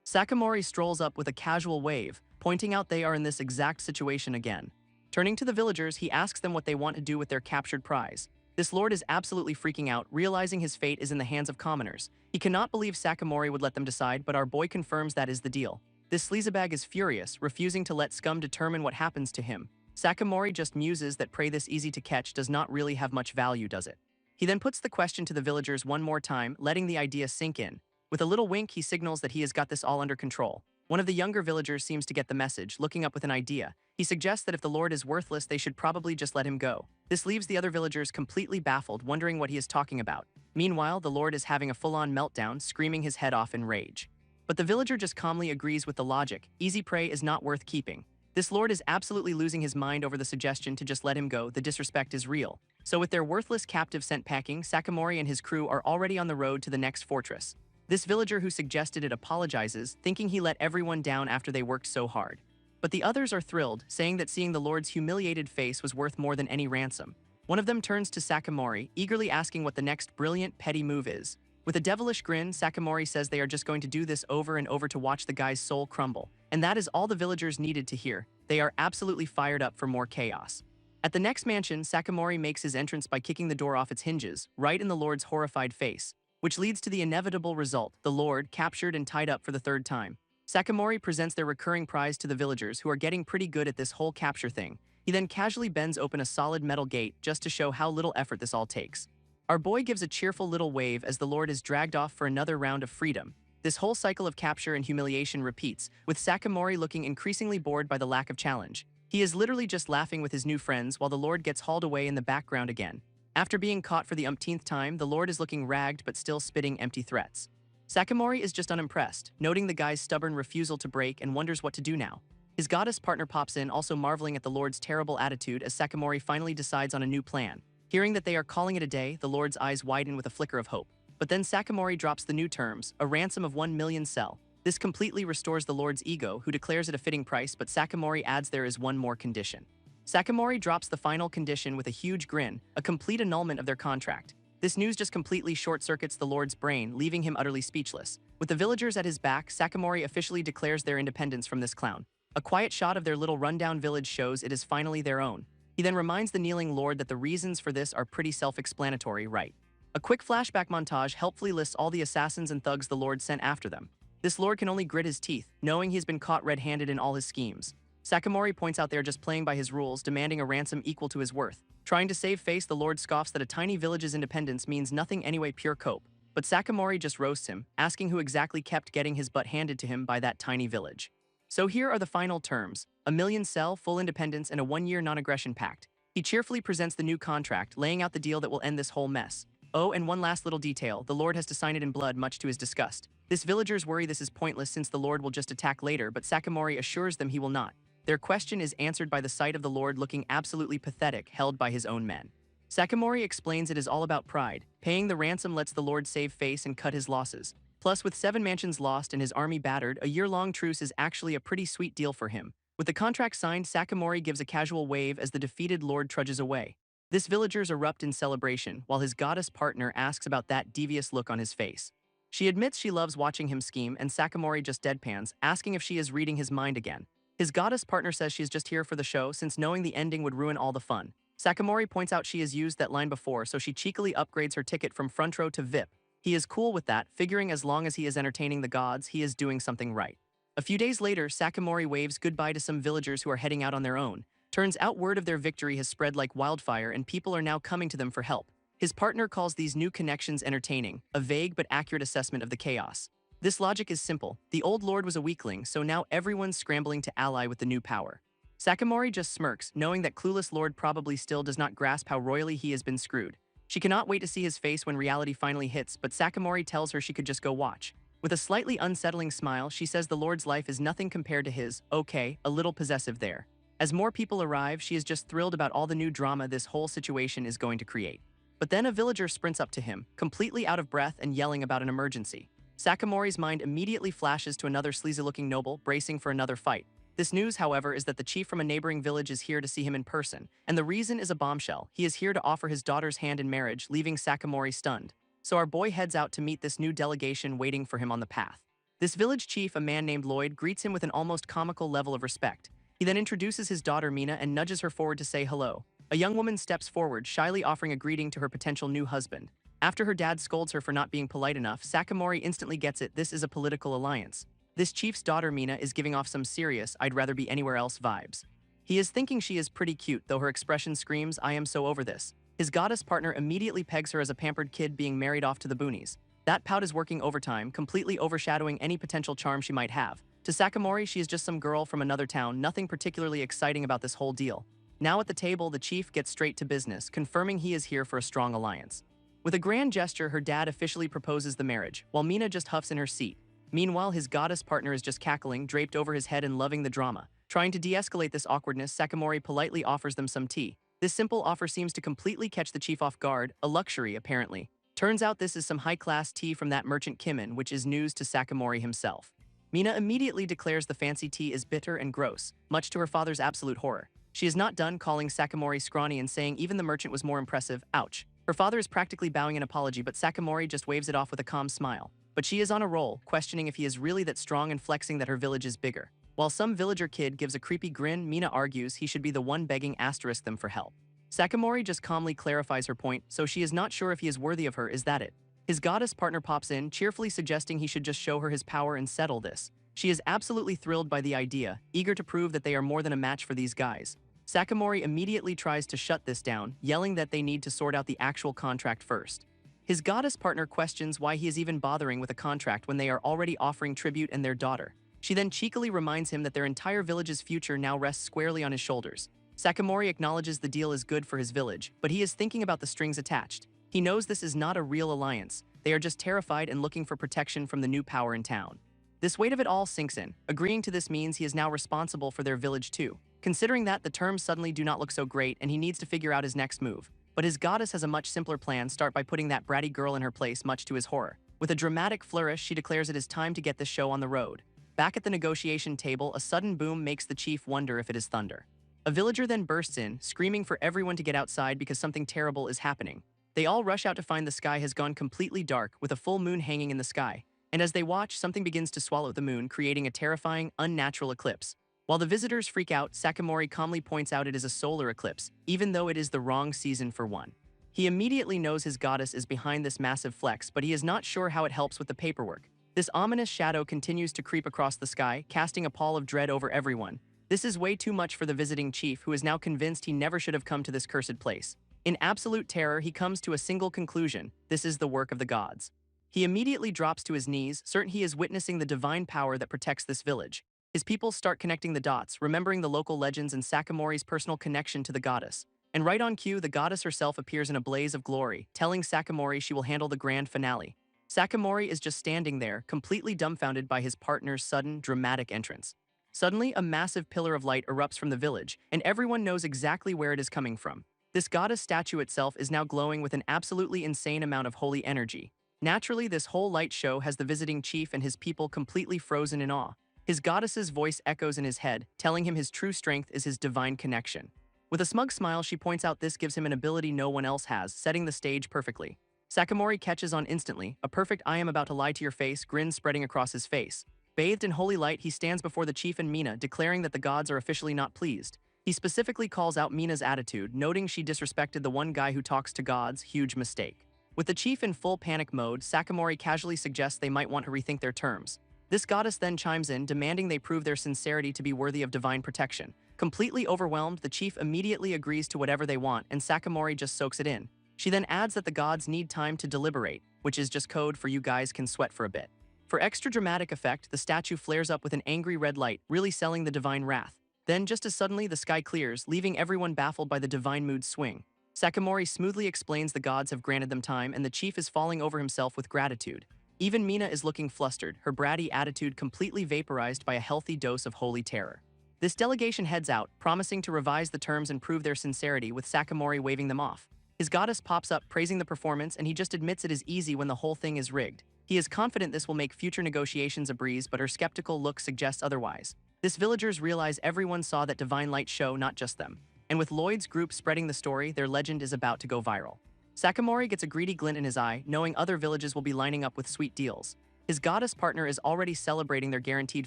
Sakamori strolls up with a casual wave, pointing out they are in this exact situation again. Turning to the villagers, he asks them what they want to do with their captured prize. This lord is absolutely freaking out, realizing his fate is in the hands of commoners. He cannot believe Sakamori would let them decide, but our boy confirms that is the deal. This sleazebag is furious, refusing to let scum determine what happens to him. Sakamori just muses that prey this easy to catch does not really have much value, does it? He then puts the question to the villagers one more time, letting the idea sink in. With a little wink, he signals that he has got this all under control. One of the younger villagers seems to get the message, looking up with an idea. He suggests that if the lord is worthless, they should probably just let him go. This leaves the other villagers completely baffled, wondering what he is talking about. Meanwhile, the lord is having a full-on meltdown, screaming his head off in rage. But the villager just calmly agrees with the logic. Easy prey is not worth keeping. This lord is absolutely losing his mind over the suggestion to just let him go. The disrespect is real. So with their worthless captive sent packing, Sakamori and his crew are already on the road to the next fortress. This villager who suggested it apologizes, thinking he let everyone down after they worked so hard. But the others are thrilled, saying that seeing the lord's humiliated face was worth more than any ransom. One of them turns to Sakamori, eagerly asking what the next brilliant, petty move is. With a devilish grin, Sakamori says they are just going to do this over and over to watch the guy's soul crumble. And that is all the villagers needed to hear. They are absolutely fired up for more chaos. At the next mansion, Sakamori makes his entrance by kicking the door off its hinges, right in the lord's horrified face, which leads to the inevitable result, the lord captured and tied up for the 3rd time. Sakamori presents their recurring prize to the villagers, who are getting pretty good at this whole capture thing. He then casually bends open a solid metal gate just to show how little effort this all takes. Our boy gives a cheerful little wave as the lord is dragged off for another round of freedom. This whole cycle of capture and humiliation repeats, with Sakamori looking increasingly bored by the lack of challenge. He is literally just laughing with his new friends while the lord gets hauled away in the background again. After being caught for the umpteenth time, the lord is looking ragged but still spitting empty threats. Sakamori is just unimpressed, noting the guy's stubborn refusal to break and wonders what to do now. His goddess partner pops in, also marveling at the lord's terrible attitude as Sakamori finally decides on a new plan. Hearing that they are calling it a day, the lord's eyes widen with a flicker of hope. But then Sakamori drops the new terms, a ransom of 1 million sell. This completely restores the lord's ego, who declares it a fitting price, but Sakamori adds there is one more condition. Sakamori drops the final condition with a huge grin, a complete annulment of their contract. This news just completely short-circuits the lord's brain, leaving him utterly speechless. With the villagers at his back, Sakamori officially declares their independence from this clown. A quiet shot of their little rundown village shows it is finally their own. He then reminds the kneeling lord that the reasons for this are pretty self-explanatory, right? A quick flashback montage helpfully lists all the assassins and thugs the lord sent after them. This lord can only grit his teeth, knowing he's been caught red-handed in all his schemes. Sakamori points out they are just playing by his rules, demanding a ransom equal to his worth. Trying to save face, the lord scoffs that a tiny village's independence means nothing anyway, pure cope. But Sakamori just roasts him, asking who exactly kept getting his butt handed to him by that tiny village. So here are the final terms: 1 million sell, full independence, and a 1-year non-aggression pact. He cheerfully presents the new contract, laying out the deal that will end this whole mess. Oh, and one last little detail, the Lord has to sign it in blood, much to his disgust. This villagers worry this is pointless since the Lord will just attack later, but Sakamori assures them he will not. Their question is answered by the sight of the Lord looking absolutely pathetic, held by his own men. Sakamori explains it is all about pride. Paying the ransom lets the Lord save face and cut his losses. Plus, with 7 mansions lost and his army battered, a year-long truce is actually a pretty sweet deal for him. With the contract signed, Sakamori gives a casual wave as the defeated Lord trudges away. This villagers erupt in celebration, while his goddess partner asks about that devious look on his face. She admits she loves watching him scheme, and Sakamori just deadpans, asking if she is reading his mind again. His goddess partner says she's just here for the show since knowing the ending would ruin all the fun. Sakamori points out she has used that line before, so she cheekily upgrades her ticket from front row to VIP. He is cool with that, figuring as long as he is entertaining the gods, he is doing something right. A few days later, Sakamori waves goodbye to some villagers who are heading out on their own. Turns out word of their victory has spread like wildfire and people are now coming to them for help. His partner calls these new connections entertaining, a vague but accurate assessment of the chaos. This logic is simple. The old lord was a weakling, so now everyone's scrambling to ally with the new power. Sakamori just smirks, knowing that clueless lord probably still does not grasp how royally he has been screwed. She cannot wait to see his face when reality finally hits, but Sakamori tells her she could just go watch. With a slightly unsettling smile, she says the Lord's life is nothing compared to his. Okay, a little possessive there. As more people arrive, she is just thrilled about all the new drama this whole situation is going to create. But then a villager sprints up to him, completely out of breath and yelling about an emergency. Sakamori's mind immediately flashes to another sleazy-looking noble, bracing for another fight. This news, however, is that the chief from a neighboring village is here to see him in person, and the reason is a bombshell. He is here to offer his daughter's hand in marriage, leaving Sakamori stunned. So our boy heads out to meet this new delegation waiting for him on the path. This village chief, a man named Lloyd, greets him with an almost comical level of respect. He then introduces his daughter Mina and nudges her forward to say hello. A young woman steps forward, shyly offering a greeting to her potential new husband. After her dad scolds her for not being polite enough, Sakamori instantly gets it. This is a political alliance. This chief's daughter Mina is giving off some serious "I'd rather be anywhere else" vibes. He is thinking she is pretty cute, though her expression screams, "I am so over this." His goddess partner immediately pegs her as a pampered kid being married off to the boonies. That pout is working overtime, completely overshadowing any potential charm she might have. To Sakamori, she is just some girl from another town, nothing particularly exciting about this whole deal. Now at the table, the chief gets straight to business, confirming he is here for a strong alliance. With a grand gesture, her dad officially proposes the marriage, while Mina just huffs in her seat. Meanwhile, his goddess partner is just cackling, draped over his head and loving the drama. Trying to de-escalate this awkwardness, Sakamori politely offers them some tea. This simple offer seems to completely catch the chief off guard, a luxury apparently. Turns out this is some high-class tea from that merchant Kimin, which is news to Sakamori himself. Mina immediately declares the fancy tea is bitter and gross, much to her father's absolute horror. She is not done calling Sakamori scrawny and saying even the merchant was more impressive. Ouch. Her father is practically bowing an apology, but Sakamori just waves it off with a calm smile. But she is on a roll, questioning if he is really that strong and flexing that her village is bigger. While some villager kid gives a creepy grin, Mina argues he should be the one begging asterisk them for help. Sakamori just calmly clarifies her point, so she is not sure if he is worthy of her. Is that it? His goddess partner pops in, cheerfully suggesting he should just show her his power and settle this. She is absolutely thrilled by the idea, eager to prove that they are more than a match for these guys. Sakamori immediately tries to shut this down, yelling that they need to sort out the actual contract first. His goddess partner questions why he is even bothering with a contract when they are already offering tribute and their daughter. She then cheekily reminds him that their entire village's future now rests squarely on his shoulders. Sakamori acknowledges the deal is good for his village, but he is thinking about the strings attached. He knows this is not a real alliance. They are just terrified and looking for protection from the new power in town. This weight of it all sinks in. Agreeing to this means he is now responsible for their village too. Considering that, the terms suddenly do not look so great and he needs to figure out his next move. But his goddess has a much simpler plan, start by putting that bratty girl in her place, much to his horror. With a dramatic flourish, she declares it is time to get this show on the road. Back at the negotiation table, a sudden boom makes the chief wonder if it is thunder. A villager then bursts in, screaming for everyone to get outside because something terrible is happening. They all rush out to find the sky has gone completely dark, with a full moon hanging in the sky. And as they watch, something begins to swallow the moon, creating a terrifying, unnatural eclipse. While the visitors freak out, Sakamori calmly points out it is a solar eclipse, even though it is the wrong season for one. He immediately knows his goddess is behind this massive flex, but he is not sure how it helps with the paperwork. This ominous shadow continues to creep across the sky, casting a pall of dread over everyone. This is way too much for the visiting chief, who is now convinced he never should have come to this cursed place. In absolute terror, he comes to a single conclusion: this is the work of the gods. He immediately drops to his knees, certain he is witnessing the divine power that protects this village. His people start connecting the dots, remembering the local legends and Sakamori's personal connection to the goddess. And right on cue, the goddess herself appears in a blaze of glory, telling Sakamori she will handle the grand finale. Sakamori is just standing there, completely dumbfounded by his partner's sudden, dramatic entrance. Suddenly, a massive pillar of light erupts from the village, and everyone knows exactly where it is coming from. This goddess statue itself is now glowing with an absolutely insane amount of holy energy. Naturally, this whole light show has the visiting chief and his people completely frozen in awe. His goddess's voice echoes in his head, telling him his true strength is his divine connection. With a smug smile, she points out this gives him an ability no one else has, setting the stage perfectly. Sakamori catches on instantly, a perfect "I am about to lie to your face" grin spreading across his face. Bathed in holy light, he stands before the chief and Mina, declaring that the gods are officially not pleased. He specifically calls out Mina's attitude, noting she disrespected the one guy who talks to gods, huge mistake. With the chief in full panic mode, Sakamori casually suggests they might want to rethink their terms. This goddess then chimes in, demanding they prove their sincerity to be worthy of divine protection. Completely overwhelmed, the chief immediately agrees to whatever they want, and Sakamori just soaks it in. She then adds that the gods need time to deliberate, which is just code for "you guys can sweat for a bit." For extra dramatic effect, the statue flares up with an angry red light, really selling the divine wrath. Then, just as suddenly, the sky clears, leaving everyone baffled by the divine mood swing. Sakamori smoothly explains the gods have granted them time, and the chief is falling over himself with gratitude. Even Mina is looking flustered, her bratty attitude completely vaporized by a healthy dose of holy terror. This delegation heads out, promising to revise the terms and prove their sincerity, with Sakamori waving them off. His goddess pops up, praising the performance, and he just admits it is easy when the whole thing is rigged. He is confident this will make future negotiations a breeze, but her skeptical look suggests otherwise. This villagers realize everyone saw that divine light show, not just them. And with Lloyd's group spreading the story, their legend is about to go viral. Sakamori gets a greedy glint in his eye, knowing other villages will be lining up with sweet deals. His goddess partner is already celebrating their guaranteed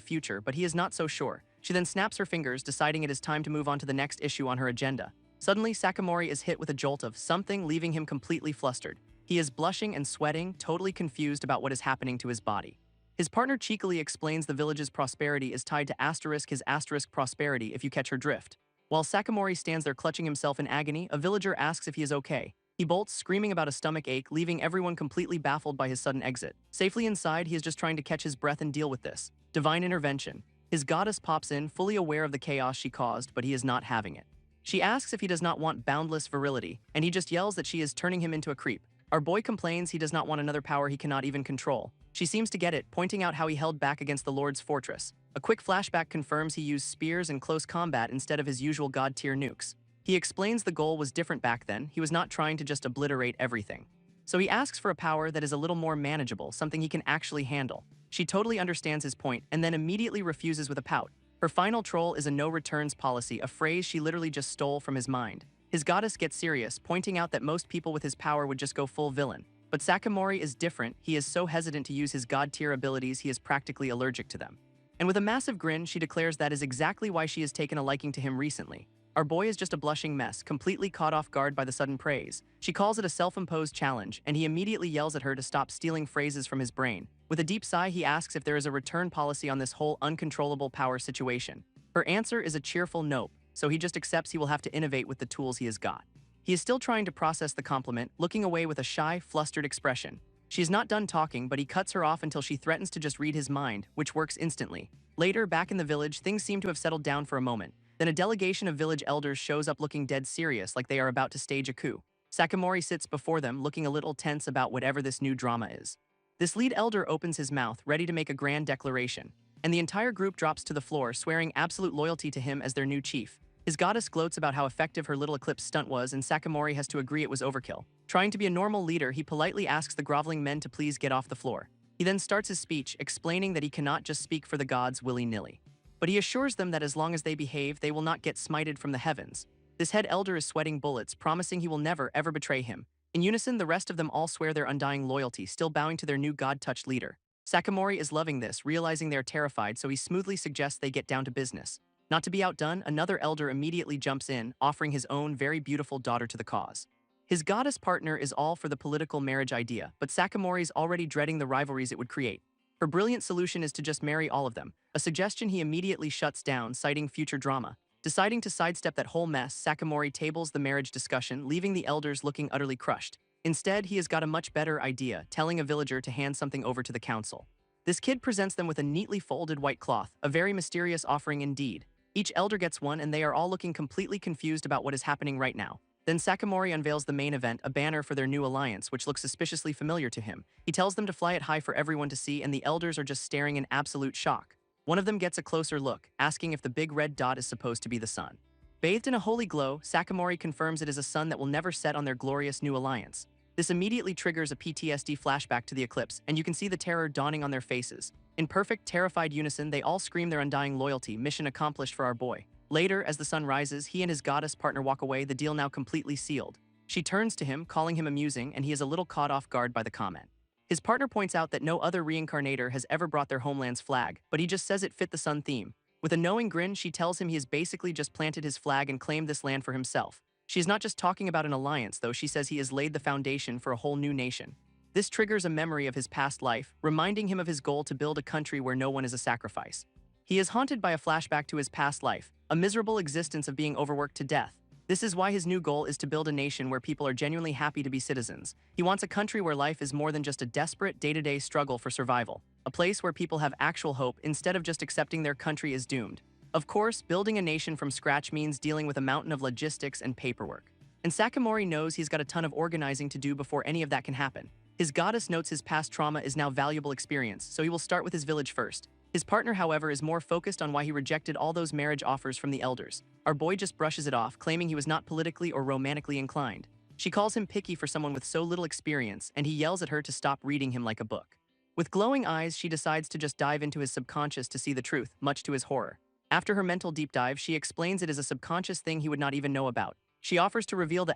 future, but he is not so sure. She then snaps her fingers, deciding it is time to move on to the next issue on her agenda. Suddenly, Sakamori is hit with a jolt of something, leaving him completely flustered. He is blushing and sweating, totally confused about what is happening to his body. His partner cheekily explains the village's prosperity is tied to his prosperity, if you catch her drift. While Sakamori stands there clutching himself in agony, a villager asks if he is okay. He bolts, screaming about a stomach ache, leaving everyone completely baffled by his sudden exit. Safely inside, he is just trying to catch his breath and deal with this. Divine intervention. His goddess pops in, fully aware of the chaos she caused, but he is not having it. She asks if he does not want boundless virility, and he just yells that she is turning him into a creep. Our boy complains he does not want another power he cannot even control. She seems to get it, pointing out how he held back against the Lord's fortress. A quick flashback confirms he used spears in close combat instead of his usual god-tier nukes. He explains the goal was different back then. He was not trying to just obliterate everything. So he asks for a power that is a little more manageable, something he can actually handle. She totally understands his point and then immediately refuses with a pout. Her final troll is a no-returns policy, a phrase she literally just stole from his mind. His goddess gets serious, pointing out that most people with his power would just go full villain. But Sakamori is different. He is so hesitant to use his god-tier abilities he is practically allergic to them. And with a massive grin, she declares that is exactly why she has taken a liking to him recently. Our boy is just a blushing mess, completely caught off guard by the sudden praise. She calls it a self-imposed challenge, and he immediately yells at her to stop stealing phrases from his brain. With a deep sigh, he asks if there is a return policy on this whole uncontrollable power situation. Her answer is a cheerful nope, so he just accepts he will have to innovate with the tools he has got. He is still trying to process the compliment, looking away with a shy, flustered expression. She is not done talking, but he cuts her off until she threatens to just read his mind, which works instantly. Later, back in the village, things seem to have settled down for a moment. Then a delegation of village elders shows up looking dead serious, like they are about to stage a coup. Sakamori sits before them, looking a little tense about whatever this new drama is. This lead elder opens his mouth, ready to make a grand declaration, and the entire group drops to the floor, swearing absolute loyalty to him as their new chief. His goddess gloats about how effective her little eclipse stunt was, and Sakamori has to agree it was overkill. Trying to be a normal leader, he politely asks the groveling men to please get off the floor. He then starts his speech, explaining that he cannot just speak for the gods willy-nilly. But he assures them that as long as they behave, they will not get smited from the heavens. This head elder is sweating bullets, promising he will never, ever betray him. In unison, the rest of them all swear their undying loyalty, still bowing to their new god-touched leader. Sakamori is loving this, realizing they are terrified, so he smoothly suggests they get down to business. Not to be outdone, another elder immediately jumps in, offering his own very beautiful daughter to the cause. His goddess partner is all for the political marriage idea, but Sakamori's already dreading the rivalries it would create. Her brilliant solution is to just marry all of them, a suggestion he immediately shuts down, citing future drama. Deciding to sidestep that whole mess, Sakamori tables the marriage discussion, leaving the elders looking utterly crushed. Instead, he has got a much better idea, telling a villager to hand something over to the council. This kid presents them with a neatly folded white cloth, a very mysterious offering indeed. Each elder gets one, and they are all looking completely confused about what is happening right now. Then Sakamori unveils the main event, a banner for their new alliance, which looks suspiciously familiar to him. He tells them to fly it high for everyone to see, and the elders are just staring in absolute shock. One of them gets a closer look, asking if the big red dot is supposed to be the sun. Bathed in a holy glow, Sakamori confirms it is a sun that will never set on their glorious new alliance. This immediately triggers a PTSD flashback to the eclipse, and you can see the terror dawning on their faces. In perfect, terrified unison, they all scream their undying loyalty, mission accomplished for our boy. Later, as the sun rises, he and his goddess partner walk away, the deal now completely sealed. She turns to him, calling him amusing, and he is a little caught off guard by the comment. His partner points out that no other reincarnator has ever brought their homeland's flag, but he just says it fit the sun theme. With a knowing grin, she tells him he has basically just planted his flag and claimed this land for himself. She is not just talking about an alliance, though. She says he has laid the foundation for a whole new nation. This triggers a memory of his past life, reminding him of his goal to build a country where no one is a sacrifice. He is haunted by a flashback to his past life, a miserable existence of being overworked to death. This is why his new goal is to build a nation where people are genuinely happy to be citizens. He wants a country where life is more than just a desperate, day-to-day struggle for survival. A place where people have actual hope instead of just accepting their country is doomed. Of course, building a nation from scratch means dealing with a mountain of logistics and paperwork. And Sakamori knows he's got a ton of organizing to do before any of that can happen. His goddess notes his past trauma is now valuable experience, so he will start with his village first. His partner, however, is more focused on why he rejected all those marriage offers from the elders. Our boy just brushes it off, claiming he was not politically or romantically inclined. She calls him picky for someone with so little experience, and he yells at her to stop reading him like a book. With glowing eyes, she decides to just dive into his subconscious to see the truth, much to his horror. After her mental deep dive, she explains it is a subconscious thing he would not even know about. She offers to reveal the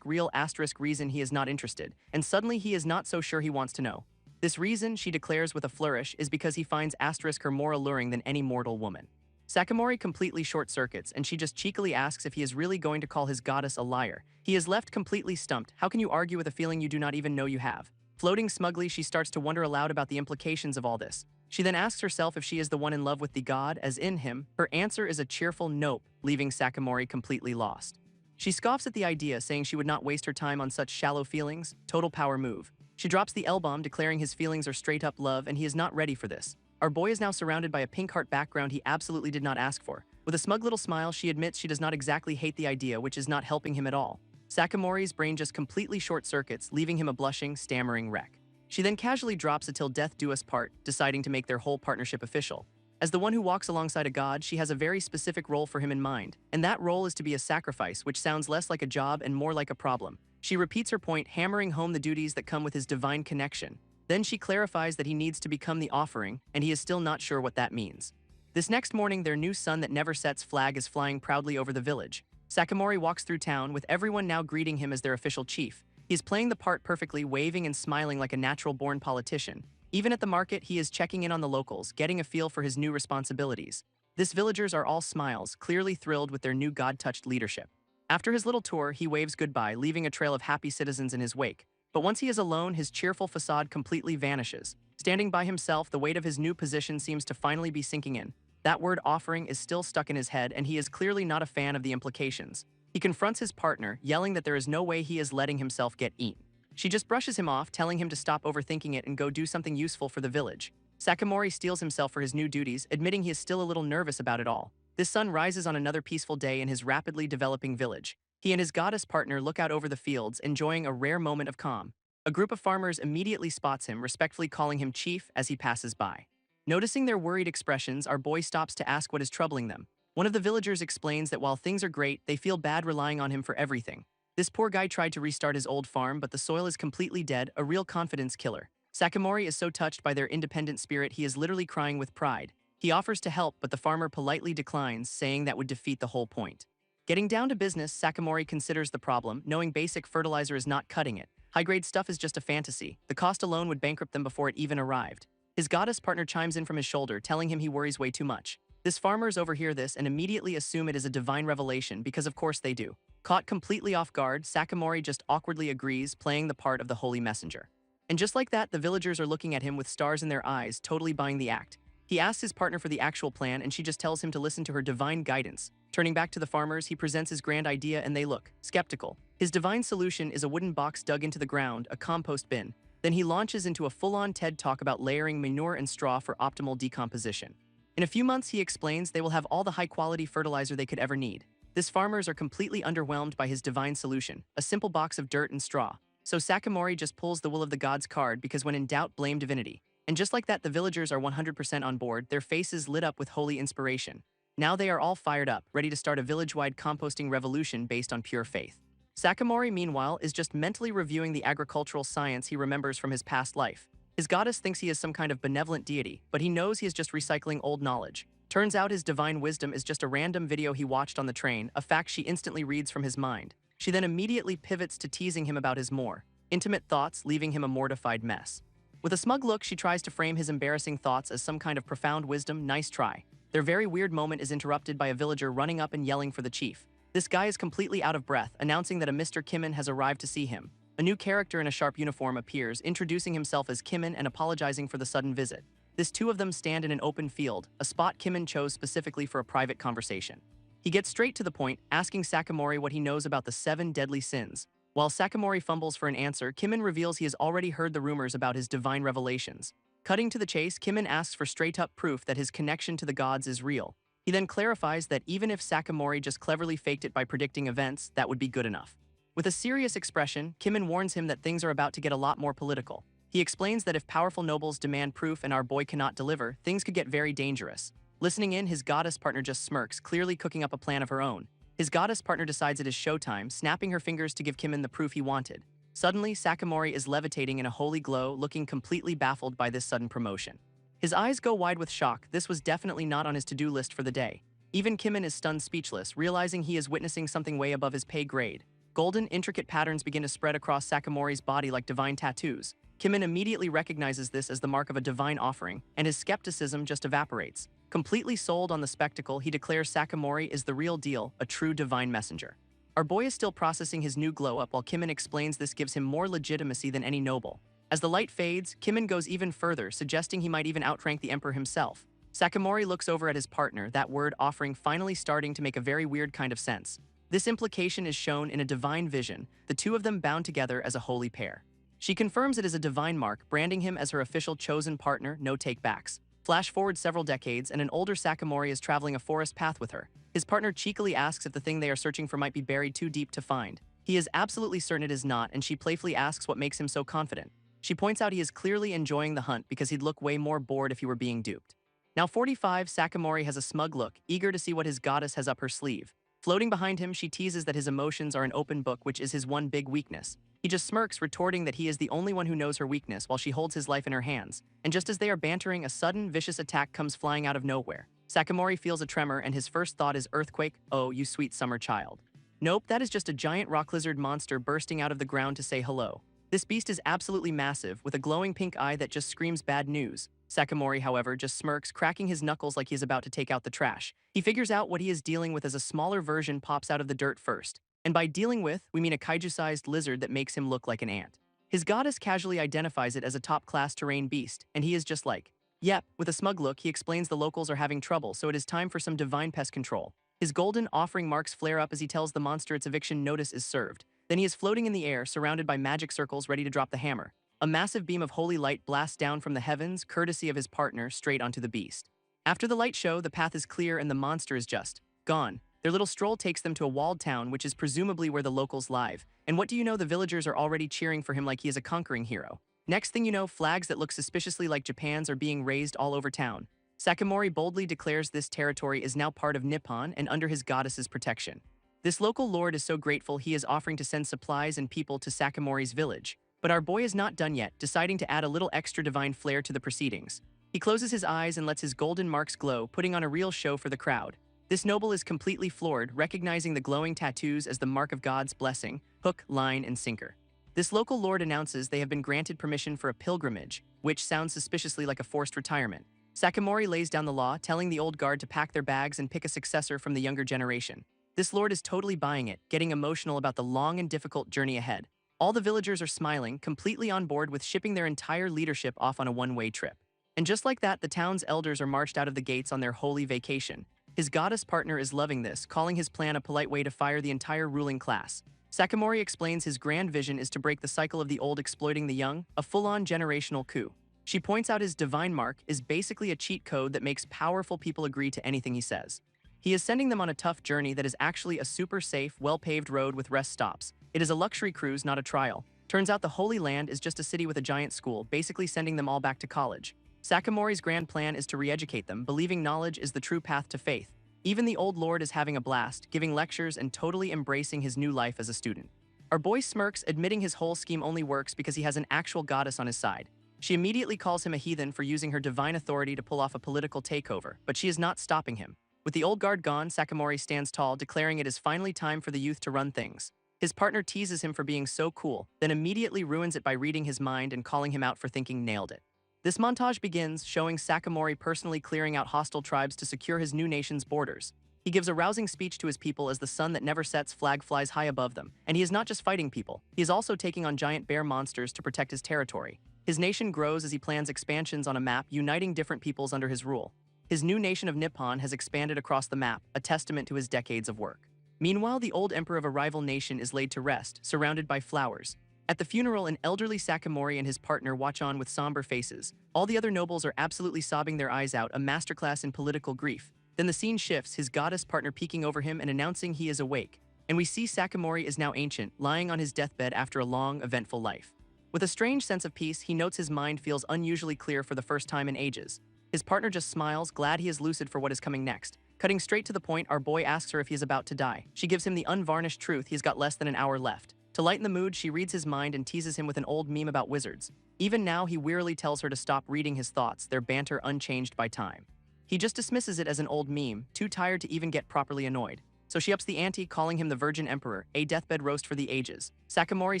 real reason he is not interested, and suddenly he is not so sure he wants to know. This reason, she declares with a flourish, is because he finds her more alluring than any mortal woman. Sakamori completely short-circuits, and she just cheekily asks if he is really going to call his goddess a liar. He is left completely stumped. How can you argue with a feeling you do not even know you have? Floating smugly, she starts to wonder aloud about the implications of all this. She then asks herself if she is the one in love with the god, as in him. Her answer is a cheerful nope, leaving Sakamori completely lost. She scoffs at the idea, saying she would not waste her time on such shallow feelings. Total power move. She drops the L-bomb, declaring his feelings are straight-up love, and he is not ready for this. Our boy is now surrounded by a pink heart background he absolutely did not ask for. With a smug little smile, she admits she does not exactly hate the idea, which is not helping him at all. Sakamori's brain just completely short-circuits, leaving him a blushing, stammering wreck. She then casually drops a "till death do us part," deciding to make their whole partnership official. As the one who walks alongside a god, she has a very specific role for him in mind, and that role is to be a sacrifice, which sounds less like a job and more like a problem. She repeats her point, hammering home the duties that come with his divine connection. Then she clarifies that he needs to become the offering, and he is still not sure what that means. This next morning, their new sun that never sets flag is flying proudly over the village. Sakamori walks through town, with everyone now greeting him as their official chief. He is playing the part perfectly, waving and smiling like a natural-born politician. Even at the market, he is checking in on the locals, getting a feel for his new responsibilities. These villagers are all smiles, clearly thrilled with their new god-touched leadership. After his little tour, he waves goodbye, leaving a trail of happy citizens in his wake. But once he is alone, his cheerful facade completely vanishes. Standing by himself, the weight of his new position seems to finally be sinking in. That word offering is still stuck in his head, and he is clearly not a fan of the implications. He confronts his partner, yelling that there is no way he is letting himself get eaten. She just brushes him off, telling him to stop overthinking it and go do something useful for the village. Sakamori steels himself for his new duties, admitting he is still a little nervous about it all. This sun rises on another peaceful day in his rapidly developing village. He and his goddess partner look out over the fields, enjoying a rare moment of calm. A group of farmers immediately spots him, respectfully calling him chief as he passes by. Noticing their worried expressions, our boy stops to ask what is troubling them. One of the villagers explains that while things are great, they feel bad relying on him for everything. This poor guy tried to restart his old farm, but the soil is completely dead, a real confidence killer. Sakamori is so touched by their independent spirit he is literally crying with pride. He offers to help, but the farmer politely declines, saying that would defeat the whole point. Getting down to business, Sakamori considers the problem, knowing basic fertilizer is not cutting it. High-grade stuff is just a fantasy. The cost alone would bankrupt them before it even arrived. His goddess partner chimes in from his shoulder, telling him he worries way too much. His farmers overhear this and immediately assume it is a divine revelation, because of course they do. Caught completely off guard, Sakamori just awkwardly agrees, playing the part of the holy messenger. And just like that, the villagers are looking at him with stars in their eyes, totally buying the act. He asks his partner for the actual plan, and she just tells him to listen to her divine guidance. Turning back to the farmers, he presents his grand idea and they look skeptical. His divine solution is a wooden box dug into the ground, a compost bin. Then he launches into a full-on TED talk about layering manure and straw for optimal decomposition. In a few months, he explains, they will have all the high-quality fertilizer they could ever need. This farmers are completely underwhelmed by his divine solution, a simple box of dirt and straw. So Sakamori just pulls the will of the gods card because when in doubt, blame divinity. And just like that, the villagers are 100% on board, their faces lit up with holy inspiration. Now they are all fired up, ready to start a village-wide composting revolution based on pure faith. Sakamori, meanwhile, is just mentally reviewing the agricultural science he remembers from his past life. His goddess thinks he is some kind of benevolent deity, but he knows he is just recycling old knowledge. Turns out his divine wisdom is just a random video he watched on the train, a fact she instantly reads from his mind. She then immediately pivots to teasing him about his more intimate thoughts, leaving him a mortified mess. With a smug look, she tries to frame his embarrassing thoughts as some kind of profound wisdom. Nice try. Their very weird moment is interrupted by a villager running up and yelling for the chief. This guy is completely out of breath, announcing that a Mr. Kimon has arrived to see him. A new character in a sharp uniform appears, introducing himself as Kimon and apologizing for the sudden visit. This two of them stand in an open field, a spot Kimon chose specifically for a private conversation. He gets straight to the point, asking Sakamori what he knows about the 7 deadly sins. While Sakamori fumbles for an answer, Kimon reveals he has already heard the rumors about his divine revelations. Cutting to the chase, Kimon asks for straight-up proof that his connection to the gods is real. He then clarifies that even if Sakamori just cleverly faked it by predicting events, that would be good enough. With a serious expression, Kimon warns him that things are about to get a lot more political. He explains that if powerful nobles demand proof and our boy cannot deliver, things could get very dangerous. Listening in, his goddess partner just smirks, clearly cooking up a plan of her own. His goddess partner decides it is showtime, snapping her fingers to give Kimon the proof he wanted. Suddenly, Sakamori is levitating in a holy glow, looking completely baffled by this sudden promotion. His eyes go wide with shock. This was definitely not on his to-do list for the day. Even Kimon is stunned speechless, realizing he is witnessing something way above his pay grade. Golden, intricate patterns begin to spread across Sakamori's body like divine tattoos. Kimon immediately recognizes this as the mark of a divine offering, and his skepticism just evaporates. Completely sold on the spectacle, he declares Sakamori is the real deal, a true divine messenger. Our boy is still processing his new glow-up while Kimon explains this gives him more legitimacy than any noble. As the light fades, Kimon goes even further, suggesting he might even outrank the emperor himself. Sakamori looks over at his partner, that word offering finally starting to make a very weird kind of sense. This implication is shown in a divine vision, the two of them bound together as a holy pair. She confirms it is a divine mark, branding him as her official chosen partner, no take-backs. Flash forward several decades, and an older Sakamori is traveling a forest path with her. His partner cheekily asks if the thing they are searching for might be buried too deep to find. He is absolutely certain it is not, and she playfully asks what makes him so confident. She points out he is clearly enjoying the hunt because he'd look way more bored if he were being duped. Now 45, Sakamori has a smug look, eager to see what his goddess has up her sleeve. Floating behind him, she teases that his emotions are an open book, which is his one big weakness. He just smirks, retorting that he is the only one who knows her weakness while she holds his life in her hands. And just as they are bantering, a sudden, vicious attack comes flying out of nowhere. Sakamori feels a tremor, and his first thought is earthquake. Oh, you sweet summer child. Nope, that is just a giant rock lizard monster bursting out of the ground to say hello. This beast is absolutely massive, with a glowing pink eye that just screams bad news. Sakamori, however, just smirks, cracking his knuckles like he is about to take out the trash. He figures out what he is dealing with as a smaller version pops out of the dirt first. And by dealing with, we mean a kaiju-sized lizard that makes him look like an ant. His goddess casually identifies it as a top-class terrain beast, and he is just like, yep. With a smug look, he explains the locals are having trouble, so it is time for some divine pest control. His golden offering marks flare up as he tells the monster its eviction notice is served. Then he is floating in the air, surrounded by magic circles ready to drop the hammer. A massive beam of holy light blasts down from the heavens, courtesy of his partner, straight onto the beast. After the light show, the path is clear and the monster is just gone. Their little stroll takes them to a walled town, which is presumably where the locals live. And what do you know, the villagers are already cheering for him like he is a conquering hero. Next thing you know, flags that look suspiciously like Japan's are being raised all over town. Sakamori boldly declares this territory is now part of Nippon and under his goddess's protection. This local lord is so grateful he is offering to send supplies and people to Sakamori's village. But our boy is not done yet, deciding to add a little extra divine flair to the proceedings. He closes his eyes and lets his golden marks glow, putting on a real show for the crowd. This noble is completely floored, recognizing the glowing tattoos as the mark of God's blessing, hook, line, and sinker. This local lord announces they have been granted permission for a pilgrimage, which sounds suspiciously like a forced retirement. Sakamori lays down the law, telling the old guard to pack their bags and pick a successor from the younger generation. This lord is totally buying it, getting emotional about the long and difficult journey ahead. All the villagers are smiling, completely on board with shipping their entire leadership off on a one-way trip. And just like that, the town's elders are marched out of the gates on their holy vacation. His goddess partner is loving this, calling his plan a polite way to fire the entire ruling class. Sakamori explains his grand vision is to break the cycle of the old exploiting the young, a full-on generational coup. She points out his divine mark is basically a cheat code that makes powerful people agree to anything he says. He is sending them on a tough journey that is actually a super safe, well-paved road with rest stops. It is a luxury cruise, not a trial. Turns out the Holy Land is just a city with a giant school, basically sending them all back to college. Sakamori's grand plan is to re-educate them, believing knowledge is the true path to faith. Even the old lord is having a blast, giving lectures and totally embracing his new life as a student. Our boy smirks, admitting his whole scheme only works because he has an actual goddess on his side. She immediately calls him a heathen for using her divine authority to pull off a political takeover, but she is not stopping him. With the old guard gone, Sakamori stands tall, declaring it is finally time for the youth to run things. His partner teases him for being so cool, then immediately ruins it by reading his mind and calling him out for thinking nailed it. This montage begins, showing Sakamori personally clearing out hostile tribes to secure his new nation's borders. He gives a rousing speech to his people as the sun that never sets flag flies high above them, and he is not just fighting people, he is also taking on giant bear monsters to protect his territory. His nation grows as he plans expansions on a map, uniting different peoples under his rule. His new nation of Nippon has expanded across the map, a testament to his decades of work. Meanwhile, the old emperor of a rival nation is laid to rest, surrounded by flowers. At the funeral, an elderly Sakamori and his partner watch on with somber faces. All the other nobles are absolutely sobbing their eyes out, a masterclass in political grief. Then the scene shifts, his goddess partner peeking over him and announcing he is awake. And we see Sakamori is now ancient, lying on his deathbed after a long, eventful life. With a strange sense of peace, he notes his mind feels unusually clear for the first time in ages. His partner just smiles, glad he is lucid for what is coming next. Cutting straight to the point, our boy asks her if he is about to die. She gives him the unvarnished truth, he's got less than an hour left. To lighten the mood, she reads his mind and teases him with an old meme about wizards. Even now, he wearily tells her to stop reading his thoughts, their banter unchanged by time. He just dismisses it as an old meme, too tired to even get properly annoyed. So she ups the ante, calling him the Virgin Emperor, a deathbed roast for the ages. Sakamori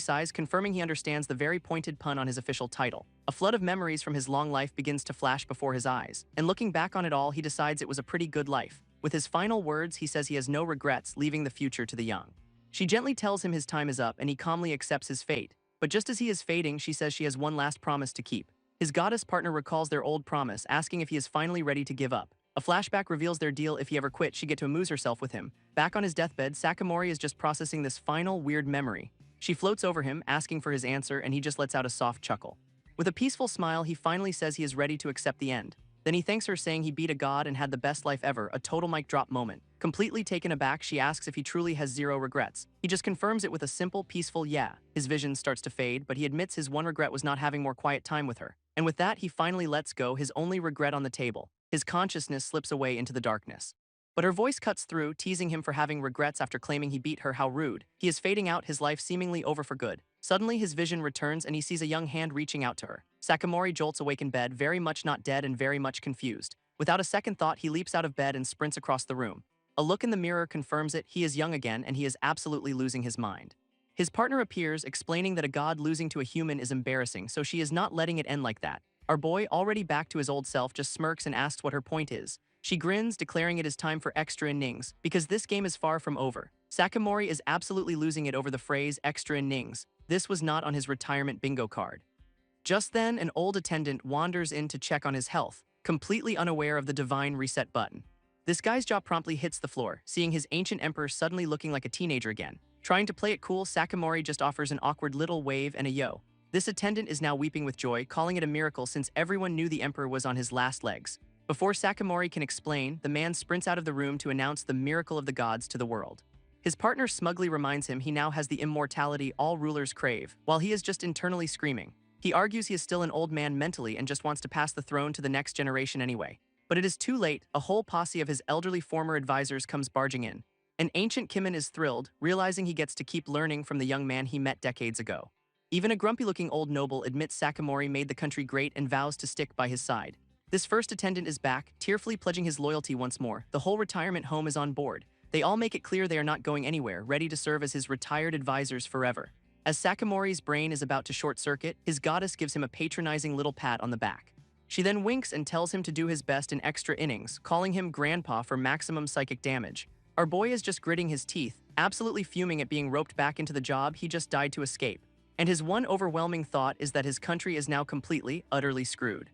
sighs, confirming he understands the very pointed pun on his official title. A flood of memories from his long life begins to flash before his eyes, and looking back on it all, he decides it was a pretty good life. With his final words, he says he has no regrets, leaving the future to the young. She gently tells him his time is up, and he calmly accepts his fate. But just as he is fading, she says she has one last promise to keep. His goddess partner recalls their old promise, asking if he is finally ready to give up. A flashback reveals their deal: if he ever quit, she'd get to amuse herself with him. Back on his deathbed, Sakamori is just processing this final, weird memory. She floats over him, asking for his answer, and he just lets out a soft chuckle. With a peaceful smile, he finally says he is ready to accept the end. Then he thanks her, saying he beat a god and had the best life ever, a total mic drop moment. Completely taken aback, she asks if he truly has zero regrets. He just confirms it with a simple, peaceful yeah. His vision starts to fade, but he admits his one regret was not having more quiet time with her. And with that, he finally lets go, his only regret on the table. His consciousness slips away into the darkness. But her voice cuts through, teasing him for having regrets after claiming he beat her. How rude. He is fading out, his life seemingly over for good. Suddenly, his vision returns and he sees a young hand reaching out to her. Sakamori jolts awake in bed, very much not dead and very much confused. Without a second thought, he leaps out of bed and sprints across the room. A look in the mirror confirms it, he is young again and he is absolutely losing his mind. His partner appears, explaining that a god losing to a human is embarrassing, so she is not letting it end like that. Our boy, already back to his old self, just smirks and asks what her point is. She grins, declaring it is time for extra innings, because this game is far from over. Sakamori is absolutely losing it over the phrase extra innings. This was not on his retirement bingo card. Just then, an old attendant wanders in to check on his health, completely unaware of the divine reset button. This guy's jaw promptly hits the floor, seeing his ancient emperor suddenly looking like a teenager again. Trying to play it cool, Sakamori just offers an awkward little wave and a yo. This attendant is now weeping with joy, calling it a miracle since everyone knew the emperor was on his last legs. Before Sakamori can explain, the man sprints out of the room to announce the miracle of the gods to the world. His partner smugly reminds him he now has the immortality all rulers crave, while he is just internally screaming. He argues he is still an old man mentally and just wants to pass the throne to the next generation anyway. But it is too late, a whole posse of his elderly former advisors comes barging in. An ancient Kimin is thrilled, realizing he gets to keep learning from the young man he met decades ago. Even a grumpy-looking old noble admits Sakamori made the country great and vows to stick by his side. This first attendant is back, tearfully pledging his loyalty once more. The whole retirement home is on board. They all make it clear they are not going anywhere, ready to serve as his retired advisors forever. As Sakamori's brain is about to short-circuit, his goddess gives him a patronizing little pat on the back. She then winks and tells him to do his best in extra innings, calling him grandpa for maximum psychic damage. Our boy is just gritting his teeth, absolutely fuming at being roped back into the job he just died to escape. And his one overwhelming thought is that his country is now completely, utterly screwed.